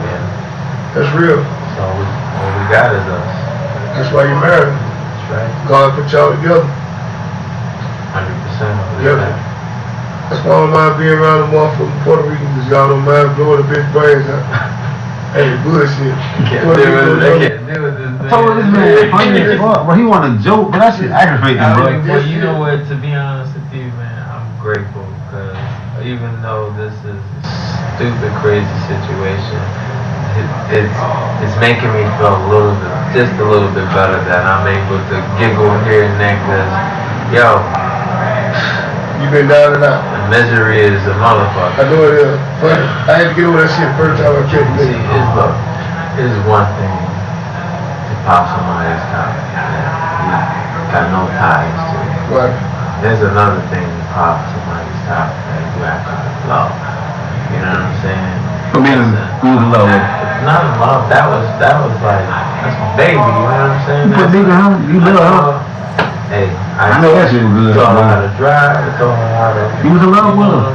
Yeah. That's real. So all we got is us. That's why you're married. That's right. God put y'all together. 100%. Yep. That's why I don't mind being around the motherfucking Puerto Ricans, because y'all don't mind blowing the bitch brains out. Hey, bullshit. Can't deal with this. I told this man, funny as fuck, bro. He want to joke, but that shit aggravating, bro. But you know what? To be honest with you, man, I'm grateful because even though this is a stupid, crazy situation, it's making me feel just a little bit better that I'm able to giggle here and there. Because, yo, you been down and out. Misery is a motherfucker. I know it is. But I had to get over that shit first time I kept it. See, it's one thing to pop somebody's top that you got no ties to. Right. There's another thing to pop somebody's top that you actually love. You know what I'm saying? For me, it was love. Not love. That was like, that's my baby. You know what I'm saying? You put me down. You love her. Hey, I know that shit was good. Taught her how to drive. I taught her how to. You was in love with her. You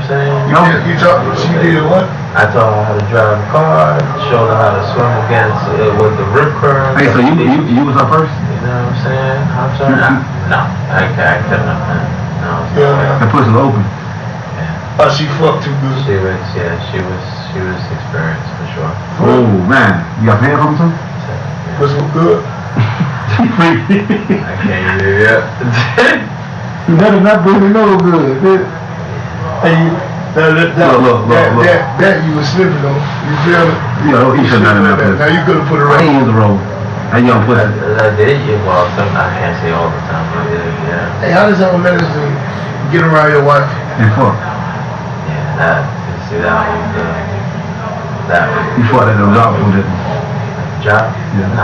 know what I'm saying? You taught she did what? I taught her how to drive a car. Showed her how to swim against with the rip current. Hey, so you was her first? You know what I'm saying? I'm sorry. No, I couldn't have done. No. Yeah. The pussy was open. Oh, she fucked too good. She was experienced for sure. Oh man, you got paid from too? Pussy was good. She freaky. I can't do it. You better not bring me no good. Hey, that you was slipping on. You feel it? Yeah, he should not have done that. Now you could have put it right. He was a roll. That young pussy. I did. Well, I can't say all the time. I did. Yeah. Hey, how does that manage to get around your wife? And fuck. Yeah, that was You fought at the job for that. job? Yeah. No.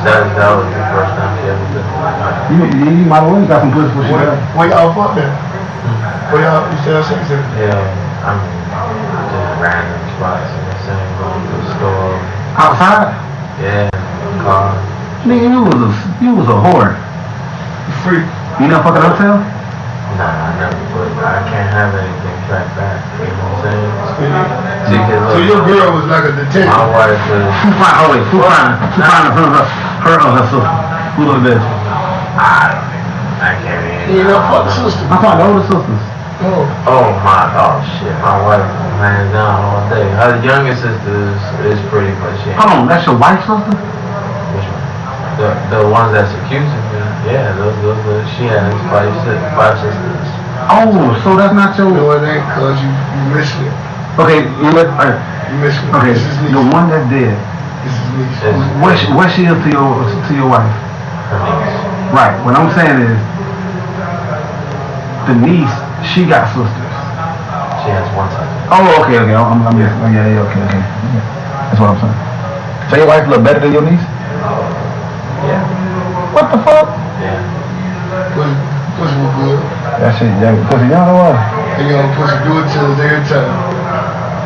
That was the first time she ever been to my life. You might have always got some pussy for sure. Where y'all fucked at? Where y'all, you said sex at? Yeah, I mean, just random spots in the same, going to the store. Outside? Yeah, car. Nigga, you was a whore. Freak. You not fucking hotel? Nah, I never put. I can't have anything tracked back. You know what I'm saying? So your girl was like a detective. My wife was. Who find her or her sister? Who was this? I can't even. You know, fuck the sister. I thought the older sisters. Oh my, oh shit, my wife hands down all day. Her youngest sister is pretty much it. Hold on, that's your wife's sister? Which one? The ones that's accusing me. Yeah, those she has five sisters. Oh, so that's not your... No, it ain't, cause you missing it. Okay, You missing it. okay, This is the niece. one that's dead. This is niece. What she is to your wife? Her niece. Right, what I'm saying is, the niece, she got sisters. She has one sister. Oh, okay, I'm yeah, okay. That's what I'm saying. So your wife look better than your niece? Yeah. What the fuck? Yeah. Pussy was good. That shit, pussy, y'all know what? And pussy do it till every time.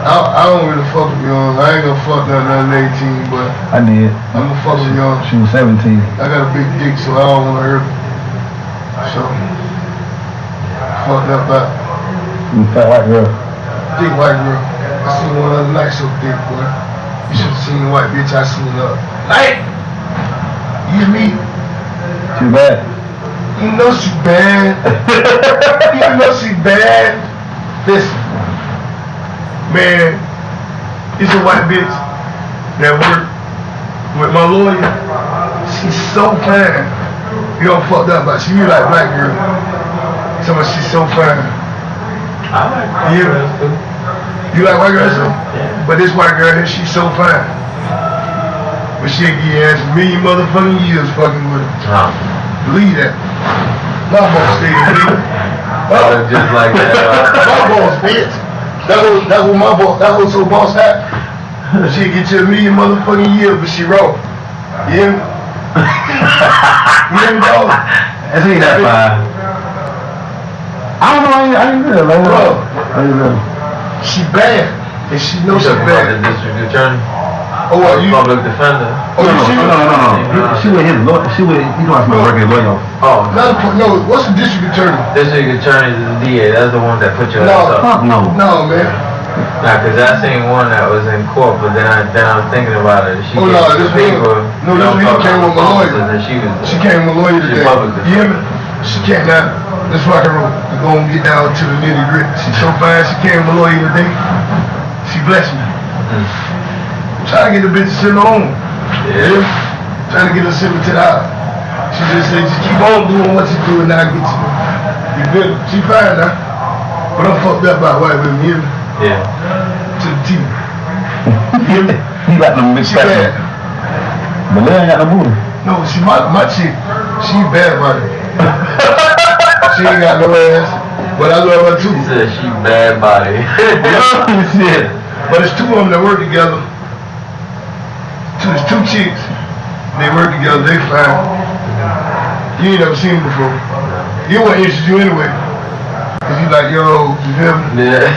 I don't really fuck with young. I ain't gonna fuck nothing 18, but I did. I'm gonna fuck with young. She was 17. I got a big dick, so I don't wanna hurt her. So, fucked up about Fat white girl. big white girl. I seen one other night so thick, boy. You should've seen the white bitch I seen up. Like, you me? Too bad. You know she bad. You know she bad. Listen, man, it's a white bitch that work with my lawyer. She's so fine. You know, fucked up, but she really like black girl. Somebody, she's so fine. I like white girls too. You like white girls too? Yeah. But this white girl here, she's so fine. But she'll give your ass a million motherfucking years fucking with her. Believe that. My boss stayed in Just like that. my boss, bitch. That was my boss. That was so boss hat. She'll get you a million motherfucking years, but she wrong. You hear me? You hear me, dog? That's ain't that fine. I don't know, I ain't real, man. Bro. I ain't real. She bad, and she knows she You talking about the bad. district attorney? Oh, what, you? Public defender? Oh, you see? No. She with his lawyer. He doing some work as lawyer. Oh, No, what's the district attorney? district attorney is the DA. That's the one that put your No. ass up. Fuck no. No, man. Nah, cause I seen one that was in court, but then I was thinking about it. She Oh, no, gave this the paper. one- no, this one he came with my lawyer. And she was. She came with a lawyer She today. public You hear me? She can't now. Let's rock and roll. We're gonna get down to the nitty gritty. She's so fine. She came with a lawyer today. She blessed me. Trying to get the bitch to sit on. Yeah. Trying to get her sitting to the house. She just said, just keep on doing what you do and I'll get you. You good? She fine now. But I'm fucked up by white women, you hear me? Yeah. To the team. You hear me? He got them mixed She bad. But they ain't got no booty. No, she my chick. She bad about it. She ain't got no ass, but I love her too. She said she bad body. Shit. But it's two of them that work together. It's two chicks. They work together. They fine. You ain't never seen them before. You want to introduce you anyway. Cause you like, yo, you feel me? Yeah.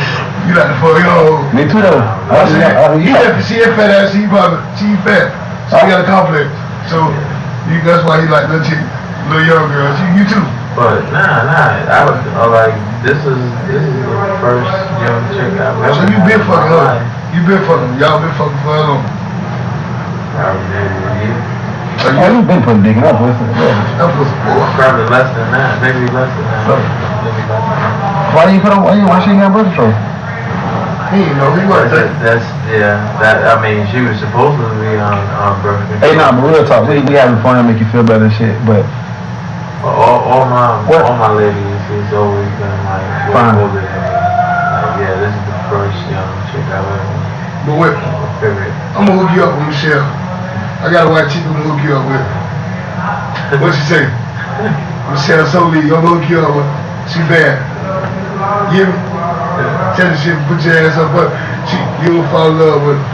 You like the fuck, yo. Me too though. She that fat ass. She fat. So he got a complex. So that's why he like little chick, little young girls. You too. But nah, I was like, this is the first young chick I've ever. So you been fucking her. You been fucking. Y'all been fucking for how long? Oh, you been putting dick up with it. That was Probably less than that, maybe less than that. Why she ain't got birth control? He ain't know. He wasn't there. I mean, she was supposed to be on birth control. Hey, nah, but real talk, we having fun and make you feel better and shit, but all my ladies is always been like way older than me. Like, yeah, this is the first young chick I've ever. But wait, Period. I'm gonna hook you up with Michelle. I got a white chick I'm gonna hook you up with. What she say? Michelle Solie, I'm gonna hook you up with. She bad. You hear me? Tell the shit, put your ass up, but you gonna fall in love with her.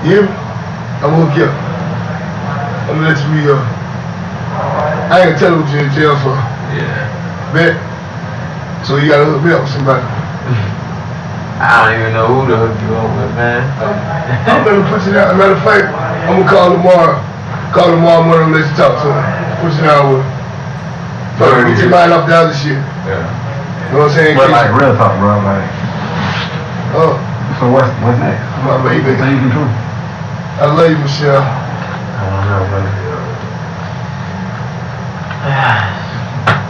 You hear me? I'm gonna hook you up. I'm gonna let you be I ain't gonna tell her what you're in jail for. Yeah. Bet. So you gotta hook me up with somebody. I don't even know who to hook you up with, man. I'm gonna put you down. Matter of fact, I'm gonna call tomorrow. I'm gonna let you talk to her. Put you down with her. Get your mind off the other shit. Yeah. You know what I'm saying? but like real talk, bro, like. Oh, So what's next? my baby. So you can prove. I love you, Michelle. I don't know, but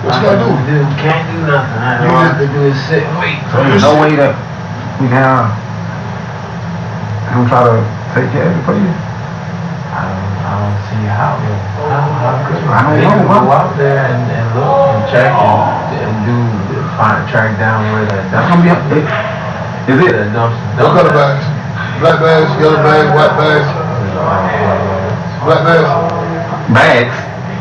What you gonna do? Can't do nothing. You All I just- have to do is sit and wait. So there's no way that we can have him try to take care of it for you? I don't see how. How could I don't they know, can go bro. out there and look and check and track down where that That's gonna dumpster be, is it? that dumpster. What color bags? Black bags, yellow bags, white bags, black bags? Bags?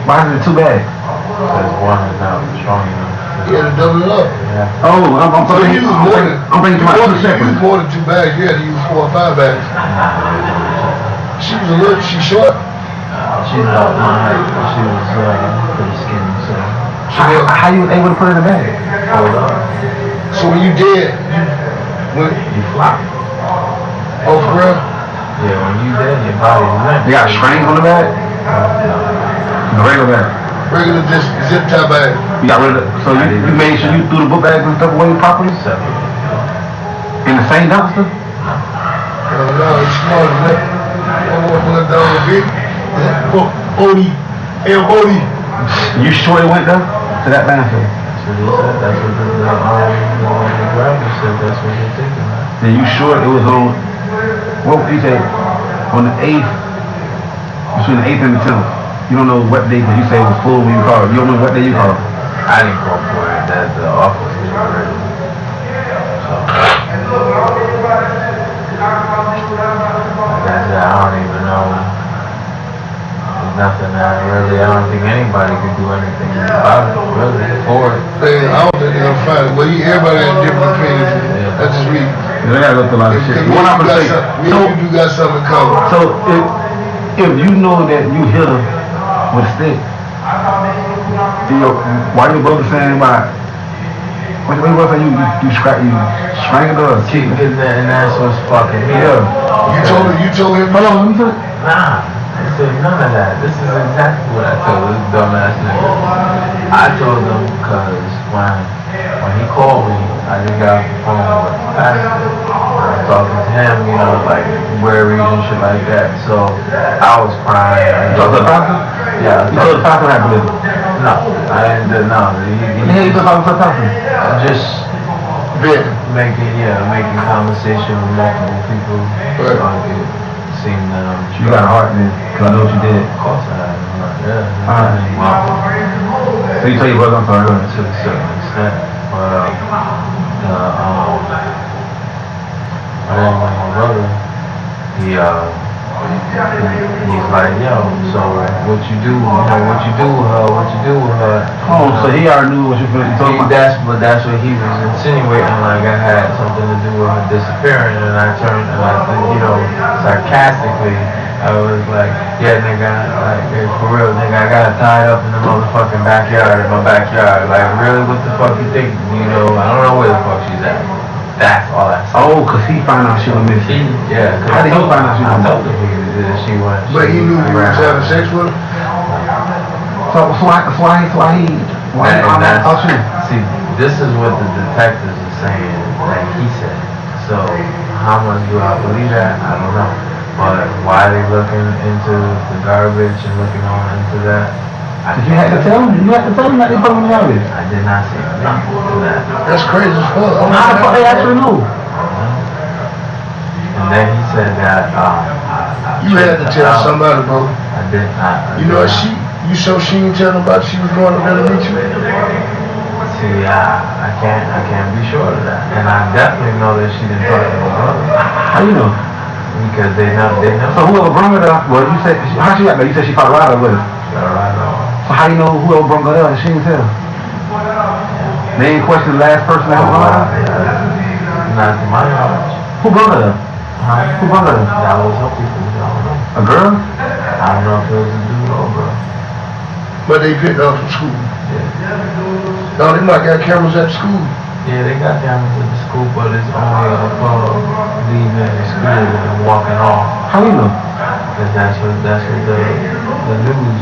Why is it 2 bags? Because one is not strong enough. You had to double it up. Yeah. Oh, I'm So thinking, you use more than, I'm thinking about 2 you separate. use more than 2 bags, you had to use 4 or 5 bags. She was a little, she short. She's about my height, but she was pretty skinny, so How you able to put it in a bag? hold on. So when you did, You flop. oh for real? Yeah, when you dead, your body's limp. You got strings on the bag? The regular bag. Regular just zip tie bag. You got rid of, so you made sure you threw the book bags and stuff away properly? Separate. In the same dumpster? No, it's smaller than that. One down the big. Odie. Hey, Odie. You sure it went there? To that landfill? That's what he said. That's what the driver said. That's what they're thinking about. Then you sure it was on, what you say, on the 8th, between the 8th and the 10th? You don't know what day, but you say it was full when you called. You don't know what day you called. I didn't call for it. That the office didn't ready. Like I said, I don't even know. There's nothing that I don't think anybody could do anything about it, really, for it. I don't think they're gonna find it. Well, everybody has different opinions. That's just me. They gotta go through a lot of shit. What I'm gonna say, You do got something covered. so if you know that you hit her with a stick, why your brother saying about, what your brother saying you strangled her or Keep kicked her? getting that, and that's what's fucking me Yeah. up. You told him. Hold on, let me tell you. Nah, I said none of that. This is exactly what I told this dumbass nigga. I told him because when he called me, I just got off the phone with the pastor. I was talking to him, you know, like where region, shit like that. So I was crying. You talked to the pastor? Yeah. You told the pastor what happened to him? No, I didn't. No, What the hell you talking to the pastor? just making conversation with multiple people. Right. So it seemed that I'm You got a heart, man, because I know what you did. Of course I have. Yeah. Alright. So you tell your brother, I'm sorry, go ahead. To a certain extent, but my brother, he's like, yo, so what you do with her, Oh, so he already knew what you told him. that's what he was insinuating, like I had something to do with her disappearing, and I turned, and sarcastically, I was like, yeah, nigga, like, hey, for real, nigga, I got her tied up in the motherfucking backyard, like, really, what the fuck you think, I don't know where the fuck she's at. That's all I said. Oh, because he found out she was missing. Yeah, How did he find out she was I missing? told him she went. But he knew you was having sex with her? So why he out you? See, this is what the detectives are saying that he said. So, how much do I believe that? I don't know. But why are they looking into the garbage and looking on into that? You had to tell him. You had to tell him that they put him in the garbage. I did not say nothing to that. That's crazy as fuck. How the fuck they actually knew? And then he said that, You had to tell somebody, bro. I did not. You know what you so she didn't tell nobody she was going up there to meet you? See, I can't be sure of that. And I definitely know that she didn't talk to my brother. How you know? Because they know. So whoever brought her there, well, you said, how she got there? You said she caught a rider with her. So how you know whoever brought her there and she didn't tell? They ain't question the last person that brought her there? Not to my knowledge. Who brought her there? Who brought her there? That was her people. I don't know. A girl? I don't know if it was a dude or a girl. But they picked her up from school. Yeah. No, they might got cameras at the school. Yeah, they got cameras at the school, but it's only a club leaving the school and walking off. How you know? Because that's what the news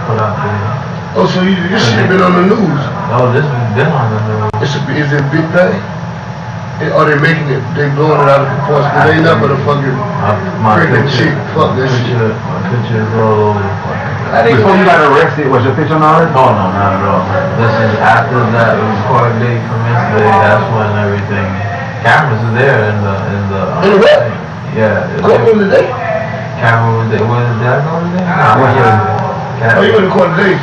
put out there. Oh, so this shit been on the news. Oh, this has been on the news. Is it a big thing? Are they making it, they blowing it out of proportion? Cause they not gonna fucking My freaking picture, shit, fuck that shit. my picture is all over the fucking Before you got arrested, was your picture on all that? Oh, no, not at all. This is after that court date commenced day, that's when everything, cameras are there in the. In the what? Yeah. Courtroom today? Camera was there, did I go today? No, I went yesterday. Oh, you went to court today?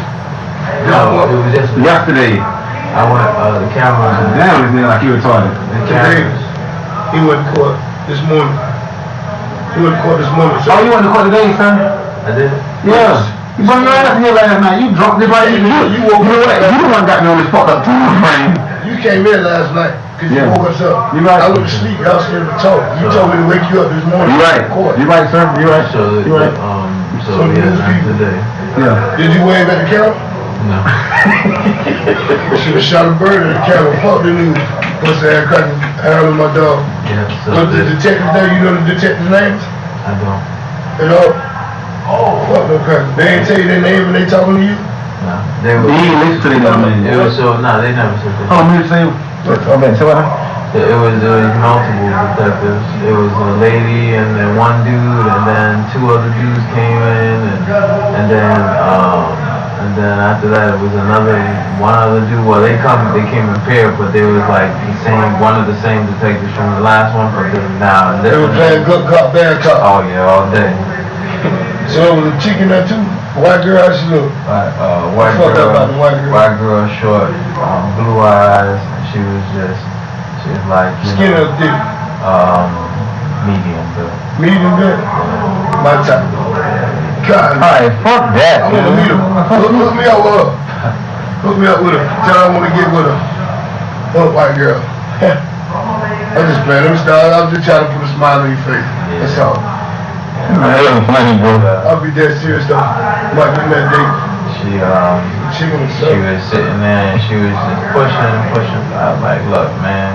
No, it was just. Yesterday. I went, the cameras. Damn, it's like you retarded. The Today. cameras. He went to court this morning. He went to court this morning, Oh, you sir. went to court today, son? I did. Yeah. You brought your ass here last night. You drunk just like you. You woke up. You the one got me on this fucked up time frame. You came in last night because you Yeah. woke us up. You right. I went to sleep. I was scared to talk. You told me to wake you up this morning. You right. Court. You right, sir. You right. So, You right. So so yeah, these not people- today. Yeah. Did you wave at the camera? No. Should have shot a bird at the camera. Fuck the news. What's the ass cracking? Harold and my dog. Yeah, so But the detective there, you know the detective's names? I don't. You know? Fuck no crackers. They ain't tell you their name when they talking to you? No. They You were. ain't listen to them, man. It was so, no, they never said that. Oh, me say. Okay, so what? It was multiple detectives. It was a lady and then one dude and then two other dudes came in and then after that it was one other dude. Well, they came in pairs, but they was like one of the same detectives from the last one, but now They were playing good cop, bad cop. Oh yeah, all day. So there was a chick in there too? White girl, how she look? White Fuck that about the white girl. White girl, short, blue eyes. She was like, Skin or thick? medium built. Medium bit? My type. God. Alright, fuck that. I want to meet her. Hook me up with her. Hook me up with her. Tell her I want to get with her. What white girl? I'm just playing. Let me start. I'm just trying to put a smile on your face. That's all. That was funny, bro. I'll be dead serious though. Might be that date. She Chicken and she was sitting there and she was just pushing. I was like, look, man,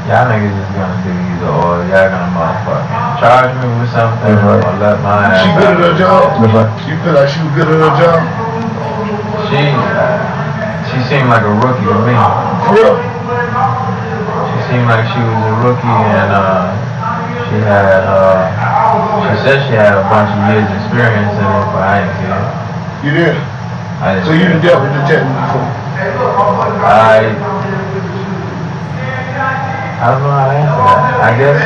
y'all niggas is gonna do either or. Y'all gonna motherfucking charge me with something or let my ass She good at her job? That's right. You feel like she was good at her job? She seemed like a rookie to me. For real? She seemed like she was a rookie and she said she had a bunch of years experience in it, but I didn't see it. You did? I didn't So you done dealt with detectives before? I don't know how to answer that. I guess,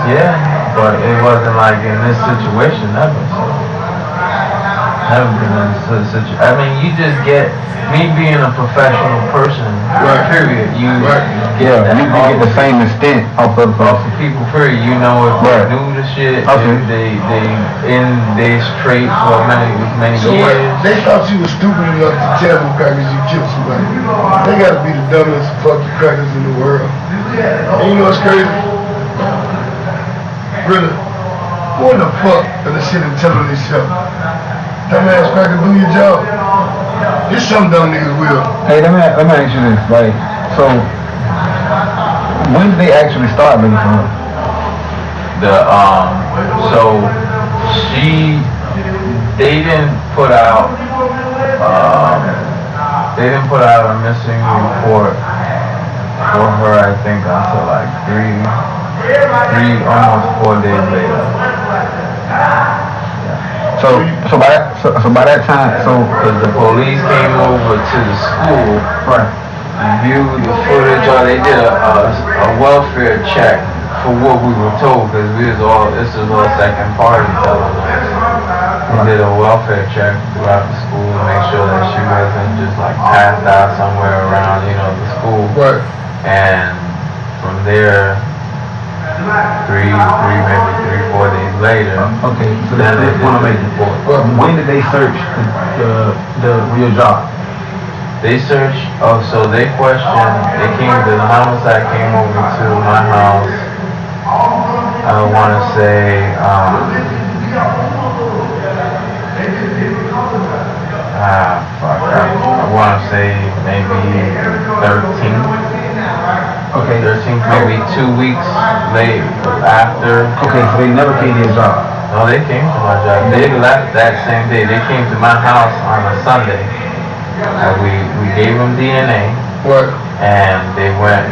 yeah. But it wasn't like in this situation ever, so. Never been in this situation. I mean, you just get, me being a professional person, period, you get that. You get the same extent off of people, period, you know if they're new to shit, if they straight for many So what? years. They thought you was stupid enough to tell them crackers you killed somebody. They gotta be the dumbest fucking crackers in the world. And you know what's crazy? Really? Who in the fuck are they sitting telling themselves? Dumbass cracker, do your job. There's some dumb niggas will. Hey, let me ask you this, right? So, when did they actually start looking for her? They didn't put out a missing report for her, I think, until like almost 4 days later. So by that time, Because the police came over to the school, reviewed the footage, or they did a welfare check for what we were told, because this is all second party telling us. They did a welfare check throughout the school to make sure that she wasn't just like passed out somewhere around, the school. Right. And from there, maybe 3-4 days later. okay, so then that's they one did of the report. when did they search the real job? They searched, so they questioned, the homicide came over to my house, I want to say, I want to say maybe 13. Okay. 13, maybe 2 weeks later, after. Okay, so they never came to his job. No, they came to my job. They left that same day. They came to my house on a Sunday. And we gave them DNA. What? And they went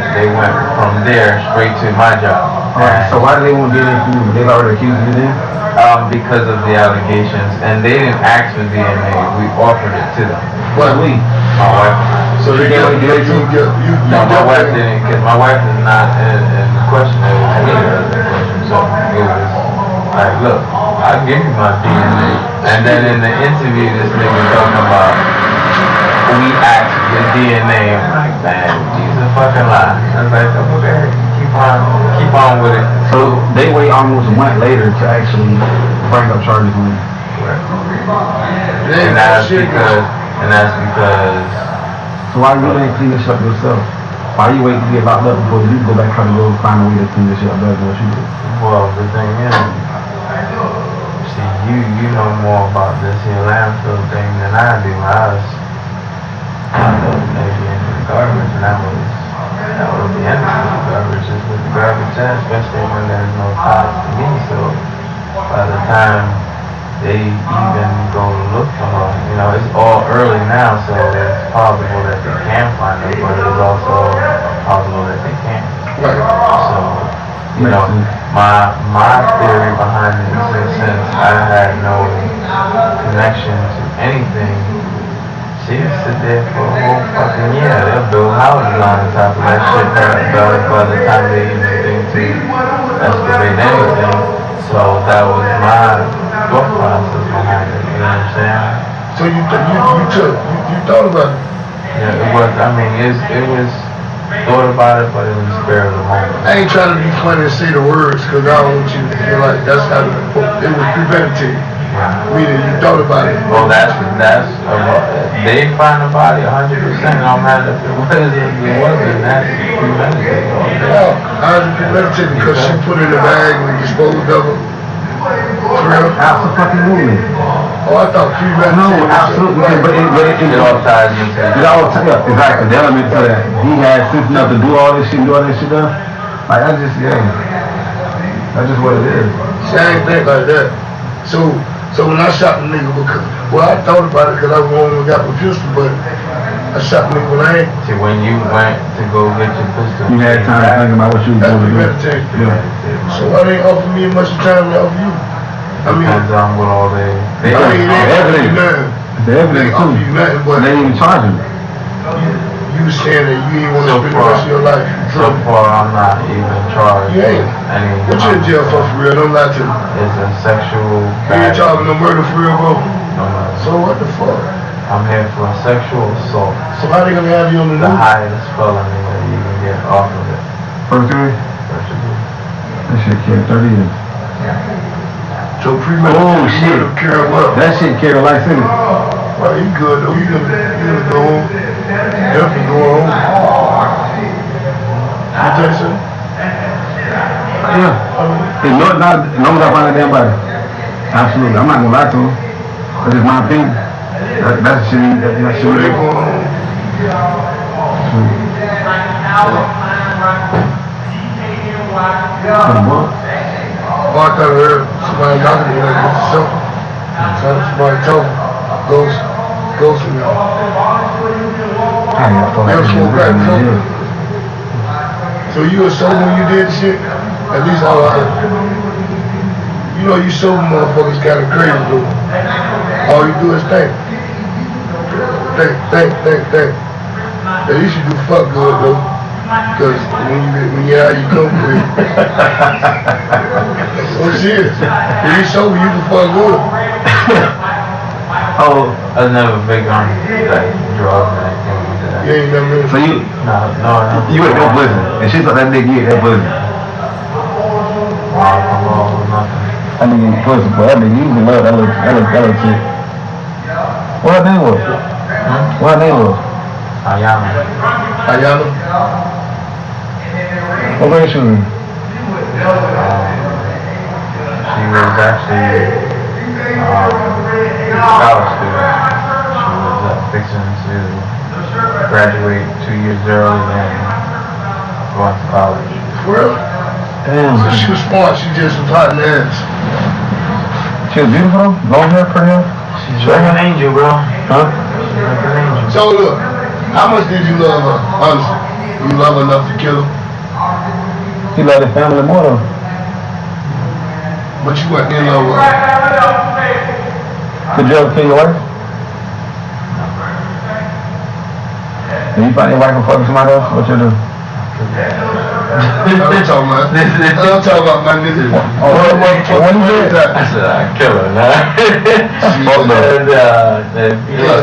from there straight to my job. Alright, so why do they want to get in from you? They've already accused you then? because of the allegations, and they didn't ask for DNA. We offered it to them. What, we? My wife. So they gave you, No, my wife didn't, because my wife is not in the question. It was me that was in the question. So it was like, look, I'll give you my DNA. And then in the interview, this nigga talking about, we asked your DNA. I'm like, man, he's a fucking lie. I was like, okay, keep on with it. So they wait almost a month later to actually bring up charges on you. And that's because. So why you didn't clean this up yourself? Why you wait to get locked up before you go back try to go find a way to clean this shit up better than what you did? Well, the thing is, see, you know more about this here landfill thing than I do. I was maybe into the garbage, and that was the end of the garbage, is with the garbage in, especially when there's no ties to me. So by the time they even go to look for her, you know, it's all early now, so it's possible that they can find her, but it's also possible that they can't. So, you know, my theory behind it is since I had no connection to anything, she would sit there for a whole fucking year. They'll build houses on the top of that shit by the time they even think to excavate anything. So that was my thought process behind it, you know what I'm saying? So you thought about it? Yeah, it was, I mean, it was thought about it, but it was spare of the moment. I ain't trying to be funny and say the words, because I don't want you to feel like that's how it was premeditated. Meaning you thought about it. Well, they didn't find the body 100%, no matter if it wasn't, that's premeditated. Well, how is it premeditated? Because she put it in a bag and disposed of it. For real? Absolutely. Oh, I thought premeditated. No, absolutely. But it all ties into it. It all ties up. Exactly. The element to that. He had sense enough to do all this shit, done. Like, that's just what it is. See, I ain't think like that. So when I shot the nigga, I thought about it because I wanted to got my pistol, but I shot the nigga when I ain't. See, when you went to go get your pistol, you had time to think about what you were going to do. Yeah. So why they offer me as much time as they offer you? I mean, depends on what all they the evidence. The evidence too. They didn't even charge him. You saying that you ain't want to spend the rest of your life. So far, I'm not even charged. You ain't. What you in jail for real? Don't lie to me. It's a sexual. You ain't charged no murder for real, bro? No. So what the fuck? I'm here for a sexual assault. So how they gonna have you on the news? The highest felony that you can get off of it. First degree? First degree. That shit carried 30 years. So premeditated shit. Carry what? That shit carried a life sentence. Well, you good though. You gonna go home. Definitely go home. You tell you something? Yeah. As long as I find that damn body. Absolutely. I'm not gonna lie to him. That's just my opinion. That shit. So they going home. Oh, I thought I heard somebody knocking me like this or something. Somebody told me. Ghost me. So you were sober when you did the shit? At least you know you sober motherfuckers kinda crazy though. All you do is think. Think. At least you do fuck good though. Cause when you're out, you come quick. Oh shit. When you sober, you can fuck good. Oh, I was never big on like drugs or anything like that. You ain't never been. So you? No. You ain't no blizzard. And she thought that nigga get that blizzard. Alcohol or nothing. That nigga ain't pussy, boy. That nigga used to love that little chick. What her name was? What her name was? Iyana? What grade she was in? She was actually a college student. She was fixing to graduate 2 years early and going to college. Well, damn. So she was smart, she just was hot in the ass. She was beautiful? Long hair, pretty hair? She's like an angel, bro. Huh? She's like an angel. So look, how much did you love her? Honestly, you love her enough to kill her? He loved his family more though. But you wasn't in love with her. Could you ever kill your wife? If you find your wife and fucking somebody else, what you do? I'm talking about my nigga. What is it? I said, I kill her, man. Can't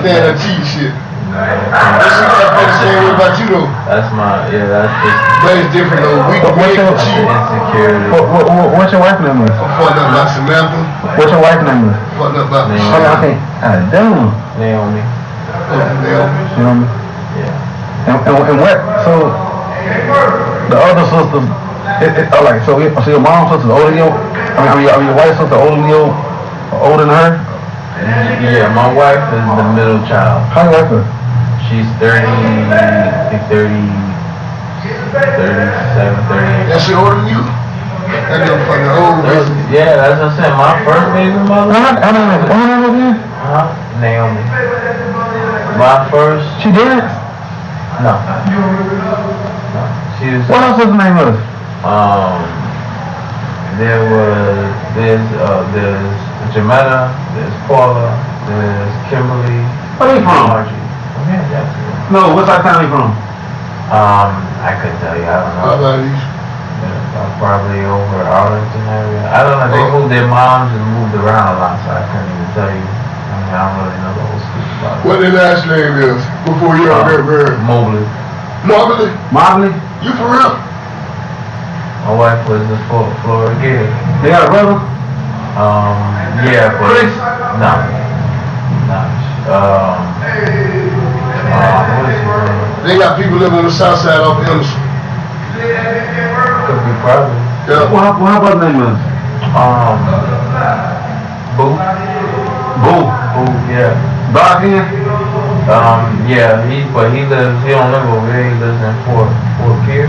stand that cheat shit. But she got the same way about you though. That's just. But it's different though. We can cheat. Insecurity. What's your wife's name? I'm fucked up about Samantha. What's your wife's name? Fucked up about Okay. Damn. Naomi. Naomi. Yeah. And what? So the other sisters, like so your mom's sister's older than you. I mean your wife's sister older than you, older than her. Yeah, my wife is the middle child. How you like her? She's 30, I think 37, 38. That shit older than you? That girl fucking old. Yeah, that's what I'm saying. My first baby mother. I don't know. Naomi. My first. She did? No. She was. What else was the name of? There's Jametta, there's Paula, there's Kimberly. Where they from? Margie. Okay, that's it. No, what side of town they from? I couldn't tell you. I don't know. How about these? Probably over Arlington area. I don't know. They moved their moms and moved around a lot, so I couldn't even tell you. I mean, I don't really know the whole school about it. What their last name is before you got married? Mobley. Mobley? You for real? My wife was a Florida Gator. They got a brother? Yeah, but Chris? No. What is his name? They got people living on the south side off Emerson. Could be probably. Yeah. What about the name of? Boo. Boo. Boo, yeah. Dark in? Yeah, he don't live over here, he lives in Fort Pierce.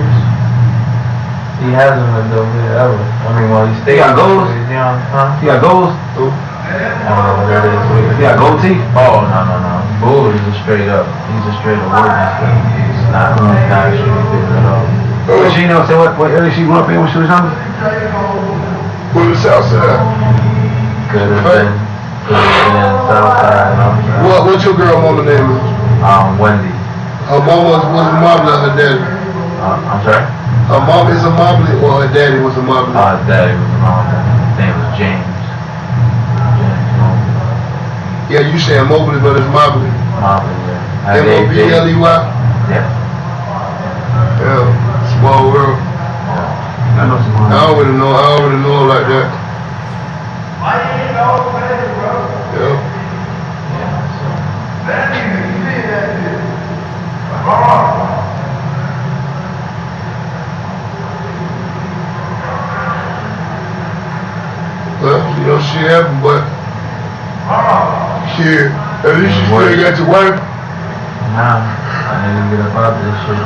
He hasn't lived over here ever. I mean, well, he stayed. He got goals? He's young, huh? He got goals? I don't know what that is. He got gold teeth? Oh, no. Boo is he's a straight up working. He's not actually big at all. But she never said what area she grew up in when she was younger? On the south side. Could have been Southside. What's your girl mama name is? Wendy. Her mama was a Mobley or her daddy? I'm sorry? Her mama is a Mobley or her daddy was a Mobley? Daddy was Mobley. His name was James. Yeah, you saying Mobley, but it's Mobley. Mobley, yeah. M-O-B-L-E-Y? Yeah. Yeah, small world. I know some. I already know her like that. Yeah. Well, shit happened, but shit, at least you still got your wife. Nah, I need to get up out of this shit.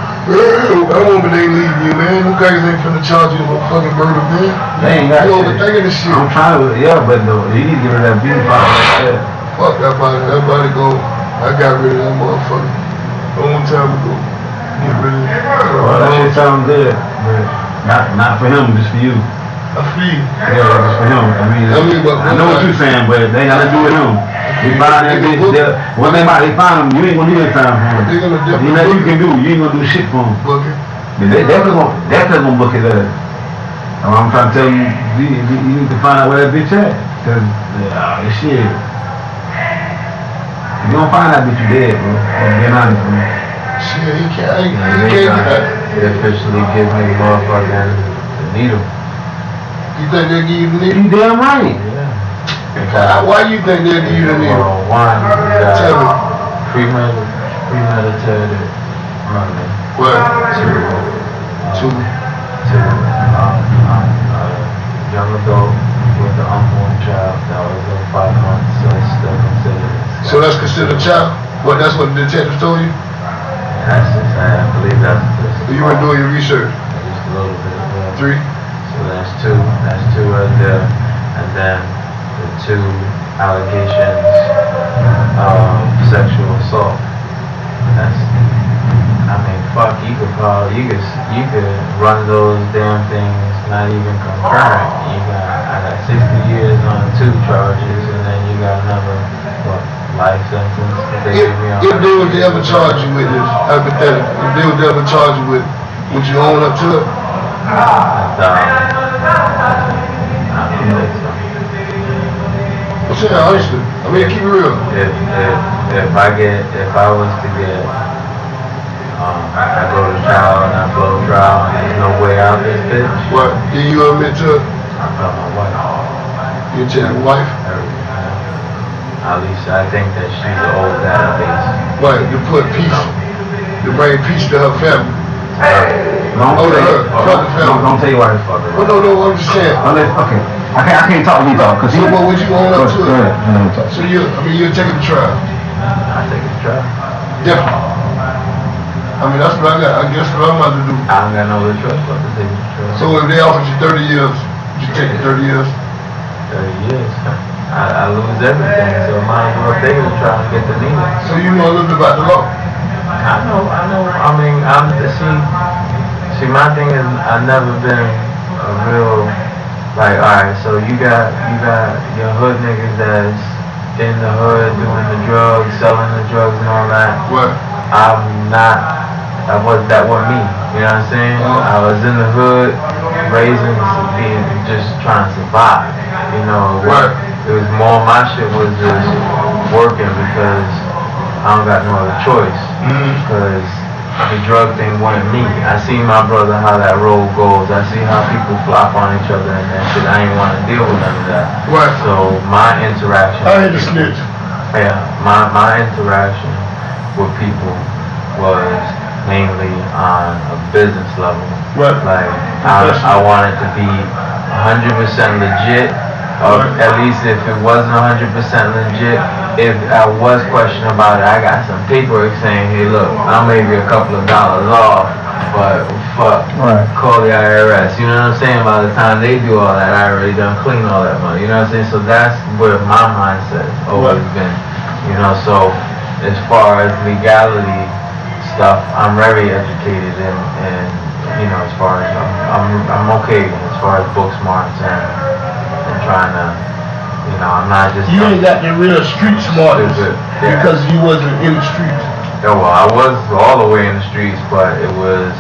That woman ain't leaving you, man. Them guys ain't finna charge you with fucking murder, man. They ain't got You shit. overthinking this shit. I'm trying to, but no, you need to get rid of that beef out like that. Fuck that body. That body go. I got rid of that motherfucker a long time ago. Get rid of it. Well, that shit sound good, but not for him, just for you. I feel you. Yeah, just for him. I know what you're saying, but they ain't got to do with him. They find that bitch, when they find him, you ain't gonna do that time for him. They're gonna You know you can do, you ain't gonna do shit for him. book it. But they definitely gonna book his ass. And I'm trying to tell you, you need to find out where that bitch at. Cause, shit. If you don't find that bitch, you dead, bro. I'm being honest with you. Shit, he can't get that. They officially give me motherfucking the needle. You think they'll give you the needle? You damn right. Yeah. Why you think they'll give you the needle? One, Tell me. premeditated murder. What? Two. Young adult with the unborn child that was 5 months, so it's still considered. So that's considered child? What, that's what the detective told you? I believe that's just. You were doing your research? Just a little bit. 3? So that's two right there, and then the 2 allegations of sexual assault. Fuck, you could run those damn things not even concurrent. I got 60 years on 2 charges, and then you got another, what, life sentence? If they were to ever charge you with this, hypothetically, if they were to ever charge you with it, would you own up to it? I don't think so. What's that, honestly? I mean, keep it real. If I was to get, I go to trial and I blow trial and there's no way out this bitch. What? Did you admit to it? I tell my wife. You tell your wife? Everything. At least I think that she's an old database. Right, to put peace, to bring peace to her family. Don't tell you why it's fucked up. Well, no, I'm just saying. Okay. I can't talk to you talk. So what would you own up to Go it? ahead. So you're taking the trial? I take a trial. Definitely. I mean, that's what I got. I guess what I'm about to do. I don't got no other choice but to take a trial. So if they offered you 30 years, would you take the 30 years? 30 years. I lose everything, so might as well take a trial and get the needle. So you know a little bit about the law? I know. I mean, see, my thing is, I've never been a real, like, alright, so you got your hood niggas that's in the hood doing the drugs, selling the drugs and all that. What? That wasn't me, you know what I'm saying? I was in the hood, raising, just trying to survive, you know. It was more, my shit was just working because I don't got no other choice, because the drug thing wasn't me. I see my brother how that road goes. I see how people flop on each other and that shit. I ain't want to deal with none of that. Right. So my interaction. I had to snitch. Yeah, my interaction with people was mainly on a business level. Right. Like I wanted to be 100% legit. Or at least if it wasn't 100% legit, if I was questioning about it, I got some paperwork saying, hey look, I'll make you a couple of dollars off, but fuck, call the IRS, you know what I'm saying? By the time they do all that, I already done clean all that money, you know what I'm saying? So that's where my mindset's always been, you know, so as far as legality stuff, I'm very educated and you know, as far as I'm okay as far as book smarts and trying to, you know, I'm not just... You ain't got the real street smartness because you wasn't in the streets. Yeah, well, I was all the way in the streets, but it was...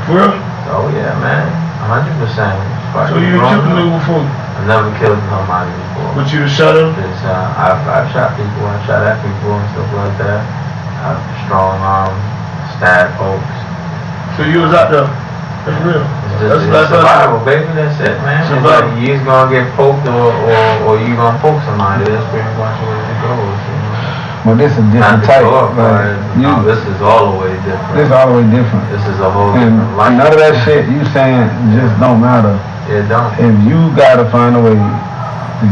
For real? Oh, yeah, man. 100%. So you killed a nigga before? I never killed nobody before. But you shot him? I've shot people, I shot at people and stuff like that. I've strong arm, stabbed folks. So you was out there? That's real. It's survival, baby. That's it, man. Survival. Like you either gonna get poked or you gonna poke somebody. That's pretty much what it goes. You know? Well, this is different type. No, this is all the way different. This is all the way different. This is a whole different life. None of that shit you saying just don't matter. It don't. If you gotta find a way to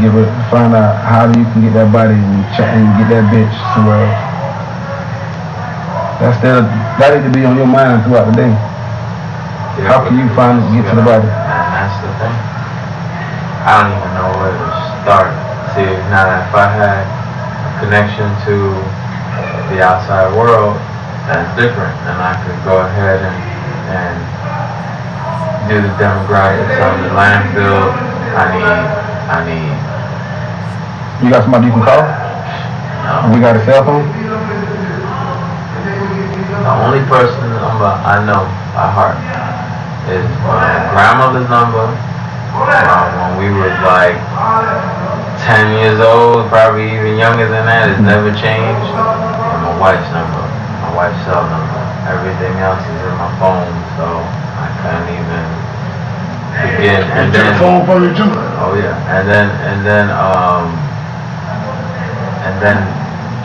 find out how you can get that body and get that bitch somewhere else. That need to be on your mind throughout the day. How can you get to the body? And that's the thing. I don't even know where to start. See, now if I had a connection to the outside world, that's different. And I could go ahead and do the demographics on the landfill. I need. You got somebody you can call? No. We got a cell phone? The only person number I know by heart is my grandmother's number when we were like 10 years old, probably even younger than that. It's never changed. And my wife's number, my wife's cell number. Everything else is in my phone, so I can't even begin. And then phone from you too? Oh yeah, and then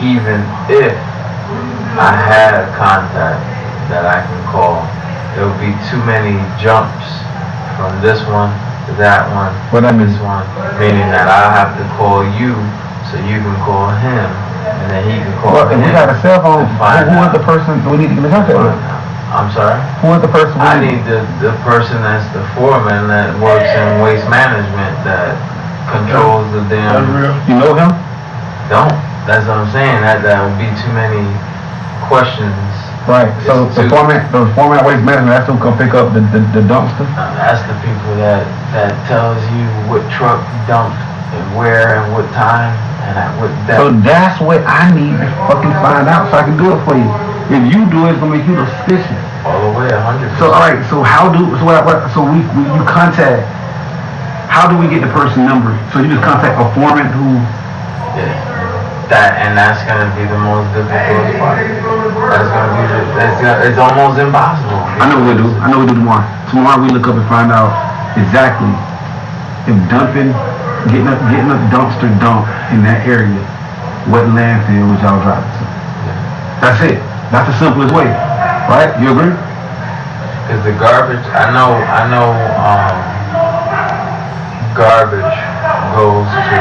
even if I had a contact that I can call, there would be too many jumps from this one to that one to this one, meaning that I have to call you so you can call him, and then he can call him. If we got a cell phone, who is the person we need to get in contact with? I'm sorry? Who is the person I need the person that's the foreman that works in waste management that controls the damn... You know him? Don't. That's what I'm saying. That would be too many questions Right, so the format waste management, that's who come pick up the dumpster? That's the people that tells you what truck dumped and where and what time and at what depth. So that's what I need to fucking find out so I can do it for you. If you do it, it's gonna make you suspicious. All the way, 100%. So alright, so you contact, how do we get the person number? So you just contact a foreman who? Yeah. That's gonna be the most difficult part. That's gonna be it's almost impossible. I know what we'll do tomorrow. Tomorrow we look up and find out exactly if getting a dumpster dump in that area, what landfill would y'all drive to? That's it. That's the simplest way, right? You agree? Cause the garbage, I know, garbage goes to,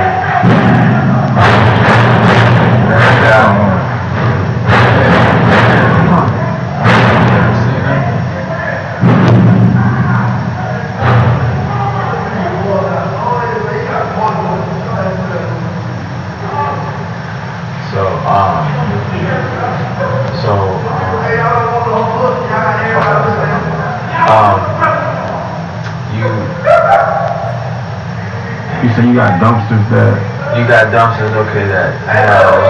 You say you got dumpsters that okay, that has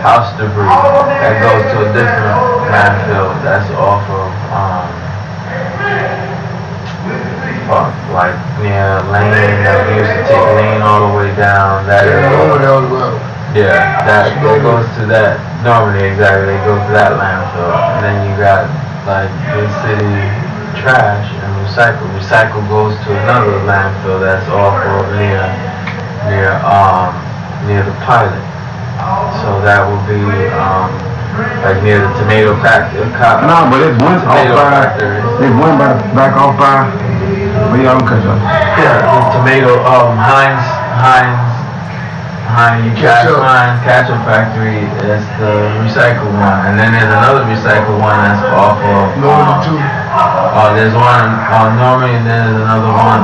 house debris that goes to a different landfill that's off of, like near Lane, that we used to take Lane all the way down, that goes to that, normally exactly, they go to that landfill, and then you got like the city trash and recycle. Recycle goes to another landfill that's off of near the pilot. So that would be like near the tomato factory. No, but it's one back off by. But y'all don't cut y'all. Yeah, the tomato Heinz ketchup factory is the recycle one, and then there's another recycle one that's off of. There's one on Norman, and then there's another one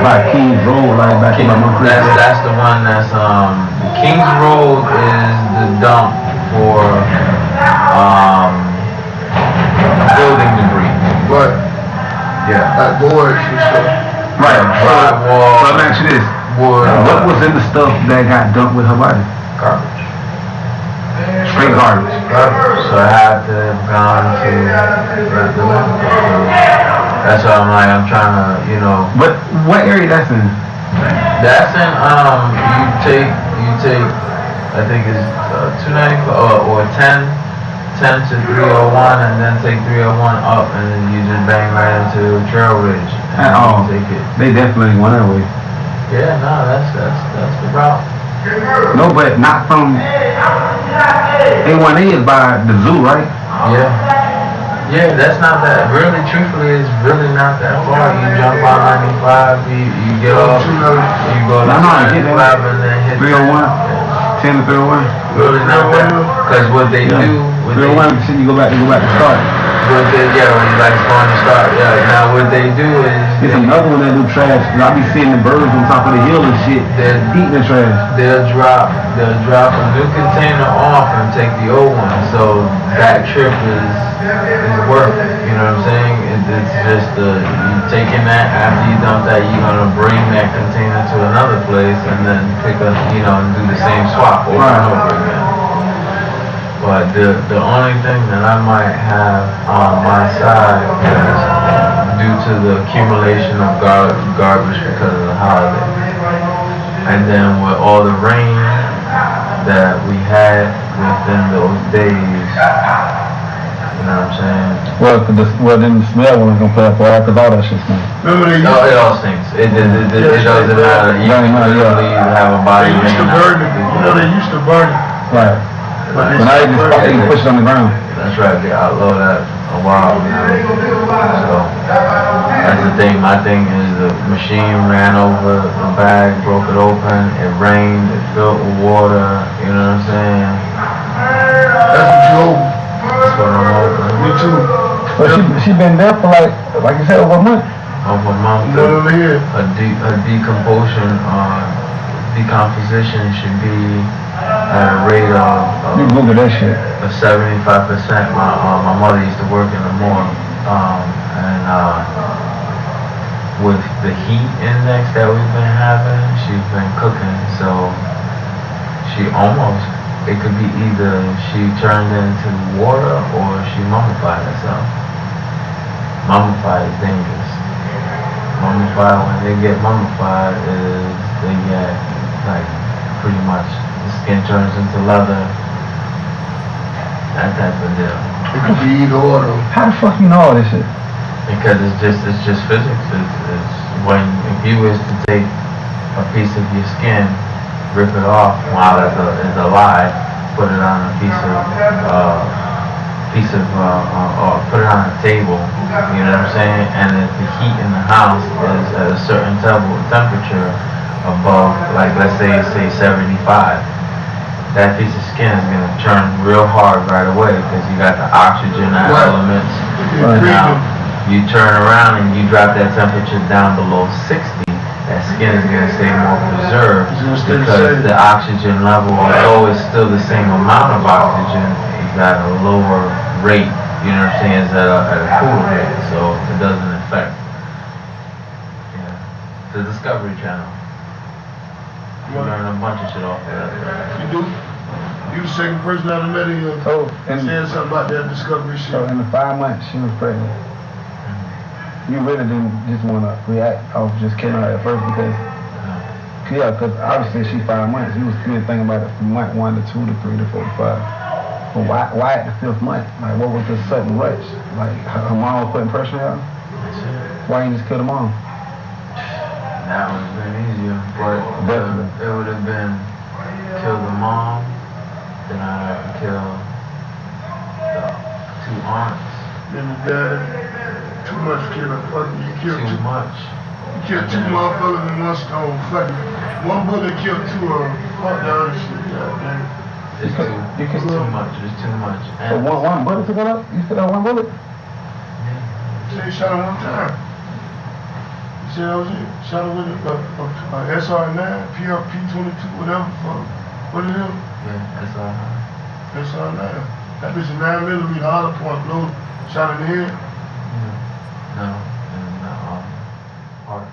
by Kings Road, like back in my That's the one that's Kings Road is the dump for building debris. Right. Yeah. Like boards and stuff. Right. Drywall. So let me ask you this. Wood. What was in the stuff that got dumped with her body? Garbage. Straight garbage. So I had to have gone to the landfill. That's why I'm trying to, But what area that's in? That's in, you take, I think it's 294 or 10 to 301, and then take 301 up, and then you just bang right into Trail Ridge. And take it. They definitely went that way. Yeah, no, that's the route. No, but not from A1A is by the zoo, right? Yeah, that's not that. Really, truthfully, it's really not that far. You jump on 95, you get off, you go to 95 and then hit 301, 10 to 301. Really not that. Because what they do, 301, you go back to start. When you like spawn to start, now what they do is there's another one that do trash. I be seeing the birds on top of the hill and shit. They're eating the trash. They'll drop a new container off and take the old one. So that trip is worth it. You know what I'm saying? It's just you taking that after you dump that, you're gonna bring that container to another place and then pick up, and do the same swap over and over again. But the only thing that I might have on my side is due to the accumulation of garbage because of the holiday. And then with all the rain that we had within those days, you know what I'm saying? Well, then the smell wasn't gonna play up for because all that shit stinks. It all stinks. It doesn't matter. You can literally have a body. They used to burn it. They used to burn it. Right. But now you can push it on the ground. That's right, they outlawed that a while now. So that's the thing. My thing is the machine ran over the bag, broke it open, it rained, it filled with water, you know what I'm saying? That's what you owe. That's what I'm hoping. Me too. But she been there for like you said, over a month. Over a month. Over here. A decomposition should be at a rate You of Google that shit. 75%. My mother used to work in the morgue, and with the heat index that we've been having, she's been cooking, so she almost, it could be either she turned into water or she mummified herself. Mummified is dangerous. Mummified, when they get mummified, is they get, like, pretty much, the skin turns into leather, that type of deal. It could be either or though. How the fuck you know all this shit? Because it's just physics. It's when, if you was to take a piece of your skin, rip it off while it's alive, put it on a put it on a table, you know what I'm saying? And if the heat in the house is at a certain temperature above, like let's say 75, that piece of skin is gonna turn real hard right away because you got the oxygen elements. Now, you turn around and you drop that temperature down below 60, that skin is going to stay more preserved because the oxygen level, although it's still the same amount of oxygen, is at a lower rate, you know what I'm saying, it's at a cooler rate, so it doesn't affect. Yeah. The Discovery Channel. You learn a bunch of shit off of that. You do? You the second person I've met in here saying something about that Discovery shit. So in the 5 months she was pregnant, you really didn't just want to react off just killing her at first because obviously she's 5 months. You was still thinking about it from month 1 to 2 to 3 to 4 to 5. But why at the 5th month? Like, what was the sudden rush? Like, her mom was putting pressure on her? Why you just kill the mom? That would have been easier, but it would have been kill the mom, then I'd have to kill the 2 aunts. Then the dad. Too much killing, fucking, you killed too much. You killed 2 motherfuckers in 1 stone, fucking. 1 bullet killed 2 of them. Fuck the other shit, goddamn. It's too much, it's too much. So one bullet took it up? You still have 1 bullet? Yeah. He shot him 1 time. He said that was it. Shot him with a SR9, P22, whatever, what is it? Yeah, SR9. SR9. That bitch is 9mm hollow point load, shot in the head. No, in the heart.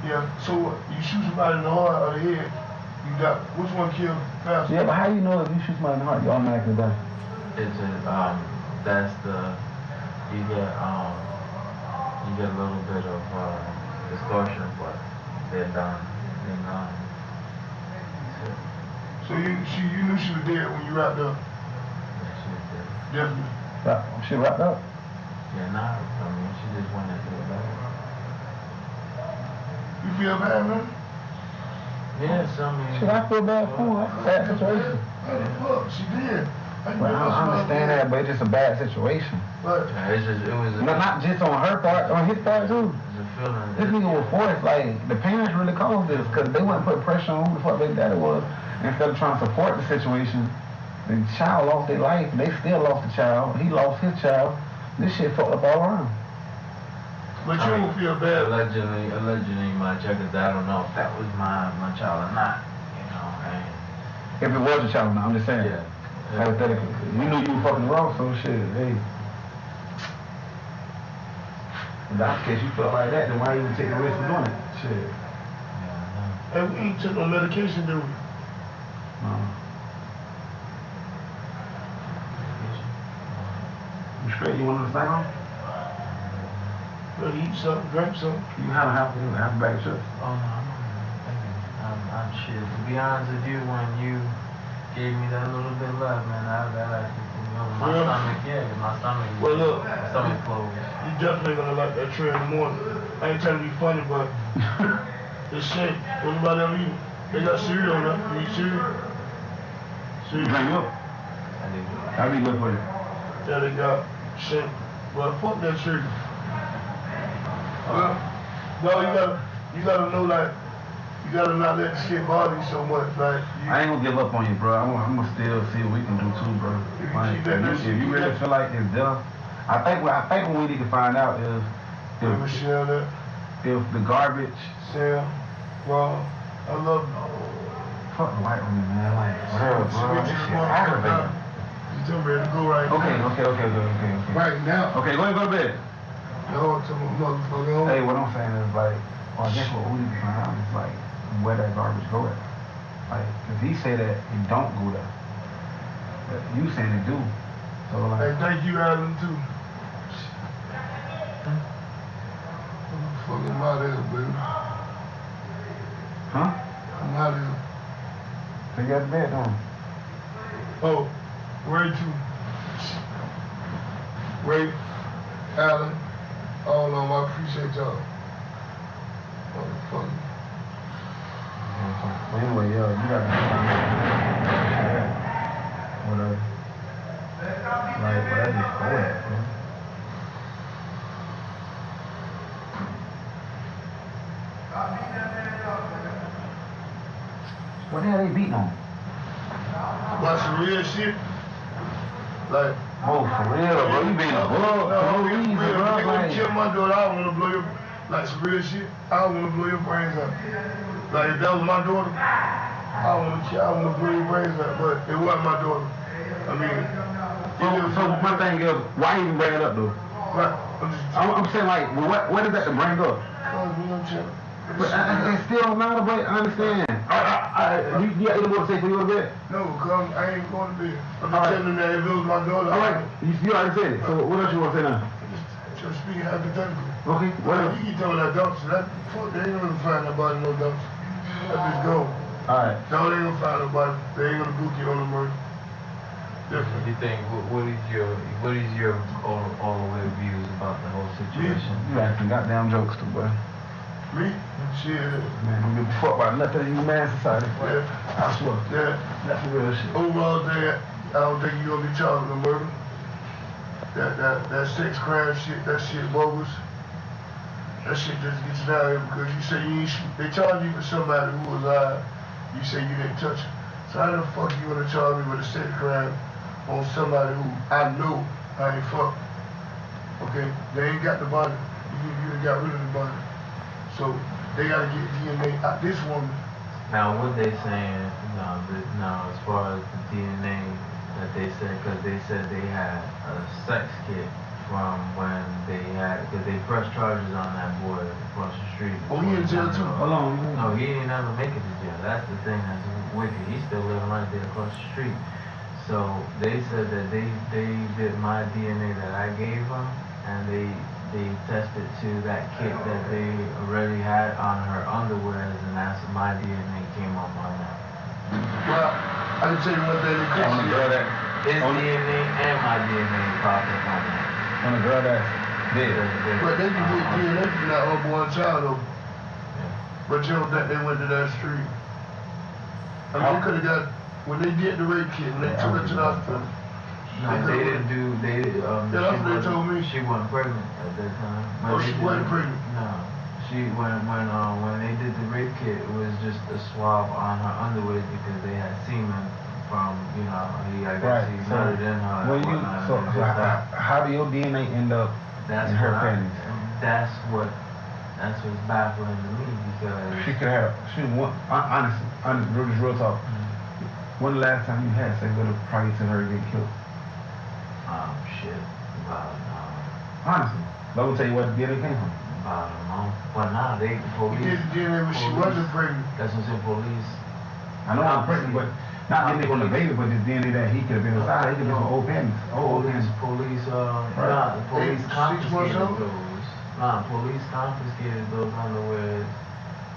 Yeah, so you shoot somebody in the heart or the head, you got, which one killed faster? Yeah, but how do you know if you shoot somebody in the heart, you automatically die? It's that's you get a little bit of distortion, but they're done. So you knew she was dead when you wrapped up? Definitely. She wrapped up? Yeah, nah, I mean, she just went into the bed. You feel bad, man? Yes, I mean... Shit, I feel bad for her. That's a bad situation. Look, she did. Well, I understand that, but it's just a bad situation. But it was not just on her part, on his part too. This nigga was forced, like, the parents really caused this, because they wouldn't put pressure on who the fuck their daddy was, instead of trying to support the situation. The child lost their life, they still lost the child, he lost his child. This shit fucked up all around. But you don't feel bad. Allegedly, my checkers, I don't know if that was my child or not, you know, and... If it was a child or not, I'm just saying. Yeah. Hypothetically. You knew you were fucking wrong, so shit, hey. In that case, you felt like that, then why even take the risk of doing it? Shit. Hey, we ain't took no medication, do we? No. You straight? You want to sign on? Better eat something, drink something. You have to have a bag of chips. Oh, no, I'm shit. To be honest with you, when you gave me that little bit of love, man, that actually put me over. My stomach, my stomach closed. You definitely gonna like that tray in the morning. I ain't trying to be funny, but it's shit. Everybody ever eat? They got cereal on that. You eat cereal? Cereal. Drink milk? That'd be good for you. Yeah, they got shit. Well, fuck that cereal. No, you gotta know, like, you gotta not let the shit bother you so much, like. I ain't gonna give up on you, bro. I'm gonna still see what we can do too, bro. Like, if you really feel like it's done, I think what we need to find out is if the garbage Well, I love Fuck the white woman, man. Like, whatever, bro. This shit aggravating. you tell me to go right Okay. now. Right now. Okay, go ahead, go to bed. No, to my motherfucker. Hey, what I'm saying is like, well, I guess what we need to find out is like, where that garbage go at. Like, cause he said that it don't go there. But you saying it do. So Hey, like, thank you, Adam, too. Fucking out of here, baby. huh? I'm out of here. So you got the bed on. Oh, Ray, too. Ray, Alan, all of them, I appreciate y'all. Motherfucker. But anyway, yo, you gotta whatever. Like, where that just go at, bro? What the hell they beating on? About some real shit. Like, Oh, for real, bro. You being a bug. no, No reason, real. bro. If you Like, kill my daughter, I wanna blow your, like some real shit, I wanna blow your brains out. Like, if that was my daughter, I wanna blow your brains out, but it wasn't my daughter. I mean, so my thing is, why even bring it up, though? right, I'm just, I'm saying, like, what is that to bring up? cause we don't chill. But it still don't matter, but I understand. You got anything more to say for you a bit? No, cause I ain't going to bed. I'm just All right. telling them that if it was my daughter, All right, you already said it. So what else you want to say now? just speaking hypothetically. Okay, what else? You keep talking about dumpster, that, fuck, they ain't gonna find nobody no dumpster. That bitch go. All right. No, they ain't gonna find nobody. They ain't gonna book you on the murder. Definitely. You think, what is your all the way views about the whole situation? You asking goddamn jokes too, boy. Me? Shit. Man, don't give a fuck about nothing in human society. Yeah. I swear. Yeah. That's the real shit. Overall, I don't think you gonna be charged with murder. That sex crime shit, that shit bogus. That shit just gets you down here because you say you ain't they charge you for somebody who was you say you didn't touch it. So how the fuck you gonna charge me with a sex crime on somebody who I know I ain't fucked? Okay, they ain't got the body. You done got rid of the body. So they gotta get DNA out this woman. Now, what they saying, now as far as the DNA that they said, because they said they had a sex kit from when they had, because they pressed charges on that boy across the street. Oh, he in jail too? Hold on. No, he didn't ever make it to jail. That's the thing that's wicked. He's still living right there across the street. So they said that they did my DNA that I gave them, and they tested to that kit that they already had on her underwear, and that's my DNA came up on that. Well, I can tell you one thing. On the girl that, His DNA and my DNA popped up on that. on the girl that's dead. But they can get DNA from that unborn child though. But you don't think they went to that street? I mean, they could have got, when they did the rape kit, when they took her to the hospital. No, they didn't do, Yeah, that's what they told me. She wasn't pregnant at that time. Oh, But she they wasn't did- pregnant? No. When they did the rape kit, it was just a swab on her underwear because they had semen from, I guess Right. he So nutted in her and when you, whatnot. so and just that. how do your DNA end up That's in her what panties? That's what's baffling to me because She could have. She honestly, real talk. When the last time you had sex with her prior to her getting killed? shit, about Honestly, let me tell you where the DNA came from. about a month. But now they He police. did the DNA when she wasn't pregnant. That's what I'm saying. Police. I know I'm pregnant, but not DNA from the baby, but this DNA that he could have been inside. He could have been from old panties. Old panties. Police. Right. Police 6 months confiscated old? those. Police confiscated those underwears.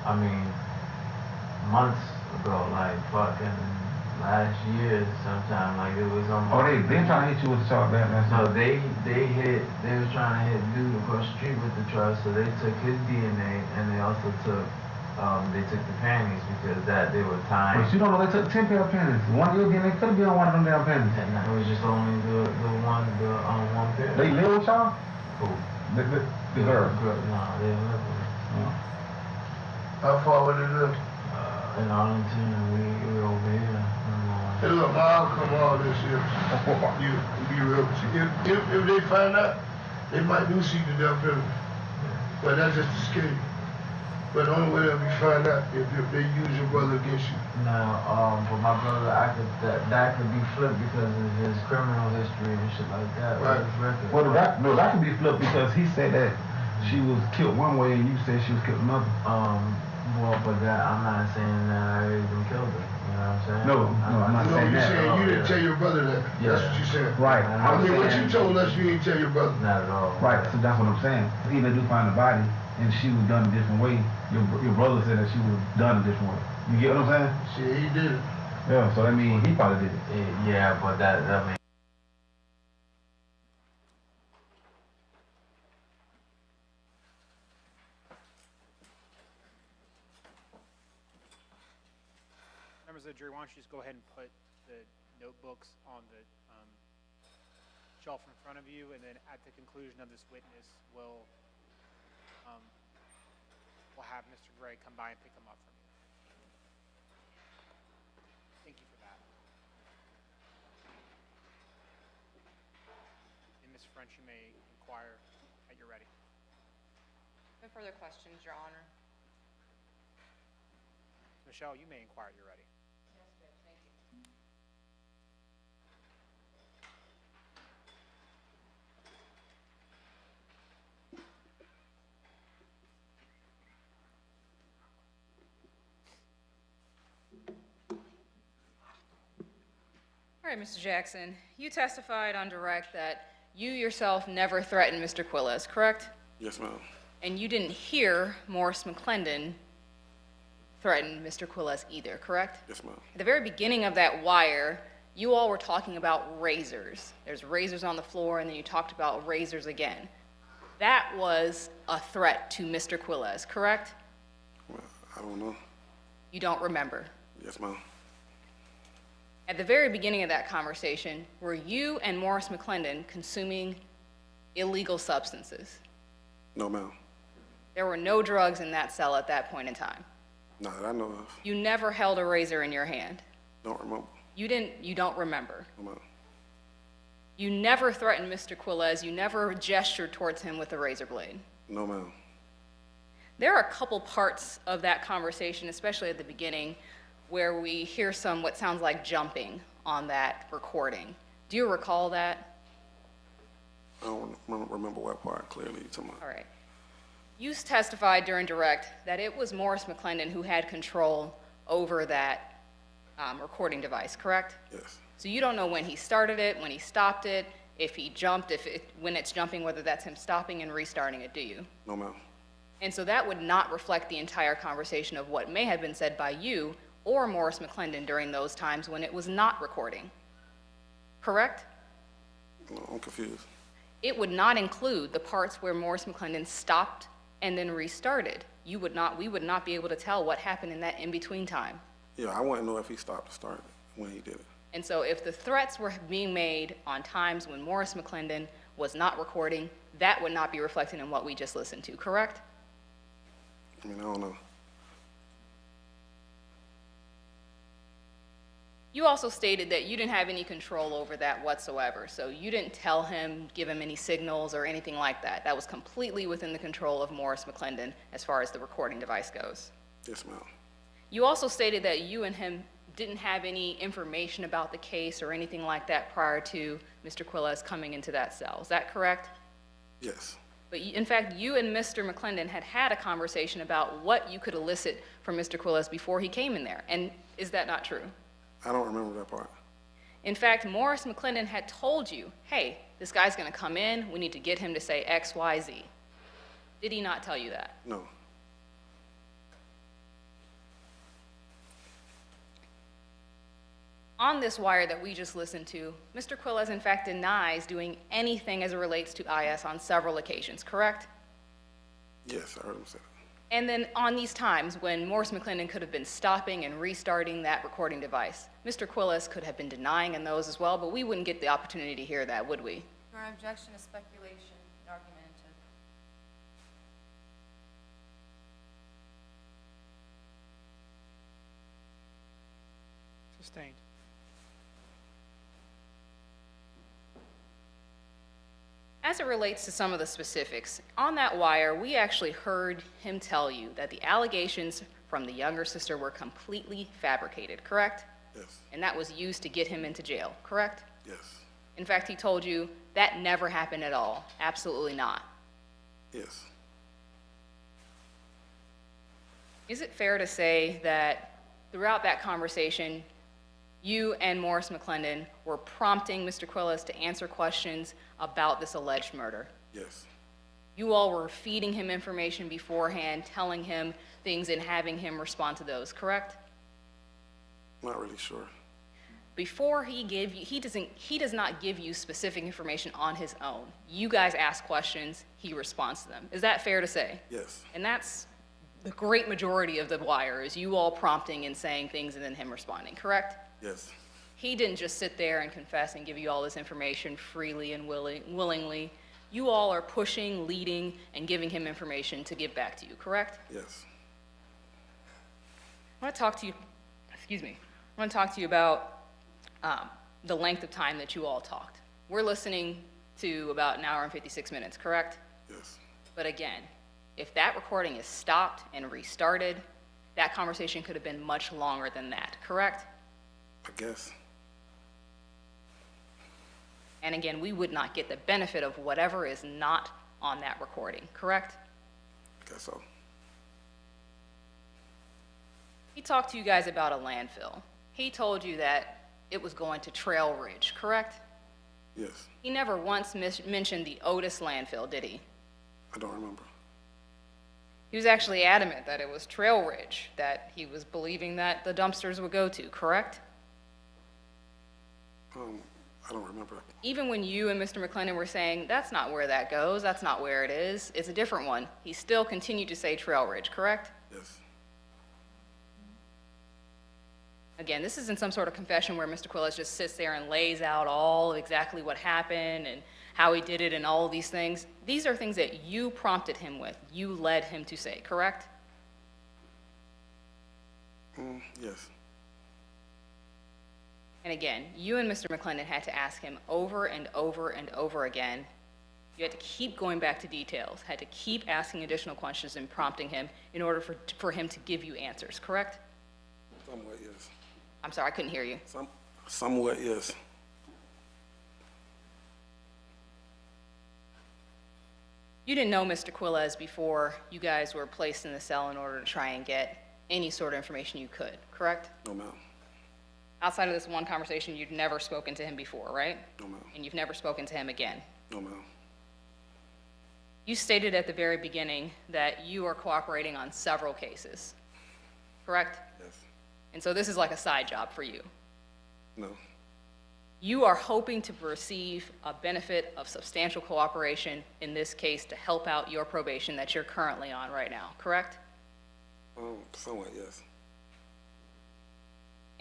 I mean, months ago, like fucking last year sometime. Like it was on. Oh, they trying to hit you with the chalk back last No, night. they was trying to hit dude across the street with the truck, so they took his DNA and they also took the panties because they were tying. But you don't know they took 10 pair of panties. One of your DNA could have been on one of them damn panties. And it was just only the one pair. They live with y'all? Who? The girl. No, they didn't live with us. How far would it live? In Arlington, we were over here. Hey, look, my outcome all this year. You be real with you. If they find out, they might do see the death penalty. But that's just the scale. But the only way that we find out if they use your brother against you. Now, for my brother, that could be flipped because of his criminal history and shit like that. Right. His record. Well, that could be flipped because he said that she was killed one way and you said she was killed another. Well, but that I'm not saying that I even killed her. You know what I'm saying? No, I'm not No, saying you're that. saying you didn't tell your brother that. That's what you said. Right. I mean, what you told us, you didn't tell your brother. Not at all. Right, so that's what I'm saying. Even if you find the body and she was done a different way, your brother said that she was done a different way. You get what I'm saying? See, he did it. Yeah, so that means he probably did it. Yeah, but that means. Members of the jury, why don't you just go ahead and put the notebooks on the shelf in front of you, and then at the conclusion of this witness, we'll have Mr. Gray come by and pick them up from you. Thank you for that. And Ms. French, you may inquire at your ready. No further questions, Your Honor. Michelle, you may inquire at your ready. Yes, Judge, thank you. All right, Mr. Jackson, you testified on direct that you yourself never threatened Mr. Quiles, correct? Yes, ma'am. And you didn't hear Morris McClendon threaten Mr. Quiles either, correct? Yes, ma'am. At the very beginning of that wire, you all were talking about razors. There's razors on the floor, and then you talked about razors again. That was a threat to Mr. Quiles, correct? Well, I don't know. You don't remember. Yes, ma'am. At the very beginning of that conversation, were you and Morris McClendon consuming illegal substances? No, ma'am. There were no drugs in that cell at that point in time. Not that I know of. You never held a razor in your hand. Don't remember. You don't remember. No, ma'am. You never threatened Mr. Quiles. You never gestured towards him with a razor blade. No, ma'am. There are a couple parts of that conversation, especially at the beginning, where we hear what sounds like jumping on that recording. Do you recall that? I don't remember what part clearly you're talking about. All right. You testified during direct that it was Morris McClendon who had control over that recording device, correct? Yes. So you don't know when he started it, when he stopped it, if he jumped, when it's jumping, whether that's him stopping and restarting it, do you? No, ma'am. And so that would not reflect the entire conversation of what may have been said by you or Morris McClendon during those times when it was not recording, correct? No, I'm confused. It would not include the parts where Morris McClendon stopped and then restarted. We would not be able to tell what happened in that in-between time. Yeah, I want to know if he stopped or started when he did it. And so if the threats were being made on times when Morris McClendon was not recording, that would not be reflected in what we just listened to, correct? I mean, I don't know. You also stated that you didn't have any control over that whatsoever, so you didn't tell him, give him any signals or anything like that. That was completely within the control of Morris McClendon as far as the recording device goes. Yes, ma'am. You also stated that you and him didn't have any information about the case or anything like that prior to Mr. Quiles coming into that cell. Is that correct? Yes. But in fact, you and Mr. McClendon had a conversation about what you could elicit from Mr. Quiles before he came in there. And is that not true? I don't remember that part. In fact, Morris McClendon had told you, hey, this guy's going to come in. We need to get him to say X, Y, Z. Did he not tell you that? No. On this wire that we just listened to, Mr. Quiles, in fact, denies doing anything as it relates to IS on several occasions, correct? Yes, I heard him say that. And then on these times when Morris McClendon could have been stopping and restarting that recording device, Mr. Quiles could have been denying in those as well, but we wouldn't get the opportunity to hear that, would we? Your objection is speculation and argumentative. As it relates to some of the specifics, on that wire, we actually heard him tell you that the allegations from the younger sister were completely fabricated, correct? Yes. And that was used to get him into jail, correct? Yes. In fact, he told you that never happened at all. Absolutely not. Yes. Is it fair to say that throughout that conversation, you and Morris McClendon were prompting Mr. Quiles to answer questions about this alleged murder? Yes. You all were feeding him information beforehand, telling him things and having him respond to those, correct? Not really sure. Before he gave you, he does not give you specific information on his own. You guys ask questions, he responds to them. Is that fair to say? Yes. And that's the great majority of the wire, is you all prompting and saying things and then him responding, correct? Yes. He didn't just sit there and confess and give you all this information freely and willingly. You all are pushing, leading, and giving him information to give back to you, correct? Yes. I want to talk to you, excuse me, I want to talk to you about the length of time that you all talked. We're listening to about an hour and 56 minutes, correct? Yes. But again, if that recording is stopped and restarted, that conversation could have been much longer than that, correct? I guess. And again, we would not get the benefit of whatever is not on that recording, correct? I guess so. He talked to you guys about a landfill. He told you that it was going to Trail Ridge, correct? Yes. He never once mentioned the Otis landfill, did he? I don't remember. He was actually adamant that it was Trail Ridge that he was believing that the dumpsters would go to, correct? I don't remember. Even when you and Mr. McClendon were saying, that's not where that goes, that's not where it is, it's a different one, he still continued to say Trail Ridge, correct? Yes. Again, this isn't some sort of confession where Mr. Quiles just sits there and lays out all exactly what happened and how he did it and all of these things. These are things that you prompted him with, you led him to say, correct? Yes. And again, you and Mr. McClendon had to ask him over and over and over again. You had to keep going back to details, had to keep asking additional questions and prompting him in order for him to give you answers, correct? Somewhat, yes. I'm sorry, I couldn't hear you. Somewhat, yes. You didn't know Mr. Quiles before you guys were placed in the cell in order to try and get any sort of information you could, correct? No, ma'am. Outside of this one conversation, you'd never spoken to him before, right? No, ma'am. And you've never spoken to him again. No, ma'am. You stated at the very beginning that you are cooperating on several cases, correct? Yes. And so this is like a side job for you. No. You are hoping to receive a benefit of substantial cooperation in this case to help out your probation that you're currently on right now, correct? Somewhat, yes.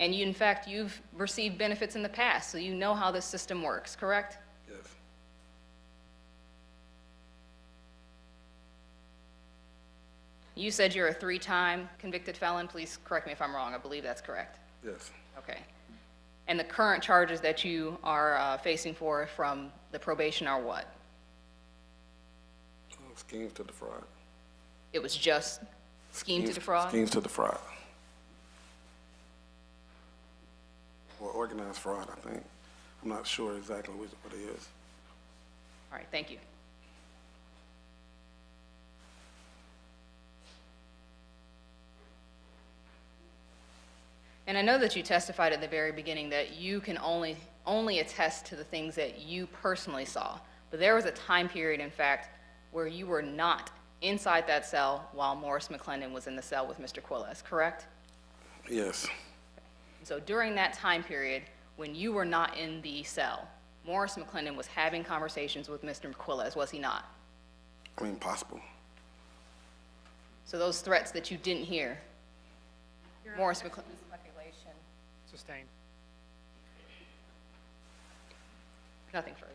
And you, in fact, you've received benefits in the past, so you know how this system works, correct? Yes. You said you're a 3-time convicted felon. Please correct me if I'm wrong. I believe that's correct. Yes. Okay. And the current charges that you are facing for from the probation are what? Schemes to defraud. It was just scheme to defraud? Schemes to defraud. Or organized fraud, I think. I'm not sure exactly what it is. All right, thank you. And I know that you testified at the very beginning that you can only attest to the things that you personally saw. But there was a time period, in fact, where you were not inside that cell while Morris McClendon was in the cell with Mr. Quiles, correct? Yes. So during that time period, when you were not in the cell, Morris McClendon was having conversations with Mr. Quiles, was he not? I mean, possible. So those threats that you didn't hear, Morris McClendon. Sustained. Nothing further.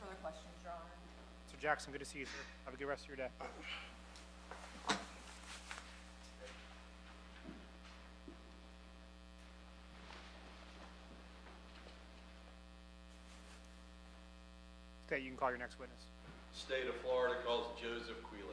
Further questions, Your Honor? Mr. Jackson, good to see you, sir. Have a good rest of your day. State, you can call your next witness. State of Florida calls Joseph Quiles.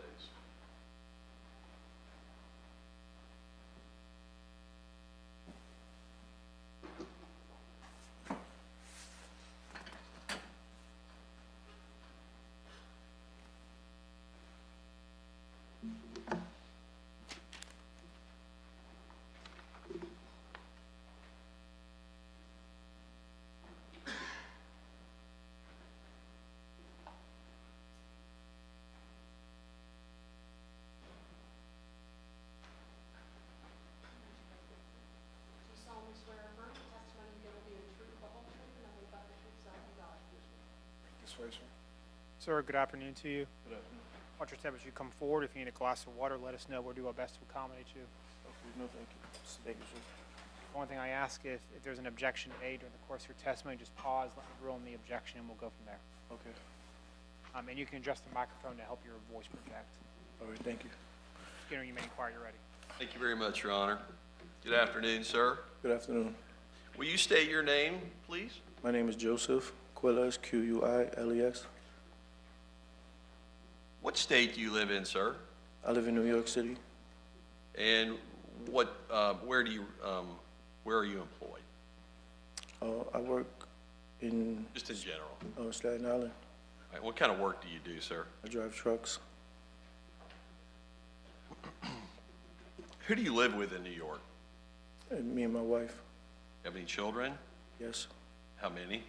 Do you solemnly swear or affirm the testimony you give will be the truth, the whole truth, and nothing but the truth, so help you God? This way, sir. Sir, good afternoon to you. Good afternoon. Watch your step as you come forward. If you need a glass of water, let us know. We'll do our best to accommodate you. Okay, no, thank you. Thank you, sir. One thing I ask, if there's an objection made during the course of your testimony, just pause, let me rule on the objection, and we'll go from there. Okay. And you can adjust the microphone to help your voice project. All right, thank you. Skinner, you may inquire, you're ready. Thank you very much, Your Honor. Good afternoon, sir. Good afternoon. Will you state your name, please? My name is Joseph Quiles, Quiles. What state do you live in, sir? I live in New York City. And where are you employed? I work in Just in general. Staten Island. All right, what kind of work do you do, sir? I drive trucks. Who do you live with in New York? Me and my wife. Have any children? Yes. How many?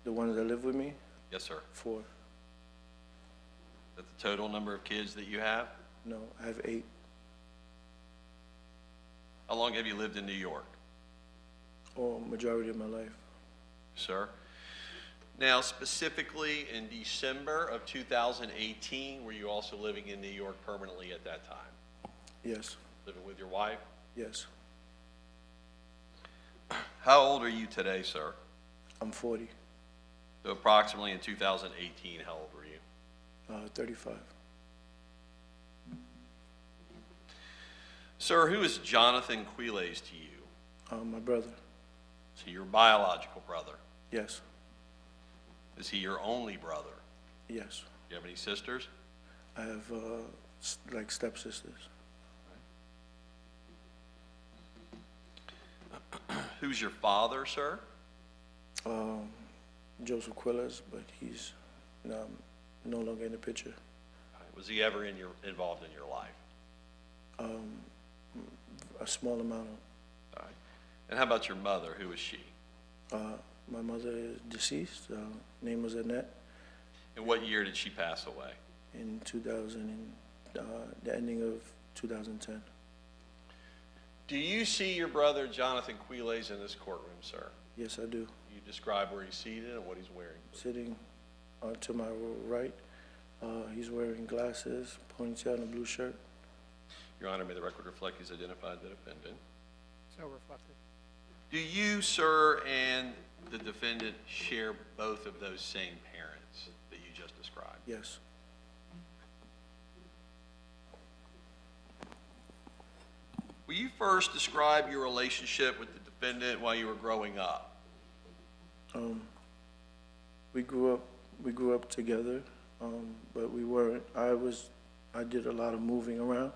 The ones that live with me, Yes, sir. 4. That's the total number of kids that you have? No, I have 8. How long have you lived in New York, Or majority of my life. sir? Now, specifically in December of 2018, were you also living in New York permanently at that time? Yes. Living with your wife? Yes. How old are you today, sir? I'm 40. So approximately in 2018, how old were you? 35. Sir, who is Johnathan Quiles to you? My brother. So your biological brother. Yes. Is he your only brother? Yes. Do you have any sisters? I have like stepsisters. Who's your father, sir? Joseph Quiles, but he's no longer in the picture. Was he ever involved in your life? A small amount. All right. And how about your mother? Who is she? My mother is deceased. Name was Annette. And what year did she pass away? In 2000, the ending of 2010. Do you see your brother Johnathan Quiles in this courtroom, sir? Yes, I do. You describe where he's seated and what he's wearing. Sitting to my right, he's wearing glasses, ponytail, and a blue shirt. Your Honor, may the record reflect he's identified the defendant. So reflected. Do you, sir, and the defendant share both of those same parents that you just described? Yes. Will you first describe your relationship with the defendant while you were growing up? We grew up together, but we weren't. I did a lot of moving around,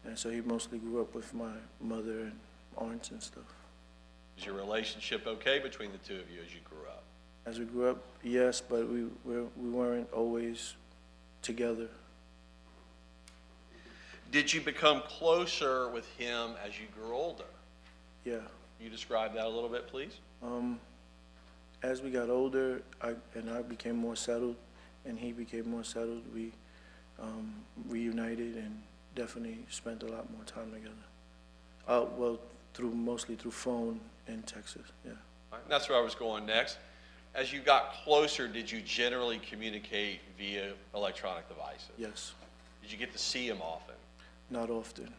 and so he mostly grew up with my mother and aunts and stuff. Was your relationship okay between the two of you as you grew up? As we grew up, yes, but we weren't always together. Did you become closer with him as you grew older? Yeah. Can you describe that a little bit, please? As we got older, I became more settled, and he became more settled. We reunited and definitely spent a lot more time together. Well, mostly through phone in Texas. Yeah. All right, that's where I was going next. As you got closer, did you generally communicate via electronic devices? Yes. Did you get to see him often? Not often.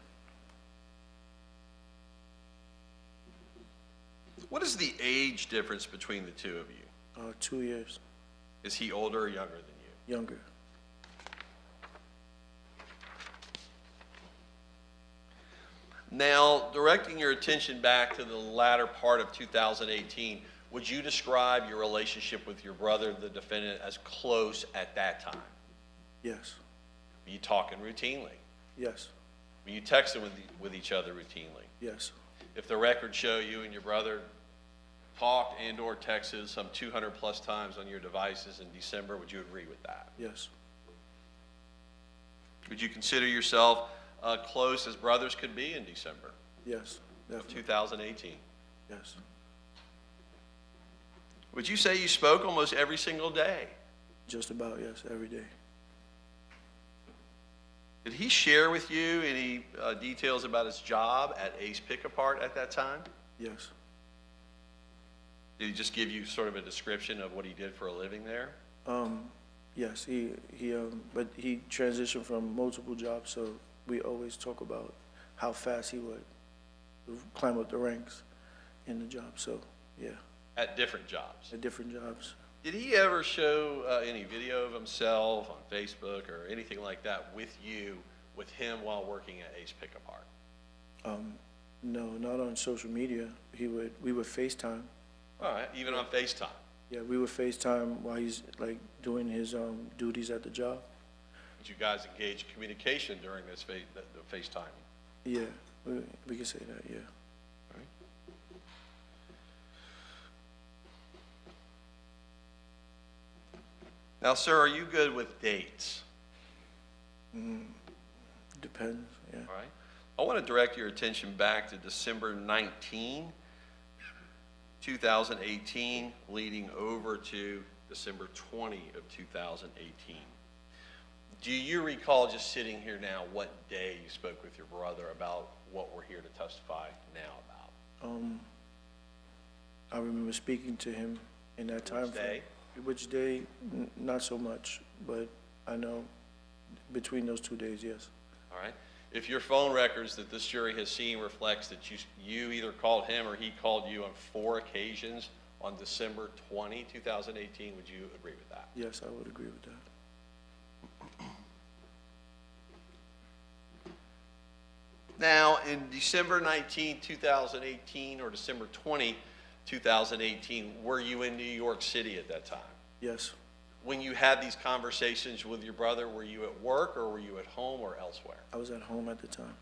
What is the age difference between the two of you? 2 years. Is he older or younger than you? Younger. Now, directing your attention back to the latter part of 2018, Would you describe your relationship with your brother, the defendant, as close at that time? Yes. Were you talking routinely? Yes. Were you texting with each other routinely? Yes. If the records show you and your brother talked and or texted some 200 plus times on your devices in December, would you agree with that? Yes. Would you consider yourself close as brothers could be in December Yes. of Definitely. 2018? Yes. Would you say you spoke almost every single day? Just about, yes, every day. Did he share with you any details about his job at Ace Pick-A-Part at that time? Yes. Did he just give you sort of a description of what he did for a living there? Yes, but he transitioned from multiple jobs, so we always talk about how fast he would climb up the ranks in the job, so, yeah, At different jobs? at different jobs. Did he ever show any video of himself on Facebook or anything like that with you, with him while working at Ace Pick-A-Part? No, not on social media. We would FaceTime. All right, even on FaceTime? Yeah, we would FaceTime while he's like doing his duties at the job. Did you guys engage in communication during this the FaceTime? Yeah, we could say that, yeah. Now, sir, are you good with dates? Depends, yeah. All right. I want to direct your attention back to December 19, 2018, leading over to December 20 of 2018. Do you recall, just sitting here now, what day you spoke with your brother about what we're here to testify now about? I remember speaking to him in that time frame. day? Which day? Not so much, but I know between those 2 days, yes. All right. If your phone records that this jury has seen reflects that you either called him or he called you on 4 occasions on December 20, 2018, would you agree with that? Yes, I would agree with that. Now, in December 19, 2018, or December 20, 2018, were you in New York City at that time? Yes, When you had these conversations with your brother, were you at work or were you at home or elsewhere? I was at home at the time.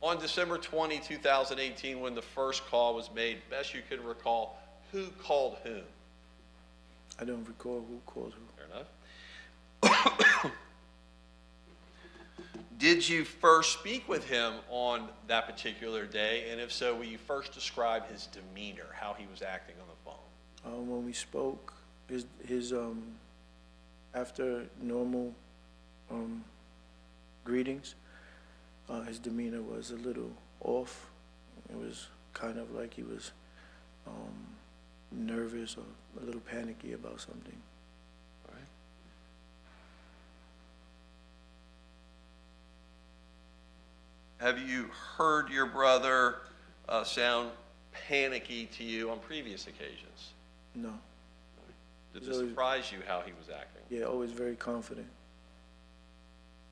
On December 20, 2018, when the first call was made, best you could recall, who called whom? I don't recall who called who. Fair enough. Did you first speak with him on that particular day? And if so, will you first describe his demeanor, how he was acting on the phone? When we spoke, his after normal greetings, his demeanor was a little off. It was kind of like he was nervous or a little panicky about something. All right. Have you heard your brother sound panicky to you on previous occasions? No. Did He's this always- surprise you how he was acting? Yeah, always very confident.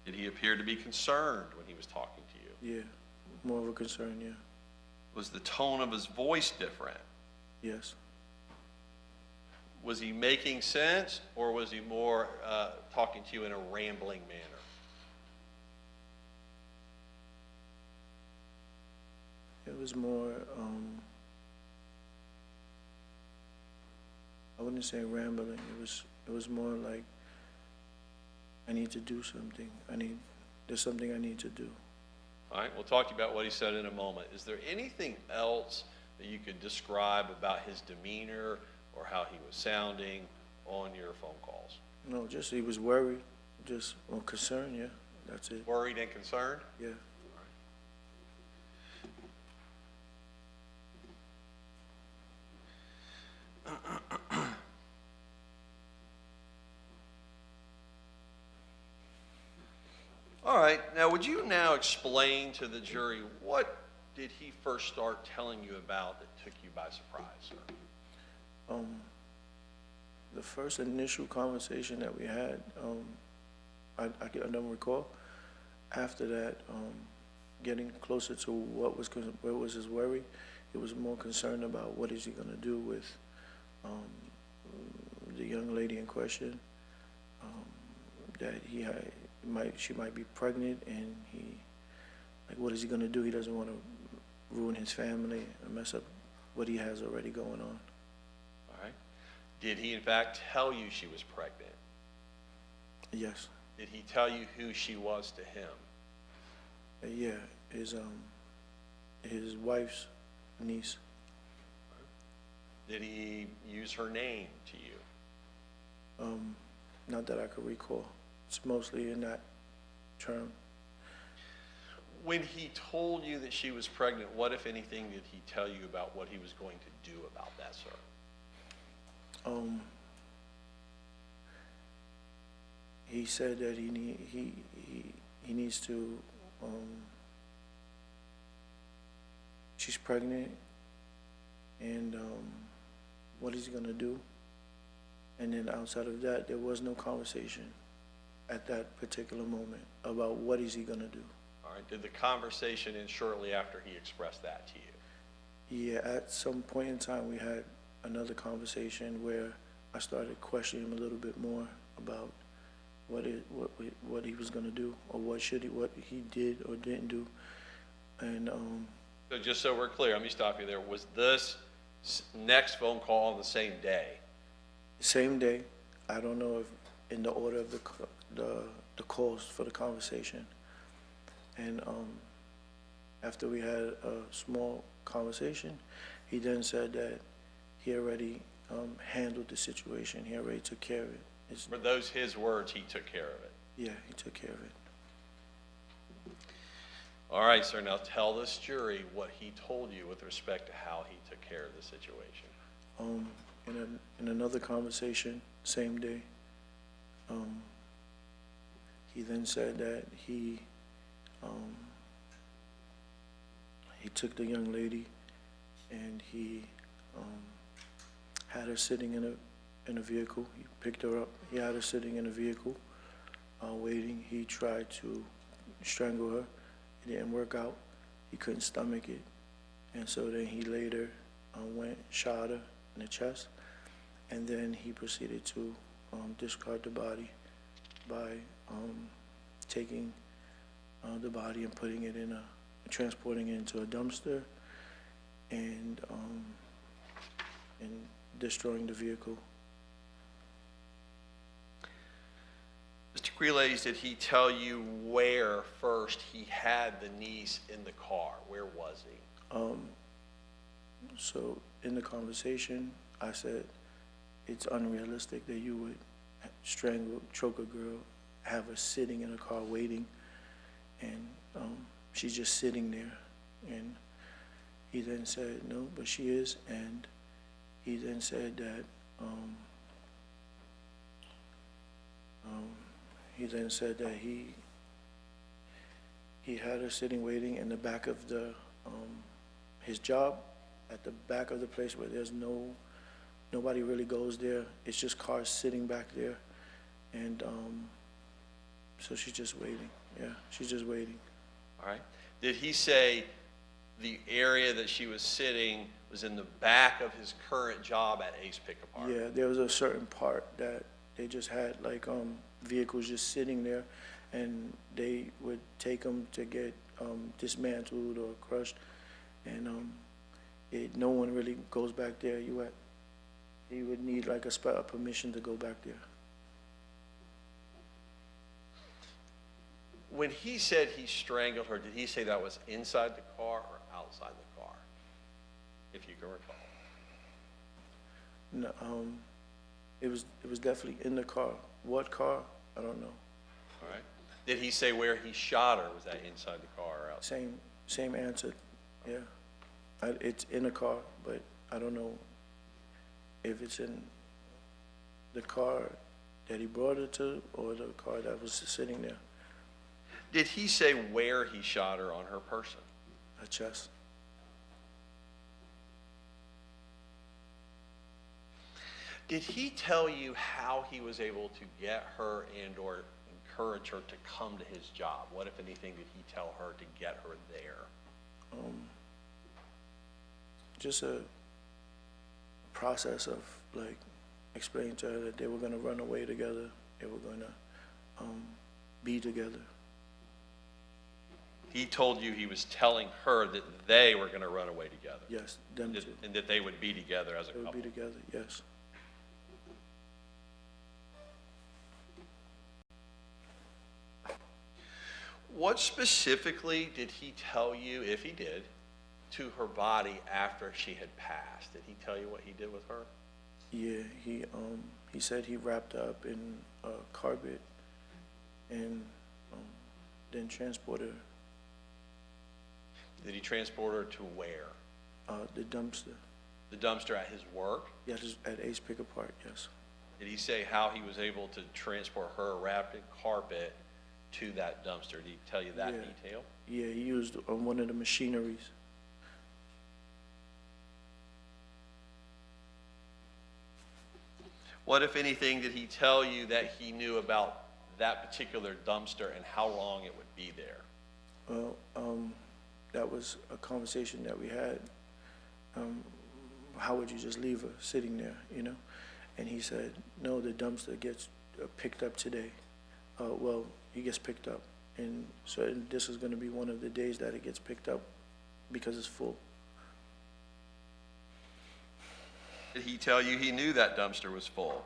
Did he appear to be concerned when he was talking to you? Yeah, more of a concern, yeah. Was the tone of his voice different? Yes. Was he making sense, or was he more talking to you in a rambling manner? It was more, I wouldn't say rambling. It was more like, I need to do something. There's something I need to do. All right, we'll talk to you about what he said in a moment. Is there anything else that you could describe about his demeanor or how he was sounding on your phone calls? No, just he was worried, just concerned, yeah, that's it. Worried and concerned? Yeah. All right, now would you now explain to the jury what did he first start telling you about that took you by surprise, sir? The first initial conversation that we had, I don't recall. After that, getting closer to what was his worry, it was more concerned about what is he gonna do with the young lady in question. That she might be pregnant, and what is he gonna do? He doesn't want to ruin his family and mess up what he has already going on. All right. Did he in fact tell you she was pregnant? Yes. Did he tell you who she was to him? Yeah, his wife's niece. Did he use her name to you? Not that I could recall. It's mostly in that term. When he told you that she was pregnant, what, if anything, did he tell you about what he was going to do about that, sir? He said that he needs to, she's pregnant, and what is he gonna do? And then outside of that, there was no conversation at that particular moment about what is he gonna do. All right. Did the conversation end shortly after he expressed that to you? Yeah, at some point in time, we had another conversation where I started questioning him a little bit more about what he was gonna do, or what he did or didn't do. And So just so we're clear, let me stop you there. Was this next phone call on the same day? same day. I don't know if in the order of the calls for the conversation. And after we had a small conversation, he then said that he already handled the situation. He already took care of it. Were those his words, he took care of it? Yeah, he took care of it. All right, sir, now tell this jury what he told you with respect to how he took care of the situation. In another conversation, same day, he then said that he took the young lady and he had her sitting in a vehicle. He picked her up. He had her sitting in a vehicle, waiting. He tried to strangle her. It didn't work out. He couldn't stomach it. And so then he later shot her in the chest. And then he proceeded to discard the body by taking the body and putting it transporting it into a dumpster and destroying the vehicle. Mr. Quiles, did he tell you where first he had the niece in the car? Where was he? So in the conversation, I said, it's unrealistic that you would choke a girl, have her sitting in a car waiting, and she's just sitting there. And he then said, no, but she is. And he then said that, he had her sitting waiting in the back of his job, at the back of the place where there's nobody really goes there. It's just cars sitting back there. And so she's just waiting. Yeah, she's just waiting. All right. Did he say the area that she was sitting was in the back of his current job at Ace Pickup Park? Yeah, there was a certain part that they just had vehicles just sitting there, and they would take them to get dismantled or crushed, and no one really goes back there. You would need like a permission to go back there. When he said he strangled her, did he say that was inside the car or outside the car? If you can recall. No, it was definitely in the car. What car? I don't know. All right. Did he say where he shot her? Was that inside the car or outside? Same answer. Yeah, it's in the car, but I don't know if it's in the car that he brought her to or the car that was sitting there. Did he say where he shot her on her person? Her chest. Did he tell you how he was able to get her and or encourage her to come to his job? What, if anything, did he tell her to get her there? just a process of like explaining to her that they were gonna run away together, they were gonna be together. He told you he was telling her that they were going to run away together. Yes, them two. And that they would be together as a They would couple. be together, yes. What specifically did he tell you, if he did, to her body after she had passed? Did he tell you what he did with her? Yeah, he said he wrapped her up in a carpet and then transported her, Did he transport her to where? the dumpster. The dumpster at his work? Yes, at Ace Picker Park, yes. Did he say how he was able to transport her wrapped in carpet to that dumpster? Did he tell you that Yeah. detail? Yeah, he used one of the machineries. What, if anything, did he tell you that he knew about that particular dumpster and how long it would be there? Well, that was a conversation that we had. How would you just leave her sitting there, you know? And he said, no, the dumpster gets picked up today. Well, he gets picked up. And so this is gonna be one of the days that it gets picked up because it's full. Did he tell you he knew that dumpster was full?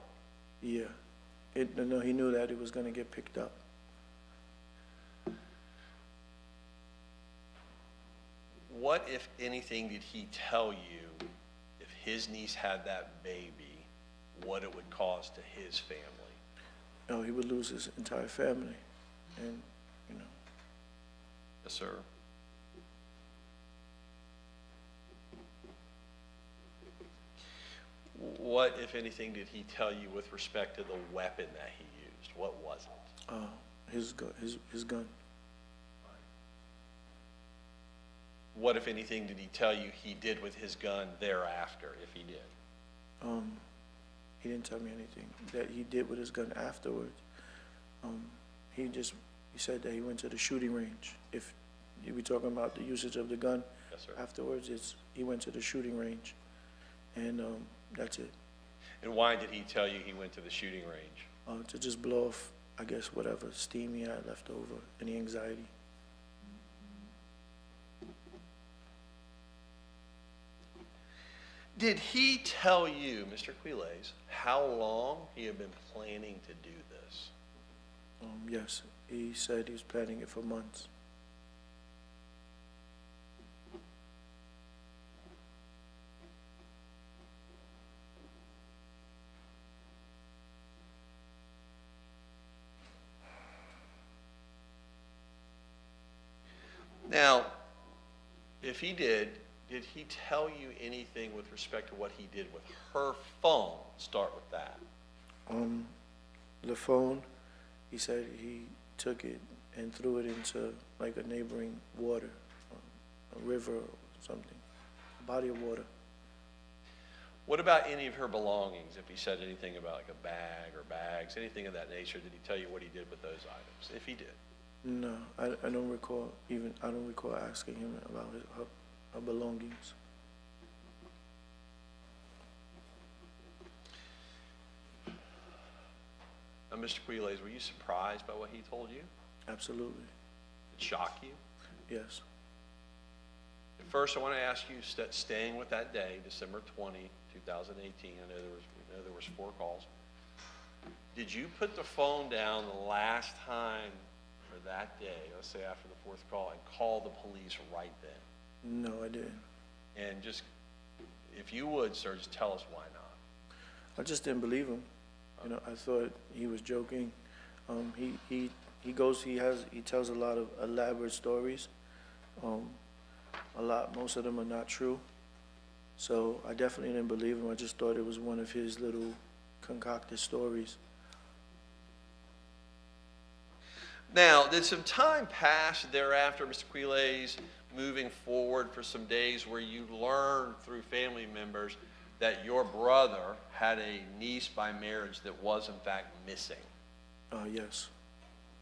Yeah. No, he knew that it was gonna get picked up. What, if anything, did he tell you if his niece had that baby, what it would cause to his family? No, he would lose his entire family. And, you know, Yes, sir. What, if anything, did he tell you with respect to the weapon that he used? What was it? his gun. What, if anything, did he tell you he did with his gun thereafter, if he did? He didn't tell me anything that he did with his gun afterwards. He said that he went to the shooting range. If you be talking about the usage of the gun, Yes, sir. afterwards, he went to the shooting range, and that's it. And why did he tell you he went to the shooting range? To just blow off, I guess, whatever steam he had left over, any anxiety. Did he tell you, Mr. Quiles, how long he had been planning to do this? Yes, he said he was planning it for months. Now, if he did he tell you anything with respect to what he did with her phone? Start with that. The phone, he said he took it and threw it into like a neighboring water, a river or something, a body of water. What about any of her belongings? If he said anything about like a bag or bags, anything of that nature, did he tell you what he did with those items? If he did. No, I don't recall asking him about her belongings. Now, Mr. Quiles, were you surprised by what he told you? Absolutely, Did it shock you? yes. At first, I want to ask you, staying with that day, December 20, 2018, we know there was 4 calls. Did you put the phone down the last time for that day, let's say after the 4th call, and call the police right then? No, I didn't. And just, if you would, sir, just tell us why not. I just didn't believe him. You know, I thought he was joking. He tells a lot of elaborate stories. Most of them are not true. So I definitely didn't believe him. I just thought it was one of his little concocted stories. Now, did some time pass thereafter, Mr. Quiles, moving forward for some days where you learned through family members that your brother had a niece by marriage that was in fact missing? Yes.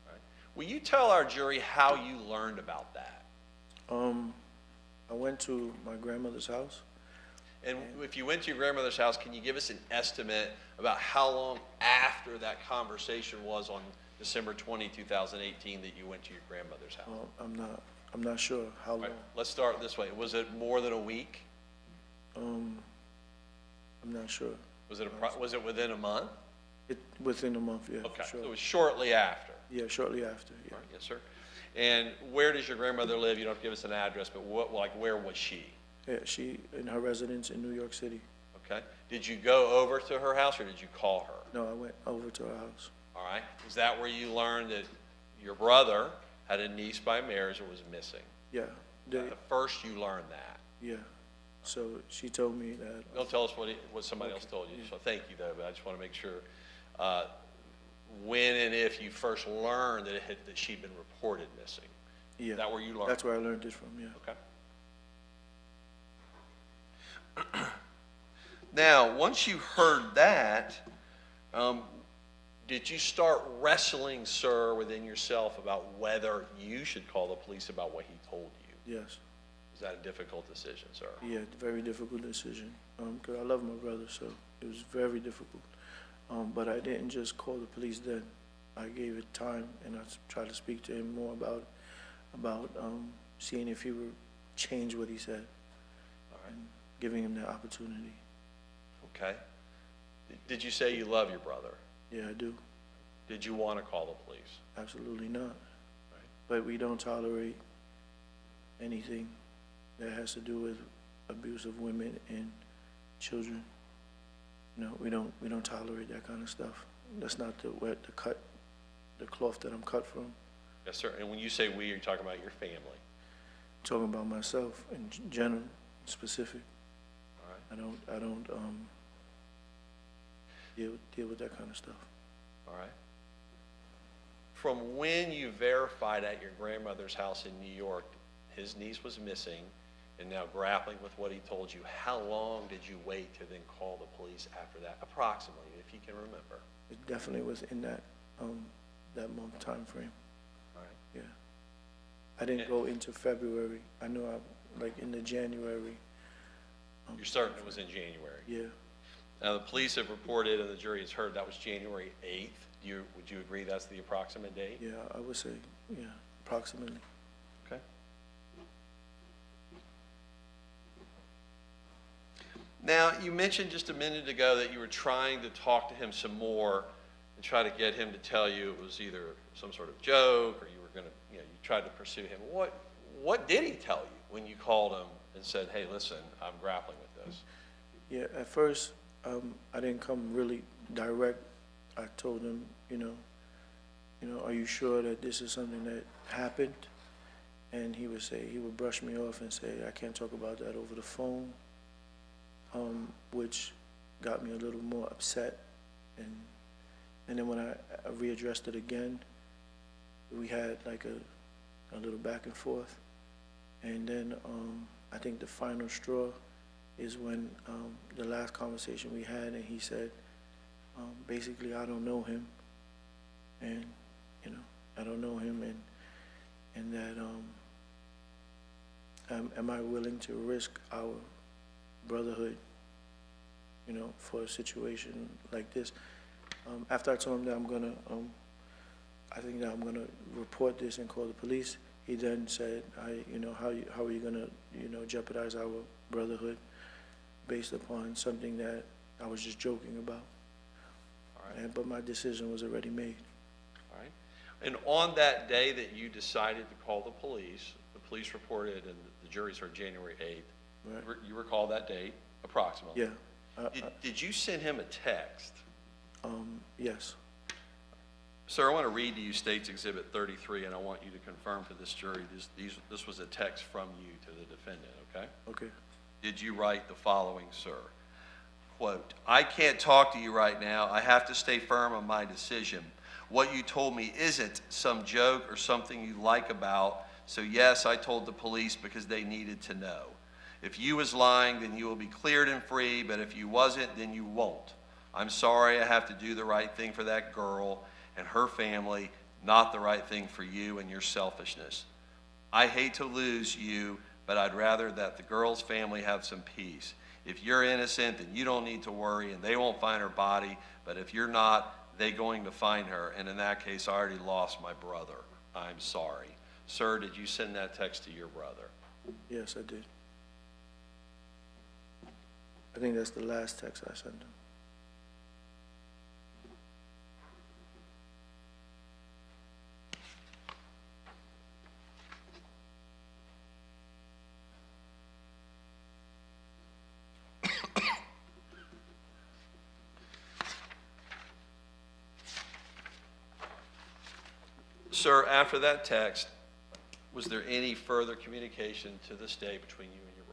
Right. Will you tell our jury how you learned about that? I went to my grandmother's house, And if you went to your grandmother's house, can you give us an estimate about how long after that conversation was on December 20, 2018 that you went to your grandmother's house? Well, I'm not sure how long. All right, let's start this way. Was it more than a week? I'm not sure. Was it within a month? Within a month, yeah. Okay, Sure. so it was shortly after. Yeah, shortly after, yeah. All right, yes, sir. And where does your grandmother live? You don't have to give us an address, but where was she? Yeah, she, in her residence in New York City. Okay. Did you go over to her house or did you call her? No, I went over to her house. All right. Is that where you learned that your brother had a niece by marriage that was missing? Yeah. The first you learned that. Yeah. So she told me that. Don't tell us what somebody else told you. So thank you though, but I just want to make sure when and if you first learned that she'd been reported missing. Yeah. Is that where you learned? That's where I learned it from, yeah. Okay. Now, once you heard that, did you start wrestling, sir, within yourself about whether you should call the police about what he told you? Yes. Was that a difficult decision, sir? Yeah, very difficult decision. Because I love my brother, so it was very difficult. But I didn't just call the police then. I gave it time, and I tried to speak to him more about seeing if he would change what he said. All right. And giving him that opportunity. Okay. Did you say you love your brother? Yeah, I do. Did you want to call the police? Absolutely not. Right. But we don't tolerate anything that has to do with abuse of women and children. You know, we don't tolerate that kind of stuff. That's not the cloth that I'm cut from. Yes, sir. And when you say we, you're talking about your family. I'm talking about myself in general, specific. All right. I don't deal with that kind of stuff. All right. From when you verified at your grandmother's house in New York, his niece was missing, and now grappling with what he told you, how long did you wait to then call the police after that, approximately, if you can remember? It definitely was in that month time frame. All right. Yeah. I didn't go into February. I know like in the January. You're certain it was in January? Yeah. Now, the police have reported and the jury has heard that was January 8th. Would you agree that's the approximate date? Yeah, I would say, yeah, approximately. Okay. Now, you mentioned just a minute ago that you were trying to talk to him some more and try to get him to tell you it was either some sort of joke or you were going to, you tried to pursue him. What did he tell you when you called him and said, hey, listen, I'm grappling with this? Yeah, at first, I didn't come really direct. I told him, are you sure that this is something that happened? And he would brush me off and say, I can't talk about that over the phone, which got me a little more upset. And then when I readdressed it again, we had like a little back and forth. And then I think the final straw is when the last conversation we had, and he said, basically, I don't know him, and I don't know him, and that am I willing to risk our brotherhood, for a situation like this? After I told him that I'm gonna report this and call the police, he then said, how are you gonna, jeopardize our brotherhood based upon something that I was just joking about? All right. But my decision was already made. All right. And on that day that you decided to call the police reported, and the jury's heard January 8th. Right. You recall that date, approximately? Yeah. Did you send him a text? Yes. Sir, I want to read to you State's Exhibit 33, and I want you to confirm for this jury this was a text from you to the defendant, okay? Okay. Did you write the following, sir? Quote, I can't talk to you right now. I have to stay firm on my decision. What you told me isn't some joke or something you like about, so yes, I told the police because they needed to know. If you was lying, then you will be cleared and free, but if you wasn't, then you won't. I'm sorry I have to do the right thing for that girl and her family, not the right thing for you and your selfishness. I hate to lose you, but I'd rather that the girl's family have some peace. if you're innocent, then you don't need to worry, and they won't find her body. But if you're not, they're going to find her. And in that case, I already lost my brother. I'm sorry. Sir, did you send that text to your brother? Yes, I did. I think that's the last text I sent him. Sir, after that text, was there any further communication to this day between you and your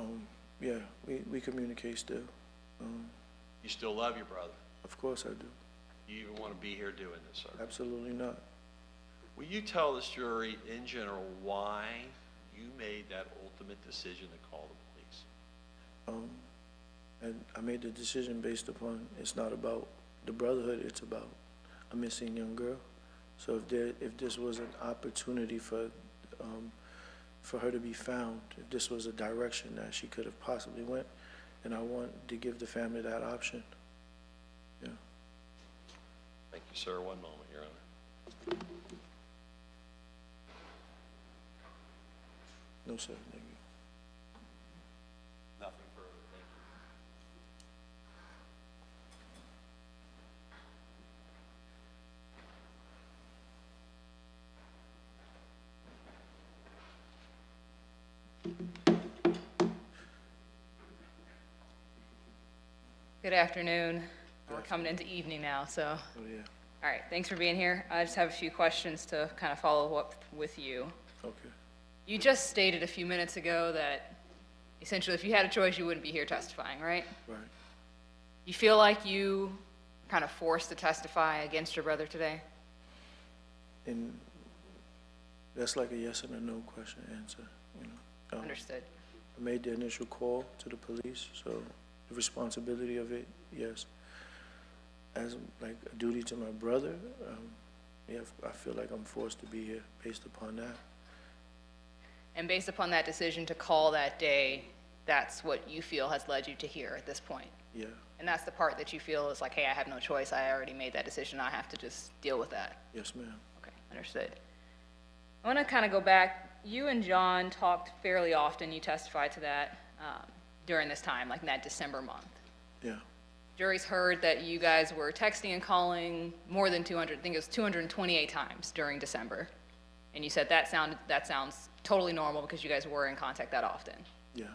brother? Yeah, we communicate still. You still love your brother? Of course I do. You even want to be here doing this, sir? Absolutely not. Will you tell this jury in general why you made that ultimate decision to call the police? And I made the decision based upon, it's not about the brotherhood, it's about a missing young girl. So if this was an opportunity for her to be found, if this was a direction that she could have possibly went, and I want to give the family that option. Yeah. Thank you, sir. One moment, Your Honor. No, sir. Thank you. Nothing further. Thank Good afternoon. We're coming into evening now, so. Oh, yeah. All right, thanks for being here. I just have a few questions to kind of follow up with you. Okay. You just stated a few minutes ago that essentially if you had a choice, you wouldn't be here testifying, right? Right. You feel like you kind of forced to testify against your brother today? And that's like a yes and a no question answer, you know. Understood. I made the initial call to the police, so the responsibility of it, yes. As like a duty to my brother, yeah, I feel like I'm forced to be here based upon that. And based upon that decision to call that day, that's what you feel has led you to here at this point? Yeah, And that's the part that you feel is like, hey, I have no choice, I already made that decision, I have to just deal with that? yes, ma'am. Okay, understood. I want to kind of go back. You and John talked fairly often, you testified to that during this time, like in that December month. Yeah, Jury's heard that you guys were texting and calling more than 200, I think it was 228 times during December. And you said that sounds totally normal because you guys were in contact that often. yeah,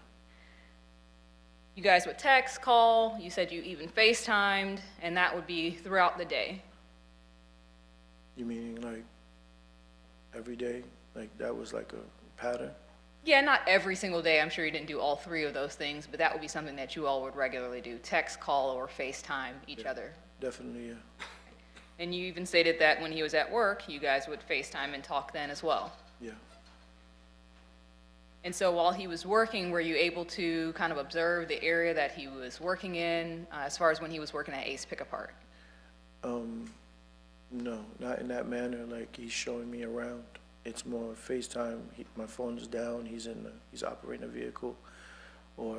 You guys would text, call, you said you even FaceTimed, and that would be throughout the day. you meaning like every day? Like that was like a pattern? Yeah, not every single day. I'm sure you didn't do all three of those things, but that would be something that you all would regularly do, text, call, or FaceTime each other. Definitely, yeah, And you even stated that when he was at work, you guys would FaceTime and talk then as well. yeah. And so while he was working, were you able to kind of observe the area that he was working in, as far as when he was working at Ace Pick Apart? No, not in that manner, like he's showing me around. It's more FaceTime, my phone is down, he's operating a vehicle, or,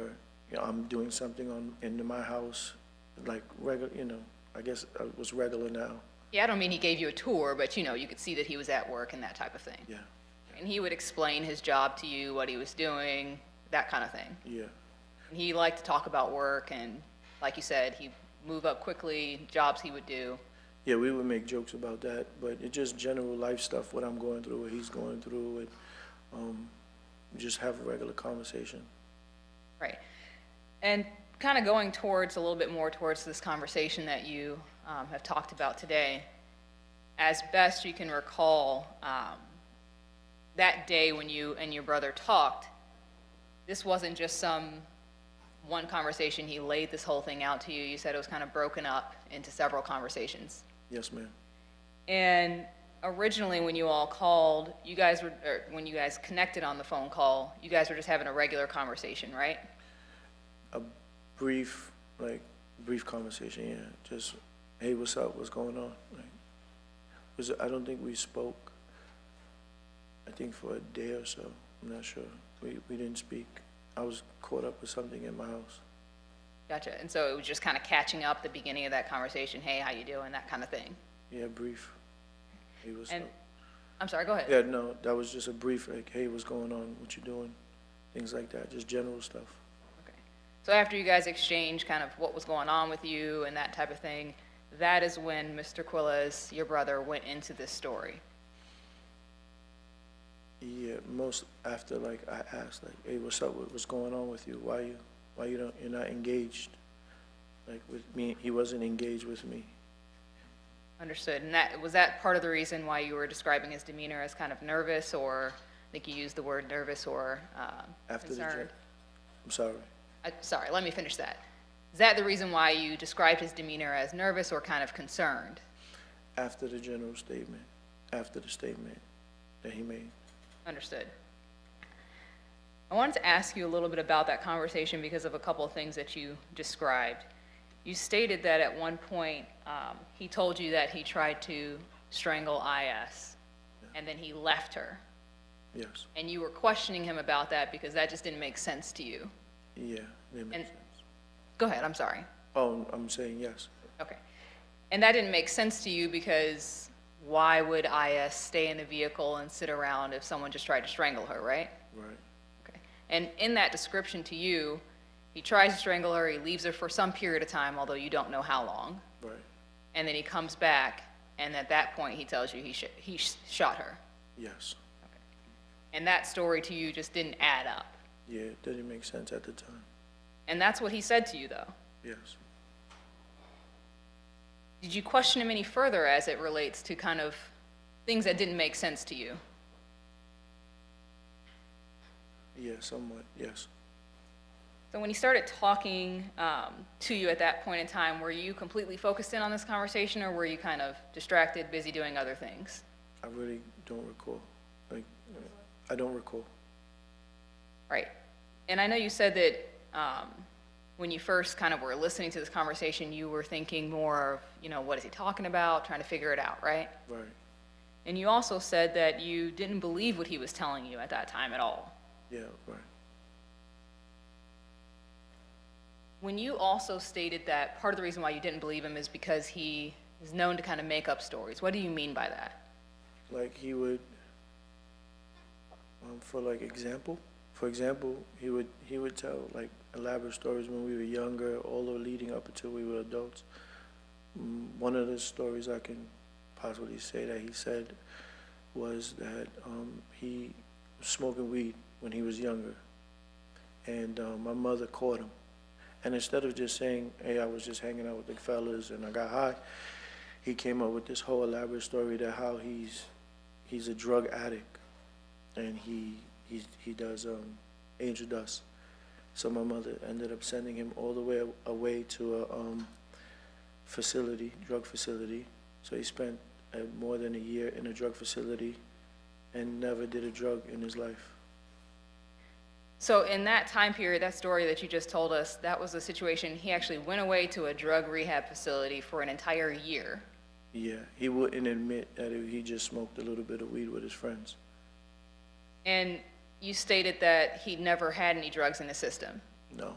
you know, I'm doing something into my house, like regular, you know, I guess it was regular now. Yeah, I don't mean he gave you a tour, but you know, you could see that he was at work and that type of thing. Yeah, And he would explain his job to you, what he was doing, that kind of thing. yeah, And he liked to talk about work and, like you said, he'd move up quickly, jobs he would do. yeah, we would make jokes about that, but it's just general life stuff, what I'm going through, what he's going through, and just have a regular conversation. Right. And kind of going towards, a little bit more towards this conversation that you have talked about today, as best you can recall, that day when you and your brother talked, this wasn't just some one conversation, he laid this whole thing out to you. You said it was kind of broken up into several conversations. Yes, ma'am. And originally when you all called, you guys were, or when you guys connected on the phone call, you guys were just having a regular conversation, right? A brief conversation, yeah, just, hey, what's up, what's going on? Like, I don't think we spoke, I think for a day or so, I'm not sure. We didn't speak. I was caught up with something in my house. Gotcha. And so it was just kind of catching up the beginning of that conversation, hey, how you doing, that kind of thing. Yeah, brief. He was. And, I'm sorry, go ahead. Yeah, no, that was just a brief, like, hey, what's going on? What you doing? Things like that, just general stuff. Okay. So after you guys exchanged kind of what was going on with you and that type of thing, that is when Mr. Quiles, your brother, went into this story. Yeah, most after, like, I asked, like, hey, what's up? What's going on with you? Why you're not engaged? Like, with me, he wasn't engaged with me. Understood. And was that part of the reason why you were describing his demeanor as kind of nervous, or I think you used the word nervous or concerned? I'm sorry. Sorry, let me finish that. Is that the reason why you described his demeanor as nervous or kind of concerned? After the general statement, after the statement that he made. Understood. I wanted to ask you a little bit about that conversation because of a couple of things that you described. You stated that at one point he told you that he tried to strangle IS, and then he left her. Yes. And you were questioning him about that because that just didn't make sense to you. Yeah, it makes sense. Go ahead, I'm sorry. Oh, I'm saying yes. Okay. And that didn't make sense to you because why would IS stay in the vehicle and sit around if someone just tried to strangle her, right? Right. Okay. And in that description to you, he tries to strangle her, he leaves her for some period of time, although you don't know how long. Right. And then he comes back, and at that point he tells you he shot her. Yes. Okay. And that story to you just didn't add up. Yeah, it didn't make sense at the time. And that's what he said to you, though. Yes. Did you question him any further as it relates to kind of things that didn't make sense to you? Yeah, somewhat, yes. So when he started talking to you at that point in time, were you completely focused in on this conversation, or were you kind of distracted, busy doing other things? I really don't recall. Like, I don't recall. Right. And I know you said that when you first kind of were listening to this conversation, you were thinking more of, you know, what is he talking about, trying to figure it out, right? Right. And you also said that you didn't believe what he was telling you at that time at all. Yeah, right. When you also stated that part of the reason why you didn't believe him is because he is known to kind of make up stories, what do you mean by that? Like, he would, for example, he would tell like elaborate stories when we were younger, all the leading up until we were adults. One of the stories I can possibly say that he said was that he was smoking weed when he was younger, and my mother caught him. And instead of just saying, hey, I was just hanging out with the fellas and I got high, he came up with this whole elaborate story that how he's a drug addict, and he does angel dust. So my mother ended up sending him all the way away to a drug facility. So he spent more than a year in a drug facility and never did a drug in his life. So in that time period, that story that you just told us, that was a situation, he actually went away to a drug rehab facility for an entire year. Yeah, he wouldn't admit that he just smoked a little bit of weed with his friends. And you stated that he'd never had any drugs in his system. No.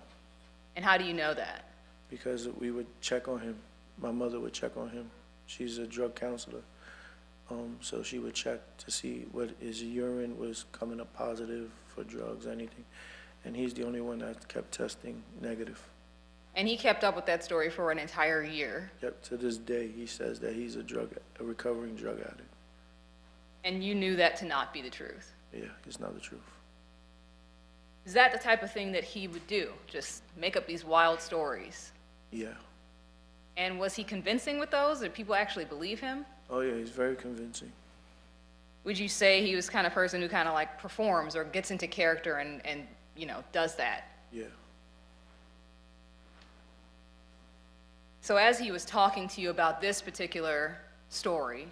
And how do you know that? Because we would check on him. My mother would check on him. She's a drug counselor. So she would check to see what his urine was coming up positive for drugs, anything. And he's the only one that kept testing negative. And he kept up with that story for an entire year. Yep, to this day, he says that he's a recovering drug addict. And you knew that to not be the truth. Yeah, it's not the truth. Is that the type of thing that he would do? Just make up these wild stories? Yeah. And was he convincing with those? Did people actually believe him? Oh yeah, he's very convincing. Would you say he was the kind of person who kind of like performs or gets into character and you know, does that? Yeah. So as he was talking to you about this particular story,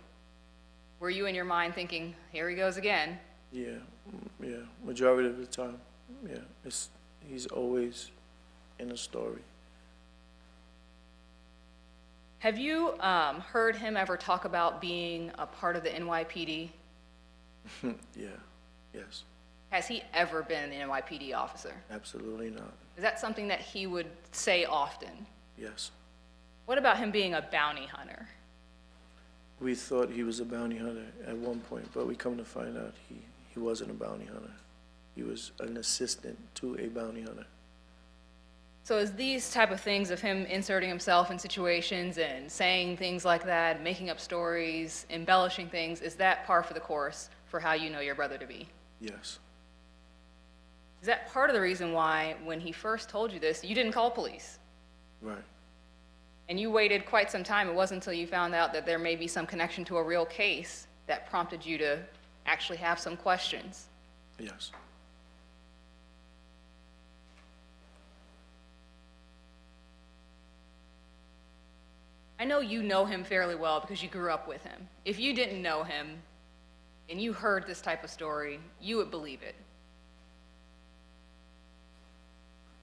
were you in your mind thinking, here he goes again? Yeah, yeah, majority of the time, yeah. He's always in a story. Have you heard him ever talk about being a part of the NYPD? Yeah, yes. Has he ever been an NYPD officer? Absolutely not. Is that something that he would say often? Yes. What about him being a bounty hunter? We thought he was a bounty hunter at one point, but we come to find out he wasn't a bounty hunter. He was an assistant to a bounty hunter. So is these type of things of him inserting himself in situations and saying things like that, making up stories, embellishing things, is that par for the course for how you know your brother to be? Yes. Is that part of the reason why, when he first told you this, you didn't call police? Right. And you waited quite some time. It wasn't until you found out that there may be some connection to a real case that prompted you to actually have some questions. Yes. I know you know him fairly well because you grew up with him. If you didn't know him and you heard this type of story, you would believe it.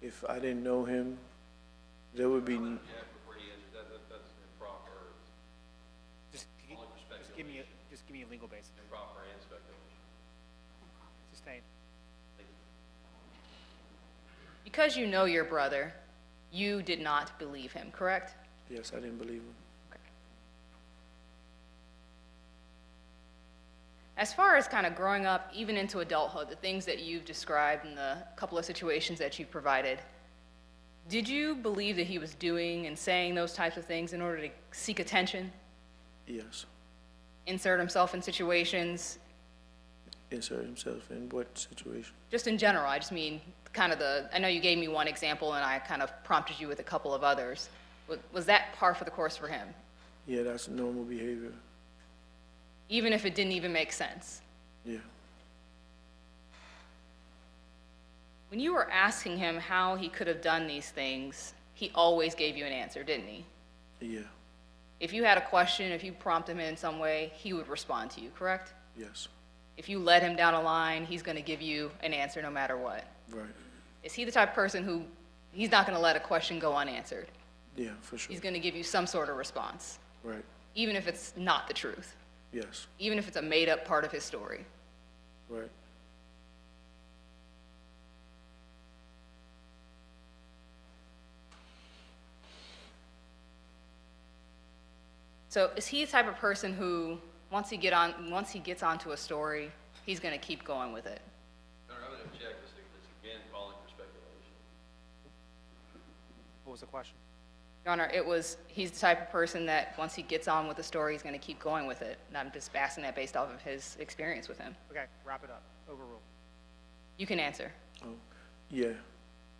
If I didn't know him, there would be, Just give me a legal basis. Improper and speculation. Sustained. Because you know your brother, you did not believe him, correct? yes, I didn't believe him. As far as kind of growing up, even into adulthood, the things that you've described in the couple of situations that you've provided, did you believe that he was doing and saying those types of things in order to seek attention, Yes. insert himself in situations? Insert himself in what situation? Just in general, I just mean kind of I know you gave me one example and I kind of prompted you with a couple of others. Was that par for the course for him? Yeah, that's normal behavior. Even if it didn't even make sense? Yeah. When you were asking him how he could have done these things, he always gave you an answer, didn't he? Yeah. If you had a question, if you prompted him in some way, he would respond to you, correct? Yes. If you led him down a line, he's going to give you an answer no matter what. Right. Is he the type of person who, he's not going to let a question go unanswered? Yeah, for sure. He's going to give you some sort of response, Right. even if it's not the truth, Yes. even if it's a made-up part of his story. Right. So is he the type of person who, once he gets onto a story, he's going to keep going with it? I'm going to object. This again calling for speculation. What was the question? Your Honor, he's the type of person that once he gets on with the story, he's going to keep going with it. And I'm just asking that based off of his experience with him. Okay, wrap it up. Overruled. You can answer. Oh, yeah.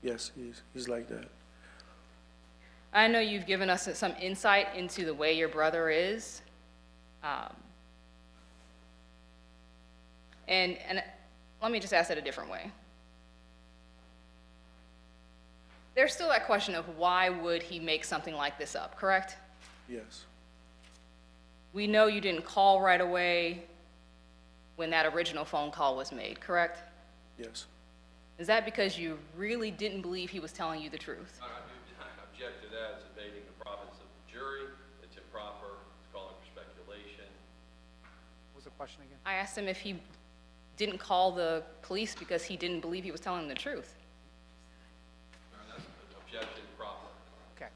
Yes, he's like that. I know you've given us some insight into the way your brother is. And let me just ask it a different way. There's still that question of why would he make something like this up, correct? Yes. We know you didn't call right away when that original phone call was made, correct? Yes. Is that because you really didn't believe he was telling you the truth? I object to that. It's invading the province of the jury. It's improper. It's calling for speculation. What was the question again? I asked him if he didn't call the police because he didn't believe he was telling them the truth. That's an objection proper. Okay.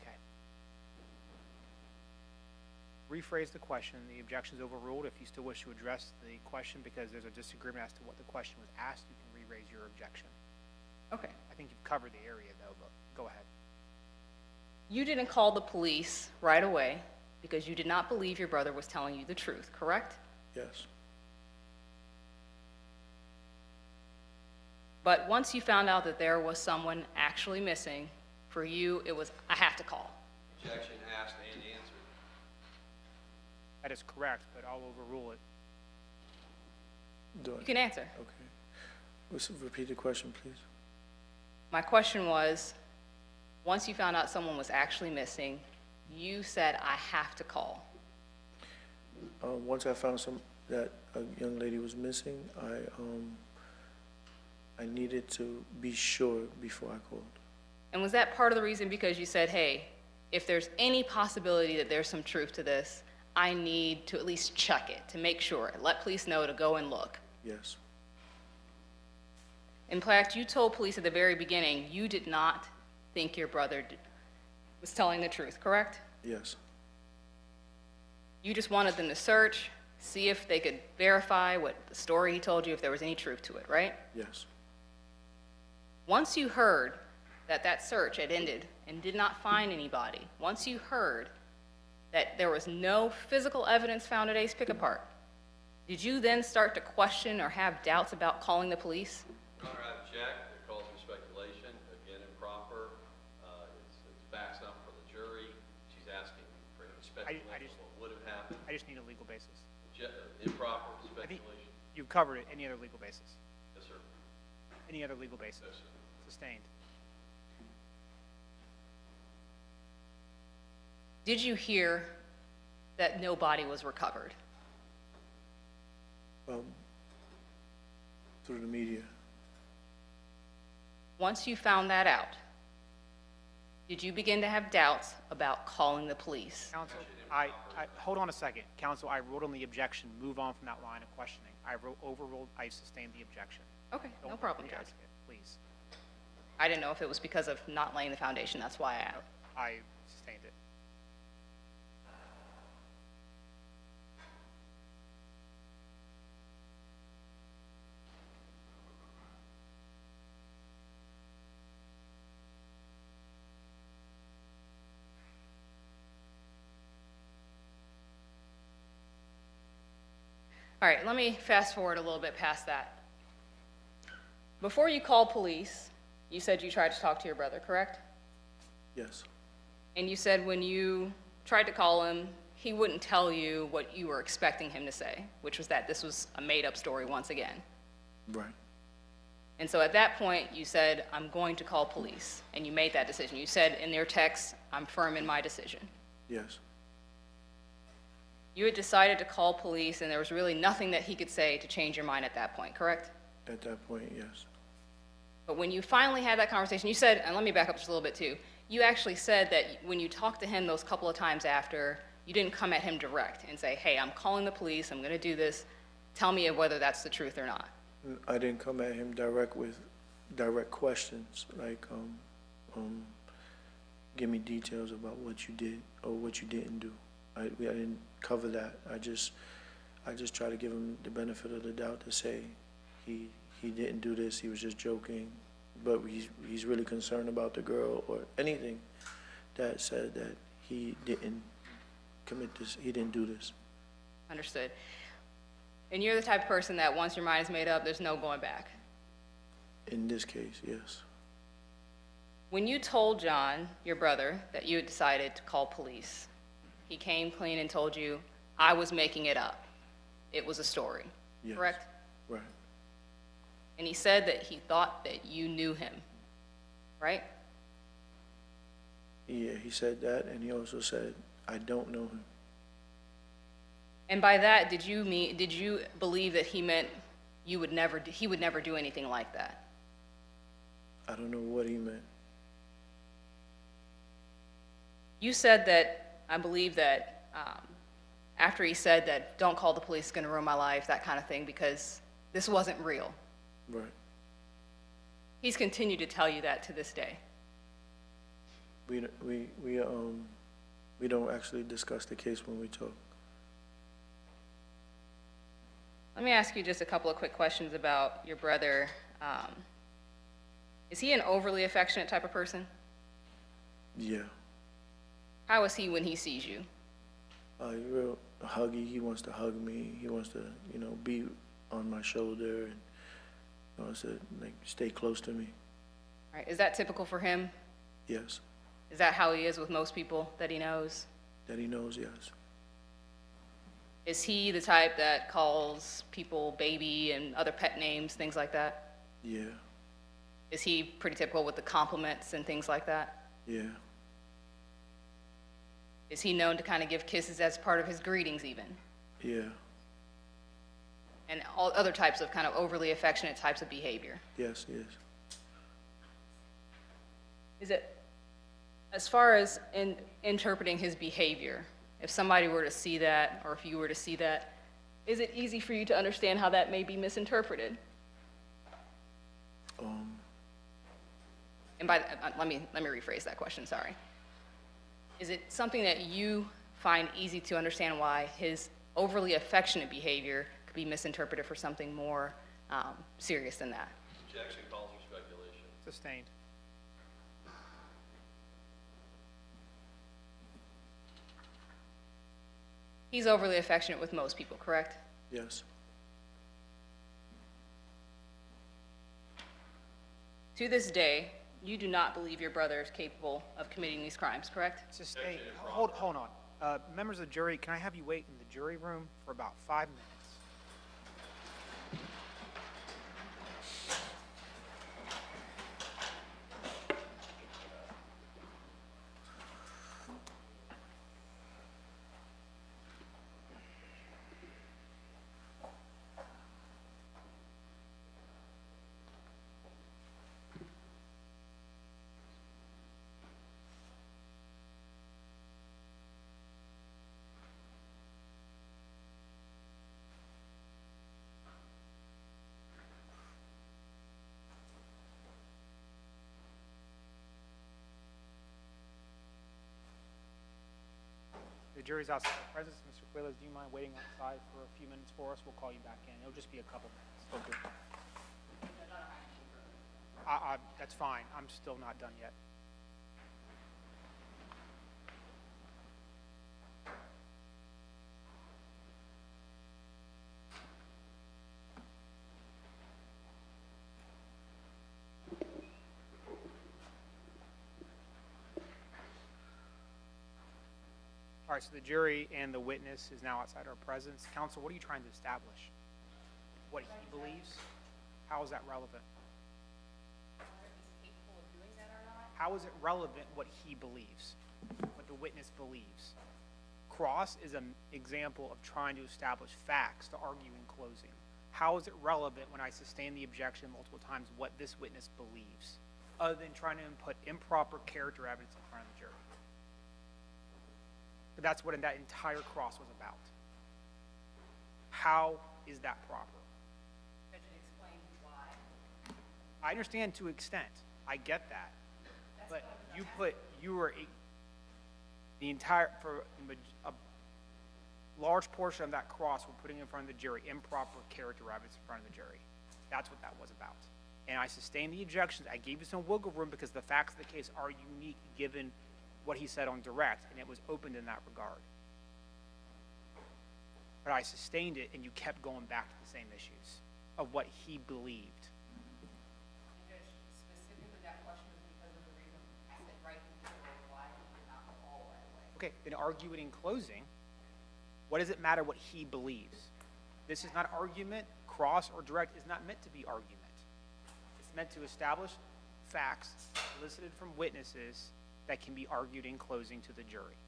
Okay. Rephrase the question. The objection is overruled. If you still wish to address the question because there's a disagreement as to what the question was asked, you can re-raise your objection. Okay. I think you've covered the area though, but go ahead. You didn't call the police right away because you did not believe your brother was telling you the truth, correct? Yes. But once you found out that there was someone actually missing, for you, it was, I have to call. Objection asked and answered. That is correct, but I'll overrule it. Do You can answer. Okay. Repeat the question, please. My question was, once you found out someone was actually missing, you said, I have to call. Once I found that a young lady was missing, I needed to be sure before I called. And was that part of the reason because you said, hey, if there's any possibility that there's some truth to this, I need to at least check it to make sure, let police know to go and look? Yes. In fact, you told police at the very beginning you did not think your brother was telling the truth, correct? Yes. You just wanted them to search, see if they could verify what the story he told you, if there was any truth to it, right? Yes. Once you heard that that search had ended and did not find anybody, once you heard that there was no physical evidence found at Ace Pick-a-Part, did you then start to question or have doubts about calling the police? Your Honor, I object. It calls for speculation. Again, improper. It's facts not for the jury. She's asking for speculation of what would have happened. I just need a legal basis. Improper I think speculation. you've covered it. Any other legal basis? Yes, sir. Any other legal basis? Yes, sir. Sustained. Did you hear that no body was recovered? Through the media. Once you found that out, did you begin to have doubts about calling the police? Counsel, hold on a second. Counsel, I ruled on the objection. Move on from that line of questioning. Overruled, I sustained the objection. Okay, no Don't problem, re-ask Judge. it, please. I didn't know if it was because of not laying the foundation, that's why I asked. I sustained it. All right, let me fast forward a little bit past that. Before you called police, you said you tried to talk to your brother, correct? Yes. And you said when you tried to call him, he wouldn't tell you what you were expecting him to say, which was that this was a made-up story once again. Right. And so at that point, you said, I'm going to call police, and you made that decision. You said in their text, I'm firm in my decision. Yes. You had decided to call police, and there was really nothing that he could say to change your mind at that point, correct? At that point, yes. But when you finally had that conversation, you said, and let me back up just a little bit too, you actually said that when you talked to him those couple of times after, you didn't come at him direct and say, hey, I'm calling the police, I'm going to do this, tell me whether that's the truth or not. I didn't come at him direct with direct questions, like, give me details about what you did or what you didn't do. I didn't cover that. I just try to give him the benefit of the doubt to say he didn't do this, he was just joking, but he's really concerned about the girl, or anything that said that he didn't commit this, he didn't do this. Understood. And you're the type of person that once your mind is made up, there's no going back. In this case, yes. When you told John, your brother, that you had decided to call police, he came clean and told you, I was making it up. It was a story, Yes. correct? Right. And he said that he thought that you knew him, right? Yeah, he said that, and he also said, I don't know him. And by that, did you believe that he meant he would never do anything like that? I don't know what he meant. You said that, I believe that after he said that, don't call the police, it's going to ruin my life, that kind of thing, because this wasn't real. Right. He's continued to tell you that to this day. We don't actually discuss the case when we talk. Let me ask you just a couple of quick questions about your brother. Is he an overly affectionate type of person? Yeah. How is he when he sees you? He's real huggy. He wants to hug me. He wants to, be on my shoulder, and he wants to stay close to me. All right, is that typical for him? Yes. Is that how he is with most people that he knows? That he knows, yes. Is he the type that calls people baby and other pet names, things like that? Yeah. Is he pretty typical with the compliments and things like that? Yeah. Is he known to kind of give kisses as part of his greetings even? Yeah. And all other types of kind of overly affectionate types of behavior? Yes, yes. Is it, as far as interpreting his behavior, if somebody were to see that, or if you were to see that, Is it easy for you to understand how that may be misinterpreted? And let me rephrase that question, sorry. Is it something that you find easy to understand why his overly affectionate behavior could be misinterpreted for something more serious than that? Objection calls for speculation. Sustained. He's overly affectionate with most people, correct? Yes. To this day, you do not believe your brother is capable of committing these crimes, correct? Sustained. Hold on. Members of the jury, can I have you wait in the jury room for about 5 minutes? The jury's outside the presence. Mr. Quiles, do you mind waiting outside for a few minutes for us? We'll call you back in. It'll just be a couple minutes. Okay. That's fine. I'm still not done yet. All right, so the jury and the witness is now outside our presence. Counsel, what are you trying to establish? What he believes? How is that relevant? How is it relevant what he believes, what the witness believes? Cross is an example of trying to establish facts to argue in closing. How is it relevant when I sustain the objection multiple times what this witness believes, other than trying to input improper character evidence in front of the jury? But that's what that entire cross was about. How is that proper? Could you explain why? I understand to an extent. I get that. But a large portion of that cross we're putting in front of the jury, improper character evidence in front of the jury. That's what that was about. And I sustained the objections. I gave you some wiggle room because the facts of the case are unique given what he said on direct, and it was opened in that regard. But I sustained it, and you kept going back to the same issues of what he believed. Specifically, that question was because of the reason I said right before why he did not go all the way. Okay, then argue it in closing. What does it matter what he believes? This is not argument. Cross or direct is not meant to be argument. It's meant to establish facts elicited from witnesses that can be argued in closing to the jury.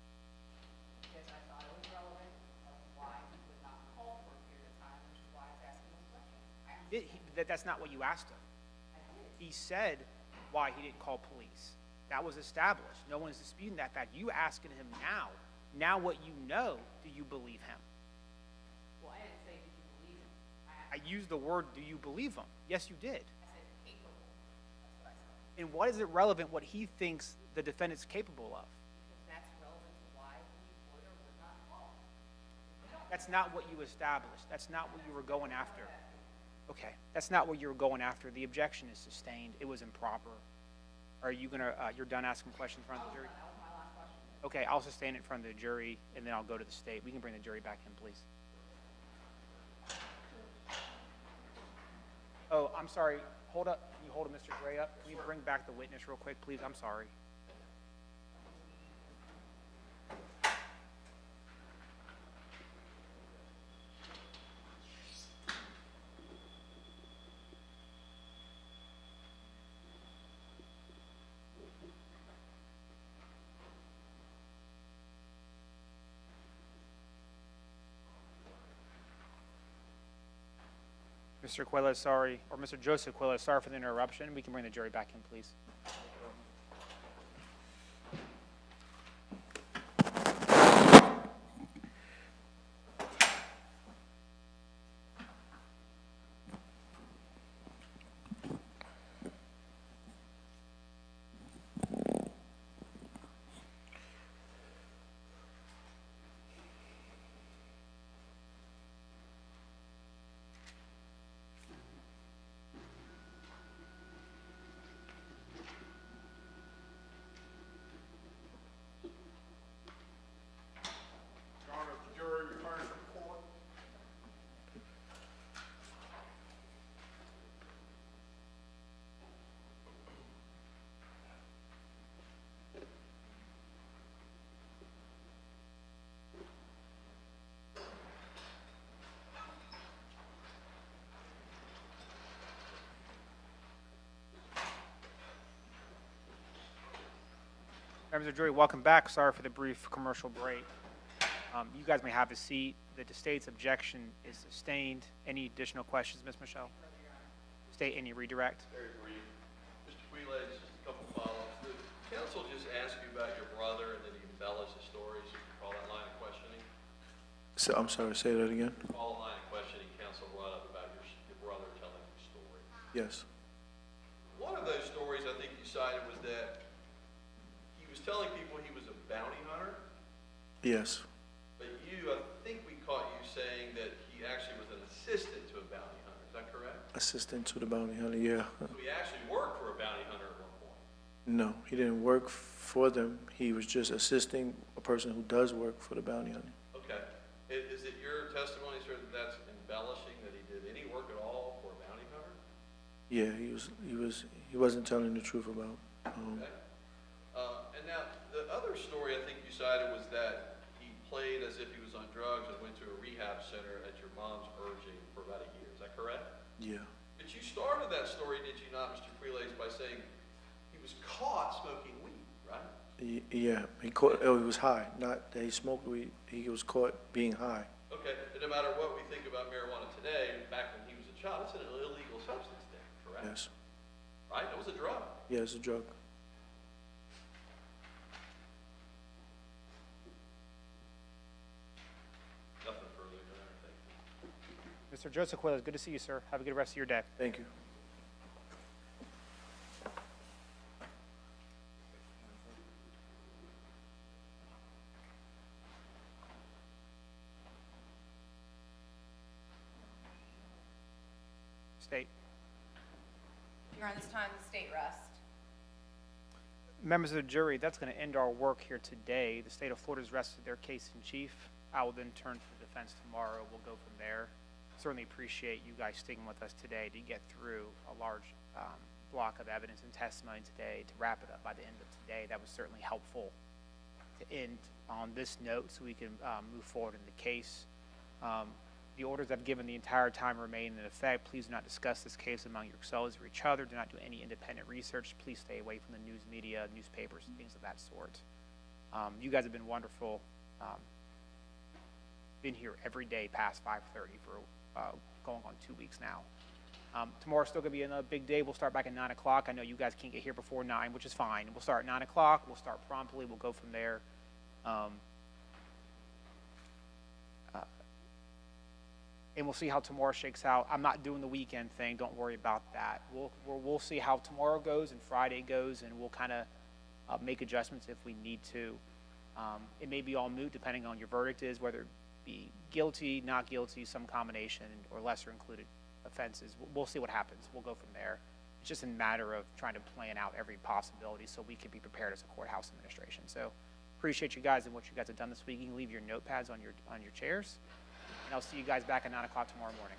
Because I thought it was relevant of why he would not call for a period of time, which is why I was asking those questions. That's not what you asked him. He said why he didn't call police. That was established. No one is disputing that fact. You asking him now what you know, do you believe him? Well, I didn't say did you believe him. I used the word, do you believe him? Yes, you did. I said capable. That's what I said. And what is it relevant what he thinks the defendant's capable of? Because that's relevant to why he would or would not call. That's not what you established. That's not what you were going after. Okay, that's not what you were going after. The objection is sustained. It was improper. Are you gonna, you're done asking questions in front of the jury? That was my last question. Okay, I'll sustain it in front of the jury, and then I'll go to the state. We can bring the jury back in, please. Oh, I'm sorry. Hold up. Can you hold Mr. Gray up? Can you bring back the witness real quick, please? I'm sorry. Mr. Quiles, sorry, or Mr. Joseph Quiles, sorry for the interruption. We can bring the jury back in, please. Members of the jury, welcome back. Sorry for the brief commercial break. You guys may have a seat. The state's objection is sustained. Any additional questions, Ms. Michelle? State, any redirect? Very brief. Mr. Quiles, just a couple follow-ups. The counsel just asked you about your brother and that he embellished the stories. You can call that line of questioning. So, I'm sorry, say that again? Call a line of questioning counsel brought up about your brother telling you story. Yes. One of those stories I think you cited was that he was telling people he was a bounty hunter, Yes. but I think we caught you saying that he actually was an assistant to a bounty hunter. Is that correct? Assistant to the bounty hunter, yeah. So he actually worked for a bounty hunter at one point. No, he didn't work for them. He was just assisting a person who does work for the bounty hunter. Okay. Is it your testimony, sir, that that's embellishing, that he did any work at all for a bounty hunter? Yeah, he wasn't telling the truth about. Okay. And now, the other story I think you cited was that he played as if he was on drugs and went to a rehab center at your mom's urging for about a year. Is that correct? Yeah. But you started that story, did you not, Mr. Quiles, by saying he was caught smoking weed, right? Yeah, he was high. Not that he smoked weed. He was caught being high. Okay, but no matter what we think about marijuana today, back when he was a child, it's an illegal substance then, correct? Yes. Right? It was a drug. Yeah, it's a drug. Nothing further, Your Honor. Thank you. Mr. Joseph Quiles, good to see you, sir. Have a good rest of your day. Thank you. State. Your Honor, this time the state rest. Members of the jury, that's going to end our work here today. The state of Florida has rested their case in chief. I will then turn to the defense tomorrow. We'll go from there. Certainly appreciate you guys sticking with us today to get through a large block of evidence and testimony today to wrap it up by the end of today. That was certainly helpful to end on this note so we can move forward in the case. The orders I've given the entire time remain in effect. Please do not discuss this case among yourselves or each other. Do not do any independent research. Please stay away from the news media, newspapers, and things of that sort. You guys have been wonderful. Been here every day past 5:30 for going on 2 weeks now. Tomorrow's still going to be another big day. We'll start back at 9 o'clock. I know you guys can't get here before 9, which is fine. We'll start at 9 o'clock. We'll start promptly. We'll go from there. And we'll see how tomorrow shakes out. I'm not doing the weekend thing. Don't worry about that. We'll see how tomorrow goes and Friday goes, and we'll kind of make adjustments if we need to. It may be all moot depending on your verdict is, whether it be guilty, not guilty, some combination, or lesser included offenses. We'll see what happens. We'll go from there. It's just a matter of trying to plan out every possibility so we can be prepared as a courthouse administration. So appreciate you guys and what you guys have done this week. You can leave your notepads on your chairs. And I'll see you guys back at 9 o'clock tomorrow morning.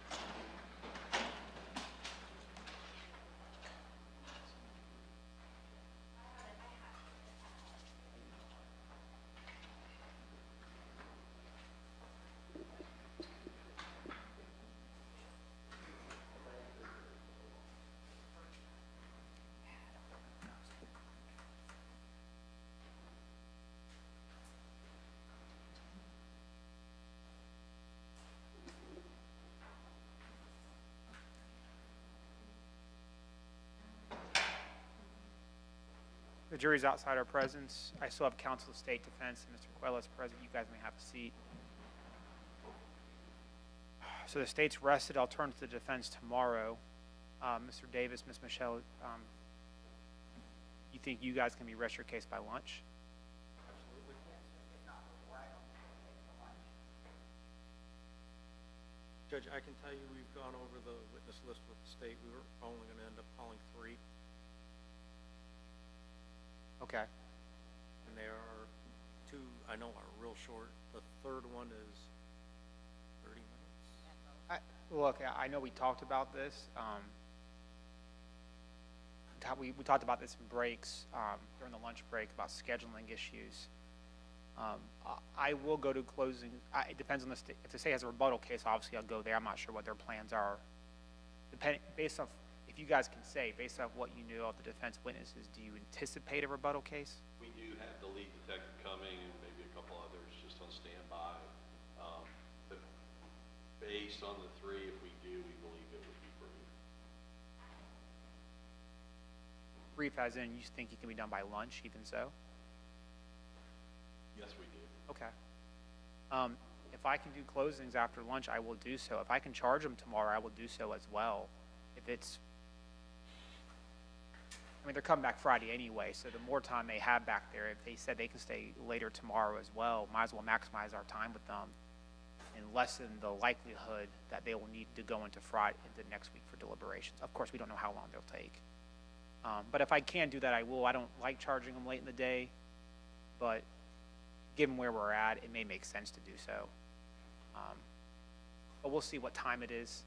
The jury's outside our presence. I still have counsel of state defense and Mr. Quiles present. You guys may have a seat. So the state's rested. I'll turn to the defense tomorrow. Mr. Davis, Ms. Michelle, you think you guys can rest your case by lunch? Judge, I can tell you we've gone over the witness list with the state. We were only going to end up calling 3. Okay. And there are 2 I know are real short. The third one is 30 minutes. Look, I know we talked about this. We talked about this in breaks during the lunch break about scheduling issues. I will go to closing. It depends on the state. If the state has a rebuttal case, obviously I'll go there. I'm not sure what their plans are. Based on if you guys can say, based on what you knew of the defense witnesses, do you anticipate a rebuttal case? We do have the lead detective coming and maybe a couple others just on standby. But based on the three, if we do, we believe it would be brief. Brief as in, you think it can be done by lunch, even so? Yes, we do. Okay. If I can do closings after lunch, I will do so. If I can charge them tomorrow, I will do so as well. If it's, I mean, they're coming back Friday anyway, so the more time they have back there, if they said they can stay later tomorrow as well, might as well maximize our time with them and lessen the likelihood that they will need to go into next week for deliberations. Of course, we don't know how long they'll take. But if I can do that, I will. I don't like charging them late in the day, but given where we're at, it may make sense to do so. But we'll see what time it is.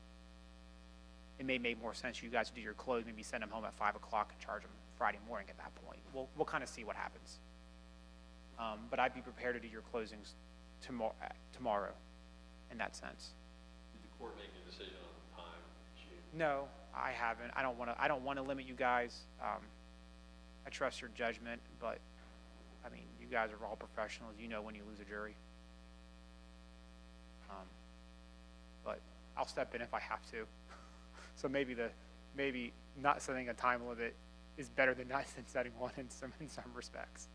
It may make more sense for you guys to do your close, maybe send them home at 5 o'clock and charge them Friday morning at that point. We'll kind of see what happens. But I'd be prepared to do your closings tomorrow in that sense. Did the court make a decision on the time? No, I haven't. I don't want to limit you guys. I trust your judgment, but I mean, you guys are all professionals. You know when you lose a jury. But I'll step in if I have to. So maybe not setting a time limit is better than not setting one in some respects.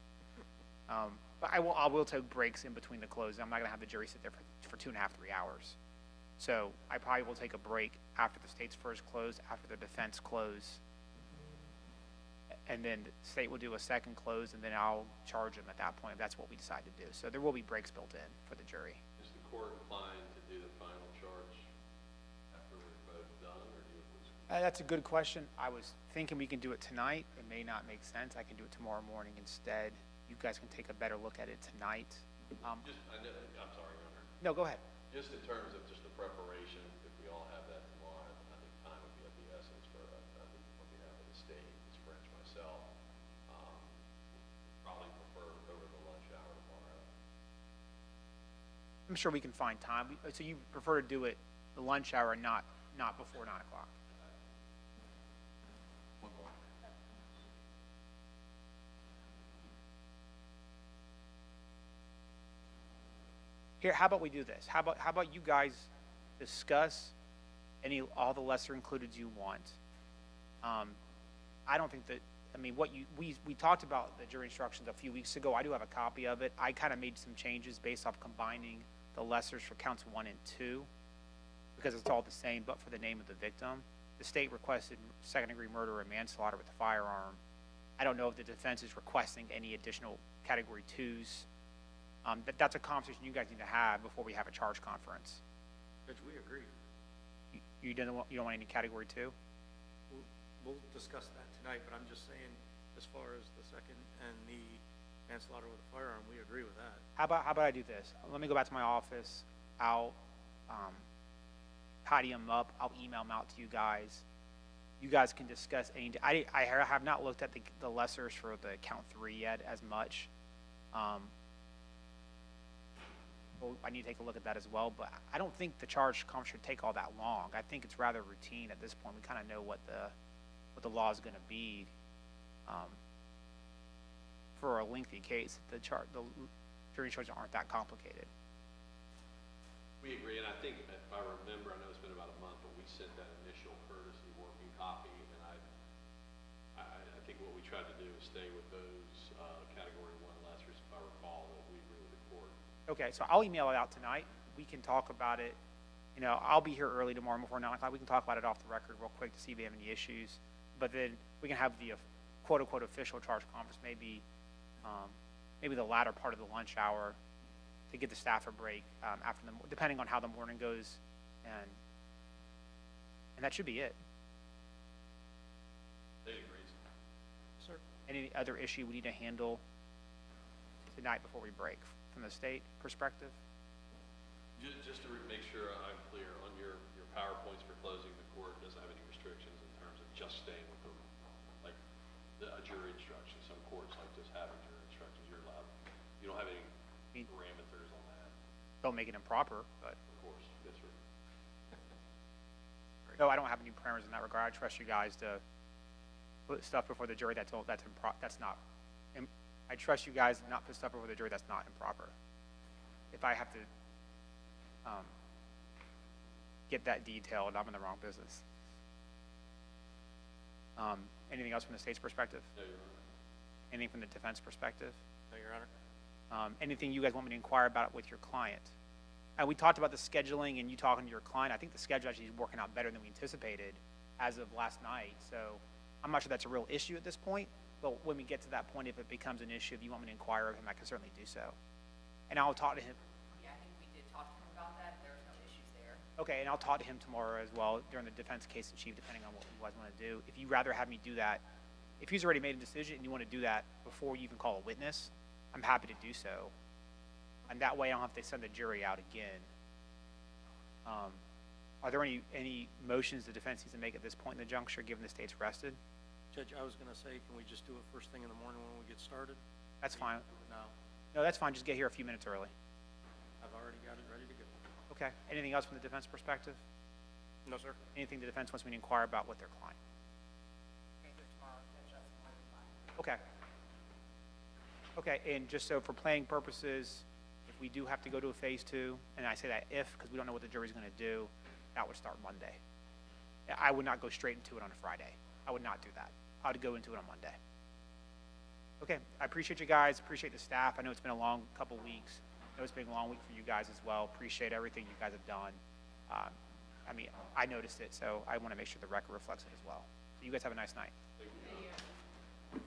But I will take breaks in between the closing. I'm not gonna have the jury sit there for 2.5, 3 hours. So I probably will take a break after the state's first close, after the defense close. And then the state will do a second close, and then I'll charge them at that point if that's what we decide to do. So there will be breaks built in for the jury. Is the court inclined to do the final charge after we're both done, or do you? That's a good question. I was thinking we can do it tonight. It may not make sense. I can do it tomorrow morning instead. You guys can take a better look at it tonight. I'm sorry, Your Honor. No, go ahead. Just in terms of just the preparation, if we all have that tomorrow, I think time would be of the essence for, I think on behalf of the state, Ms. French, myself, probably prefer over the lunch hour tomorrow. I'm sure we can find time. So you prefer to do it the lunch hour, not before 9 o'clock? One more. Here, how about we do this? How about you guys discuss all the lesser included you want? I don't think that, I mean, we talked about the jury instructions a few weeks ago. I do have a copy of it. I kind of made some changes based off combining the lessers for counts 1 and 2 because it's all the same, but for the name of the victim. The state requested second-degree murder and manslaughter with a firearm. I don't know if the defense is requesting any additional category 2s. That's a conversation you guys need to have before we have a charge conference. Judge, we agree. You don't want any category 2? We'll discuss that tonight, but I'm just saying, as far as the second and the manslaughter with a firearm, we agree with that. How about I do this? Let me go back to my office. I'll tidy them up. I'll email them out to you guys. You guys can discuss any. I have not looked at the lessers for the count 3 yet as much. Well, I need to take a look at that as well, but I don't think the charge conference should take all that long. I think it's rather routine at this point. We kind of know what the law is going to be for a lengthy case. The jury charges aren't that complicated. We agree, and I think, if I remember, I know it's been about a month, but we sent that initial courtesy working copy, and I think what we tried to do is stay with those category 1 lessers, if I recall, that we agree with the court. Okay, so I'll email it out tonight. We can talk about it. You know, I'll be here early tomorrow before 9 o'clock. We can talk about it off the record real quick to see if we have any issues. But then we can have the quote-unquote official charge conference, maybe the latter part of the lunch hour to give the staff a break after depending on how the morning goes, and that should be it. They agrees. Sir, any other issue we need to handle tonight before we break from the state perspective? Just to make sure I'm clear on your PowerPoints for closing, the court doesn't have any restrictions in terms of just staying with a jury instruction. Some courts like just having jury instructions. You're allowed. You don't have any parameters on that. Don't make it improper, but of course, yes, sir. great. No, I don't have any parameters in that regard. I trust you guys to put stuff before the jury that's not, I trust you guys to not put stuff before the jury that's not improper. If I have to, get that detailed, I'm in the wrong business. Anything else from the state's perspective? No, Your Honor. Anything from the defense perspective? No, Your Honor. Anything you guys want me to inquire about with your client? We talked about the scheduling and you talking to your client. I think the schedule actually is working out better than we anticipated as of last night. So I'm not sure that's a real issue at this point, but when we get to that point, if it becomes an issue, if you want me to inquire of him, I can certainly do so. And I'll talk to him. Yeah, I think we did talk to him about that. There was no issues there. Okay, and I'll talk to him tomorrow as well during the defense case in chief, depending on what you guys want to do. If you'd rather have me do that, if he's already made a decision and you want to do that before you even call a witness, I'm happy to do so. And that way I don't have to send the jury out again. Are there any motions the defense needs to make at this point in the juncture, given the state's rested? Judge, I was gonna say, can we just do it first thing in the morning when we get started? That's fine. No, No, that's fine. Just get here a few minutes early. I've already got it ready to go. Okay. Anything else from the defense perspective? No, sir. Anything the defense wants me to inquire about with their client? Okay. Okay, and just so for planning purposes, if we do have to go to a phase 2, and I say that if, because we don't know what the jury's going to do, that would start Monday. I would not go straight into it on a Friday. I would not do that. I would go into it on Monday. Okay, I appreciate you guys, appreciate the staff. I know it's been a long couple weeks. I know it's been a long week for you guys as well. Appreciate everything you guys have done. I mean, I noticed it, so I want to make sure the record reflects it as well. So you guys have a nice night. Thank you.